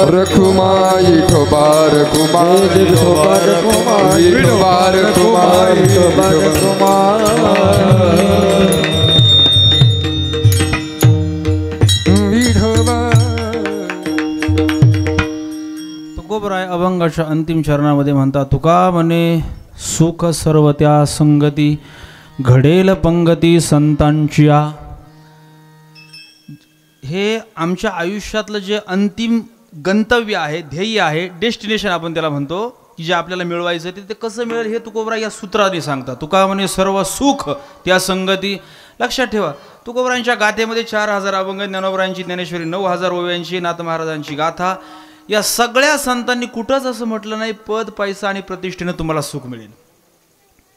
रखुमाई रखुमाई विठोबा रखुमाई विठोबा रखुमाई विठोबा रखुमाई विठोबा रखुमाई तुकोबराय अभंगाच्या अंतिम चरणामध्ये म्हणतात, तुका म्हणे सुख सर्व त्या संगती घडेल पंगती संतांच्या. हे आमच्या आयुष्यातलं जे अंतिम गंतव्य आहे, ध्येय आहे, डेस्टिनेशन आपण त्याला म्हणतो, की जे आपल्याला मिळवायचं ते कसं मिळेल हे तुकोबराय या सूत्राने सांगतात. तुका म्हणे सर्व सुख त्या संगती. लक्षात ठेवा, तुकोबरायांच्या गाथेमध्ये 4000 अभंग, ज्ञानोबरायांची ज्ञानेश्वरी 9000 ओव्यांची, नाथ महाराजांची गाथा. या सगळ्या संतांनी कुठंच असं म्हटलं नाही पद पैसा आणि प्रतिष्ठेनं तुम्हाला सुख मिळेल.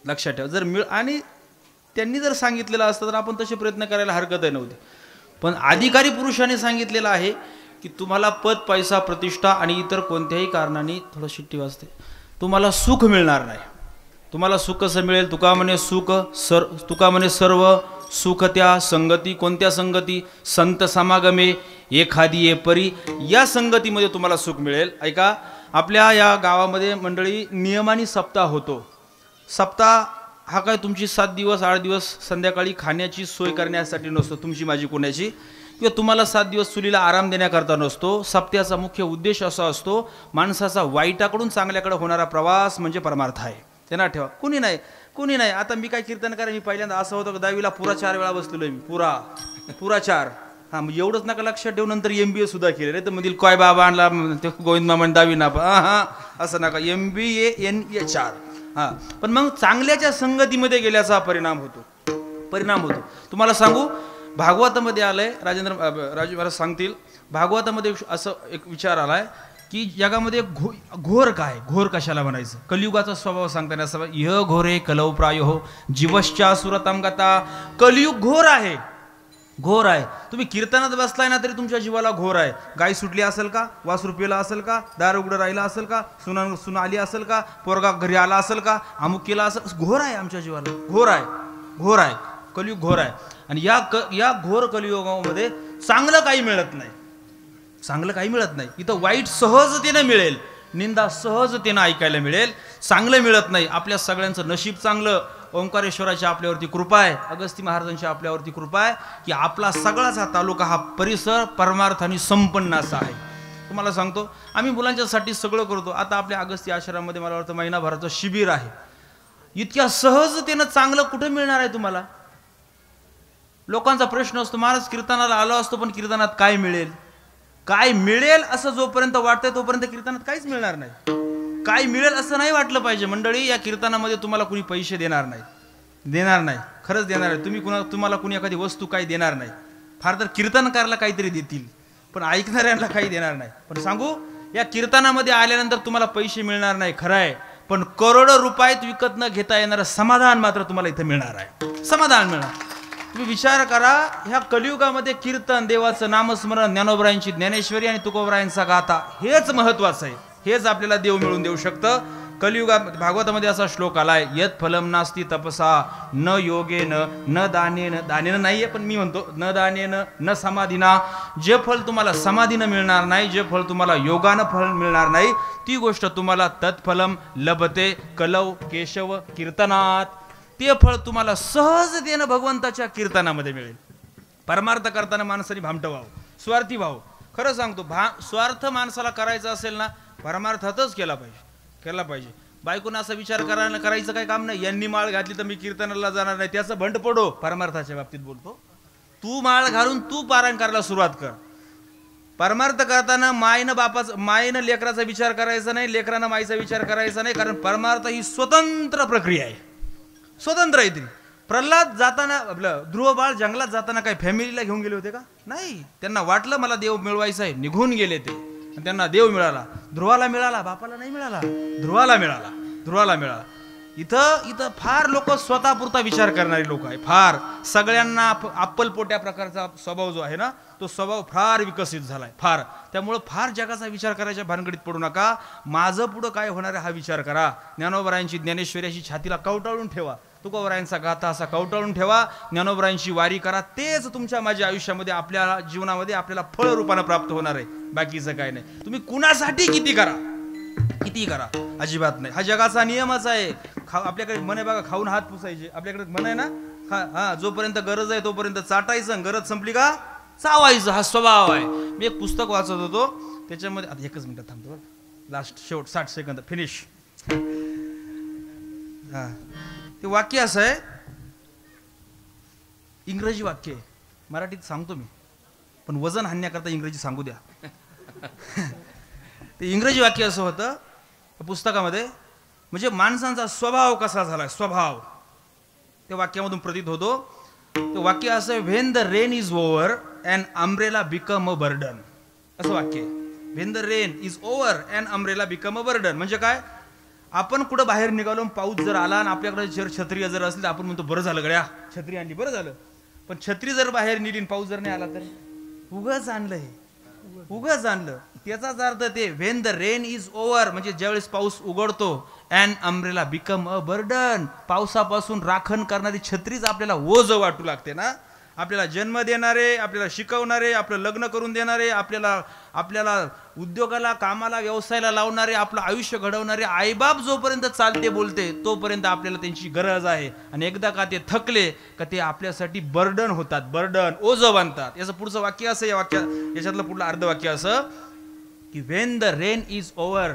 लक्षात ठेवा, जर आणि त्यांनी जर सांगितलेलं असतं तर आपण तसे प्रयत्न करायला हरकत नव्हती. पण अधिकारी पुरुषाने सांगितलेलं आहे की तुम्हाला पद पैसा प्रतिष्ठा आणि इतर कोणत्याही कारणाने थोडं शिट्टी वाजते तुम्हाला सुख मिळणार नाही. तुम्हाला सुख कसं मिळेल? तुका म्हणे तुका म्हणे सर्व सुख त्या संगती. कोणत्या संगती? संत समागमे एखादी ये परी. या संगतीमध्ये तुम्हाला सुख मिळेल. ऐका, आपल्या या गावामध्ये मंडळी नियमाने सप्ताह होतो. सप्ताह हा काय तुमची 7 दिवस 8 दिवस संध्याकाळी खाण्याची सोय करण्यासाठी नसतो, तुमची माझी कोणाची, किंवा तुम्हाला 7 दिवस चुलीला आराम देण्याकरता नसतो. सप्त्याचा मुख्य उद्देश असा असतो, माणसाचा वाईटाकडून चांगल्याकडे होणारा प्रवास म्हणजे परमार्थ आहे. त्यांना ठेवा, कुणी नाही. आता मी काय कीर्तन करा, मी पहिल्यांदा असं होतं की 10वीला पुरा 4 वेळा बसलेलो मी, पुरा 4. हां, मग एवढंच नका लक्षात ठेवू, नंतर MBA सुद्धा केले नाही तर मधील काय बाबा आणला ते गोविंद मामाने 10वी ना. हां असं नका, MBA NA 4. हां, पण मग चांगल्याच्या संगतीमध्ये गेल्याचा परिणाम होतो. तुम्हाला सांगू, भागवतामध्ये आलंय, राजू महाराज सांगतील, भागवतामध्ये असं एक विचार आलाय की जगामध्ये घोर काय, घोर कशाला म्हणायचं? कलियुगाचा स्वभाव सांगताना असं, य घोरे कलौ प्रायो जीवश्चा सुरतम गता. कलियुग घोर आहे. तुम्ही कीर्तनात बसलाय ना तरी तुमच्या जीवाला घोर आहे. गाय सुटली असेल का? वासरू पेला असेल का? दार उघडं राहिला असेल का? सुना आली असेल का? पोरगा घरी आला असेल का? अमुक केला असेल. घोर आहे आमच्या जीवाला, घोर आहे. कलियुग घोर आहे. आणि या घोर कलियुगामध्ये चांगलं काही मिळत नाही. इथं वाईट सहजतेनं मिळेल, निंदा सहजतेनं ऐकायला मिळेल, चांगलं मिळत नाही. आपल्या सगळ्यांचं नशीब चांगलं. ओंकारेश्वराची आपल्यावरती कृपा आहे, अगस्ती महाराजांची आपल्यावरती कृपा आहे की आपला सगळाच हा तालुका, हा परिसर परमार्थाने संपन्न असा आहे. तुम्हाला सांगतो, आम्ही मुलांच्यासाठी सगळं करतो. आता आपल्या अगस्ती आश्रमामध्ये मला वाटतं महिनाभराचं शिबिर आहे. इतक्या सहजतेनं चांगलं कुठे मिळणार आहे तुम्हाला? लोकांचा प्रश्न असतो, महाराज कीर्तनाला आलो असतो पण कीर्तनात काय मिळेल असं जोपर्यंत वाटतंय तोपर्यंत कीर्तनात काहीच मिळणार नाही. काय मिळेल असं नाही वाटलं पाहिजे. मंडळी, या कीर्तनामध्ये तुम्हाला कुणी पैसे देणार नाही. खरंच देणार आहे. तुम्हाला कुणी एखादी वस्तू काही देणार नाही. फार तर कीर्तनकाराला काहीतरी देतील, पण ऐकणाऱ्यांना काही देणार नाही. पण सांगू, या कीर्तनामध्ये आल्यानंतर तुम्हाला पैसे मिळणार नाही खरं आहे, पण करोडो रुपयात विकत न घेता येणारं समाधान मात्र तुम्हाला इथं मिळणार आहे. समाधान मिळणार. तुम्ही विचार करा, ह्या कलियुगामध्ये कीर्तन, देवाचं नामस्मरण, ज्ञानोबरायांची ज्ञानेश्वरी आणि तुकोबरायांचा गाथा, हेच महत्वाचं आहे. हेच आपल्याला देव मिळून देऊ शकतं. कलियुगात भागवतामध्ये असा श्लोक आलाय, यत् फलम नास्ति तपसा न योगेन न दानेन नाहीये, पण मी म्हणतो न दानेन न समाधीना. जे फळ तुम्हाला समाधीनं मिळणार नाही, जे फळ तुम्हाला योगानं फळ मिळणार नाही, ती गोष्ट तुम्हाला तत्फलम लभते कलौ केशव कीर्तनात. ते फळ तुम्हाला सहजतेनं भगवंताच्या कीर्तनामध्ये मिळेल. परमार्थ करताना माणसाने भामटं व्हावं, स्वार्थी व्हावं. खरं सांगतो, स्वार्थ माणसाला करायचा असेल ना, परमार्थातच केला पाहिजे. बायकोनं असा विचार करायचं काय काम नाही, यांनी माळ घातली तर मी कीर्तनाला जाणार नाही, त्याचं भंड पडो. परमार्थाच्या बाबतीत बोलतो, तू माळ घालून तू पारायण करायला सुरुवात कर. परमार्थ करताना मायनं लेकराचा विचार करायचा नाही, लेकरानं माईचा विचार करायचा नाही, कारण परमार्थ ही स्वतंत्र प्रक्रिया आहे, स्वतंत्र आहे ती. प्रल्हाद जाताना, आपलं ध्रुव बाळ जंगलात जाताना काय फॅमिलीला घेऊन गेले होते का? नाही. त्यांना वाटलं मला देव मिळवायचा आहे, निघून गेले ते. त्यांना देव मिळाला. ध्रुवाला मिळाला, बापाला नाही मिळाला. ध्रुवाला मिळाला. इथं फार लोक स्वतःपुरता विचार करणारे लोक आहे. फार सगळ्यांना अप्पलपोट्या प्रकारचा स्वभाव जो आहे ना, तो स्वभाव फार विकसित झालाय फार. त्यामुळं फार जगाचा विचार करायच्या भानगडीत पडू नका. माझं पुढं काय होणार आहे हा विचार करा. ज्ञानोबरायांची ज्ञानेश्वरीची छातीला कवटाळून ठेवा. तुकोबरायांचा गाथा असा कवटाळून ठेवा. ज्ञानोबरायांची वारी करा. तेच तुमच्या माझ्या आयुष्यामध्ये आपल्या जीवनामध्ये आपल्याला फळ रूपानं प्राप्त होणार आहे. बाकीचं काय नाही. तुम्ही कुणासाठी किती करा अजिबात नाही. हा जगाचा नियमच आहे. आपल्याकडे मन आहे बघा, खाऊन हात पुसायचे. आपल्याकडे मन आहे ना, जोपर्यंत गरज आहे तोपर्यंत चाटायचं, गरज संपली का चावायचं. हा स्वभाव आहे. मी एक पुस्तक वाचत होतो, त्याच्यामध्ये आता एकच मिनिट थांबतो, लास्ट शेवट 60 सेकंद फिनिश. हा ते वाक्य असं आहे, इंग्रजी वाक्य आहे, मराठीत सांगतो मी, पण वजन हाणण्याकरता इंग्रजी सांगू द्या. ते इंग्रजी वाक्य असं होतं पुस्तकामध्ये, म्हणजे माणसांचा स्वभाव कसा झाला, स्वभाव त्या वाक्यामधून प्रतीत होतो. ते वाक्य असं, when the rain is over and umbrella become a burden, असं वाक्य आहे. When the rain is over and umbrella become a burden म्हणजे काय, आपण कुठं बाहेर निघालो, पाऊस जर आला आणि आपल्याकडे जर छत्री जर असली, आपण म्हणतो बरं झालं गड्या छत्री आणली, बरं झालं. पण छत्री जर बाहेर नेली, पाऊस जर नाही आला तर उगाच आणलं, हे उगाच आणलं. त्याचाच अर्थ ते when the rain is over म्हणजे ज्यावेळेस पाऊस उघडतो, and umbrella become a burden, पावसापासून राखण करणारी छत्रीच आपल्याला ओझ वाटू लागते ना. आपल्याला जन्म देणारे, आपल्याला शिकवणारे, आपलं लग्न करून देणारे, आपल्याला उद्योगाला, कामाला, व्यवसायाला लावणारे, आपलं आयुष्य घडवणारे आईबाप जोपर्यंत चालते बोलते तोपर्यंत आपल्याला त्यांची गरज आहे. आणि एकदा का ते थकले का ते आपल्यासाठी बर्डन होतात, बर्डन ओझ बांधतात. याचं पुढचं वाक्य असं, याच्यातलं पुढलं अर्धवाक्य असं की when the rain is over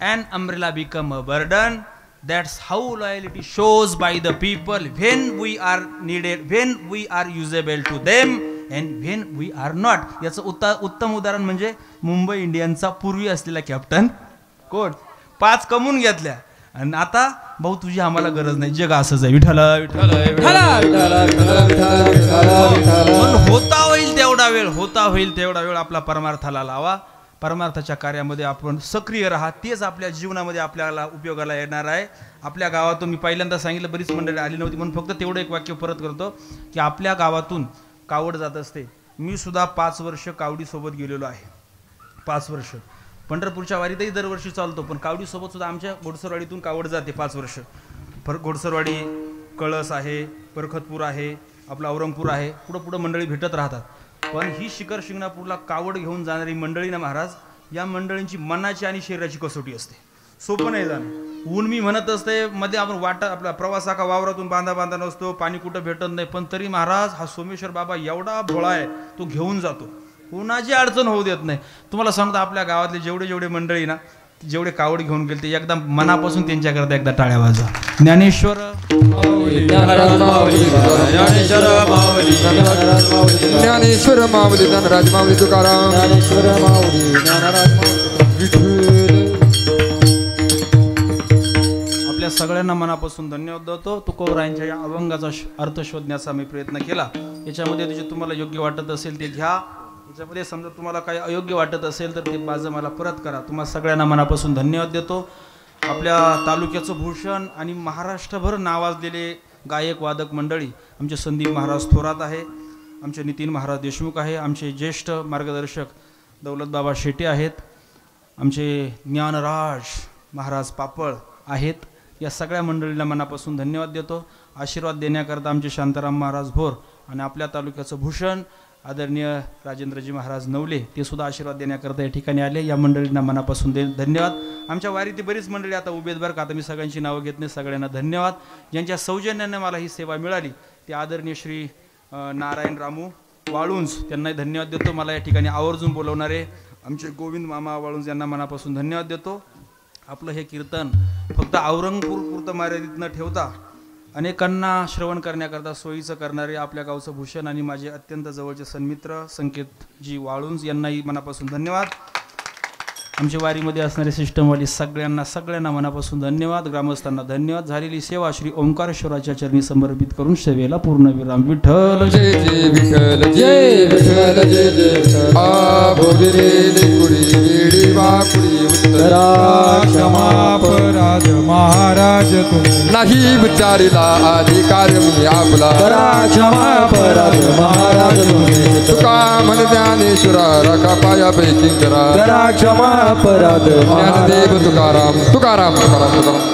and umbrella become a burden, that's how loyalty shows by the people when we are needed, when we are usable to them and when we are not. याचं उत्तम उदाहरण म्हणजे मुंबई इंडियन्सचा पूर्वी असलेला captain कोण, 5 कमवून घेतल्या आणि आता भाऊ तुझी आम्हाला गरज नाही, जग असंच आहे. विठ्ठल होता होईल तेवढा वेळ आपला परमार्थाला लावा. परमार्थाच्या कार्यामध्ये आपण सक्रिय राहा. तेच आपल्या जीवनामध्ये आपल्याला उपयोगाला येणार आहे. आपल्या गावातून मी पहिल्यांदा सांगितलं, बरीच मंडळी आली नव्हती म्हणून फक्त तेवढं एक वाक्य परत करतो की आपल्या गावातून कावड जात असते. मी सुद्धा 5 वर्ष कावडीसोबत गेलेलो आहे. 5 वर्ष पंढरपूरच्या वारीतही दरवर्षी चालतो, पण कावडीसोबत सुद्धा आमच्या घोडसरवाडीतून कावड जाते 5 वर्ष. घोडसरवाडी, कळस आहे, परखतपूर आहे, आपला औरंगपूर आहे, पुढं मंडळी भेटत राहतात. पण ही शिखर शिंगणापूरला कावड घेऊन जाणारी मंडळी ना महाराज, या मंडळींची मनाची आणि शरीराची कसोटी असते. सोपं नाही जाणं. ऊन मी म्हणत असते, मध्ये आपण आपला प्रवासा का वावरातून बांधा नसतो, पाणी कुठं भेटत नाही, पण तरी महाराज हा सोमेश्वर बाबा एवढा भोळा आहे, तो घेऊन जातो, कुणाची अडचण होऊ देत नाही. तुम्हाला सांगतो, आपल्या गावातले जेवढे मंडळी ना, जेवढे कावड घेऊन गेले ते एकदा मनापासून त्यांच्याकरता एकदा टाळ्या वाजवा. ज्ञानेश्वर ज्ञानेश्वर माऊली, धनराज माऊली, तुकाराम ज्ञानेश्वर माऊली, ज्ञानराज माऊली. आपल्या सगळ्यांना मनापासून धन्यवाद देतो. तुकोबरायांच्या या अभंगाचा अर्थ शोधण्याचा मी प्रयत्न केला. याच्यामध्ये जे तुम्हाला योग्य वाटत असेल ते घ्या. याच्यामध्ये समजा तुम्हाला काही अयोग्य वाटत असेल तर ते माझं मला परत करा. तुम्हाला सगळ्यांना मनापासून धन्यवाद देतो. आपल्या तालुक्याचं भूषण आणि महाराष्ट्रभर नावाजलेले गायक वादक मंडळी, आमचे संदीप महाराज थोरात आहे, आमचे नितीन महाराज देशमुख आहे, आमचे ज्येष्ठ मार्गदर्शक दौलतबाबा शेटे आहेत, आमचे ज्ञानराज महाराज पापळ आहेत. या सगळ्या मंडळीला मनापासून धन्यवाद देतो. आशीर्वाद देण्याकरता आमचे शांताराम महाराज भोर आणि आपल्या तालुक्याचं भूषण आदरणीय राजेंद्रजी महाराज नवले, ते सुद्धा आशीर्वाद देण्याकरता या ठिकाणी आले. या मंडळींना मनापासून धन्यवाद. आमच्या वारीतील बरीच मंडळी आता उभेत बरं का, आता मी सगळ्यांची नावं घेत नाही. सगळ्यांना धन्यवाद. ज्यांच्या सौजन्याने मला ही सेवा मिळाली ते आदरणीय श्री नारायण रामू वाळुंज, त्यांनाही धन्यवाद देतो. मला या ठिकाणी आवर्जून बोलवणारे आमचे गोविंद मामा वाळुंज यांना मनापासून धन्यवाद देतो. आपलं हे कीर्तन फक्त औरंगपूर पुरतं मर्यादित न ठेवता अनेकांना श्रवण करण्याकरता सोयीचं करणारे आपल्या गावचं भूषण आणि माझे अत्यंत जवळचे सन्मित्र संकेतजी वाळुंज यांनाही मनापासून धन्यवाद. आमच्या वारीमध्ये असणारे सिस्टमवाली सगळ्यांना मनापासून धन्यवाद. ग्रामस्थांना धन्यवाद. झालेली सेवा श्री ओंकारेश्वराच्या चरणी समर्पित करून सेवेला पूर्णविराम. विठ्ठल जय जय विठ्ठल, जय विठ्ठल, जय जय. आ भोगिरे कुडी वेडी वाकुडी उत्तरा क्षमा परा अपराध महाराज तुम्ही नाही विचारिला अधिकार मी आपला करा क्षमा अपराध महाराज तुम्ही तुका म्हण ज्ञानेश्वरा रका पायापैकी करा करा क्षमा अपराध ज्ञानदेव तुकाराम तुकाराम तुकाराम तुकाराम.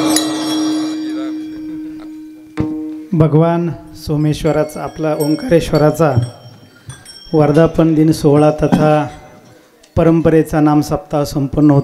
भगवान सोमेश्वराचा आपला ओंकारेश्वराचा वर्धापन दिन सोहळा तथा परंपरेचा नाम सप्ताह संपन्न होतो.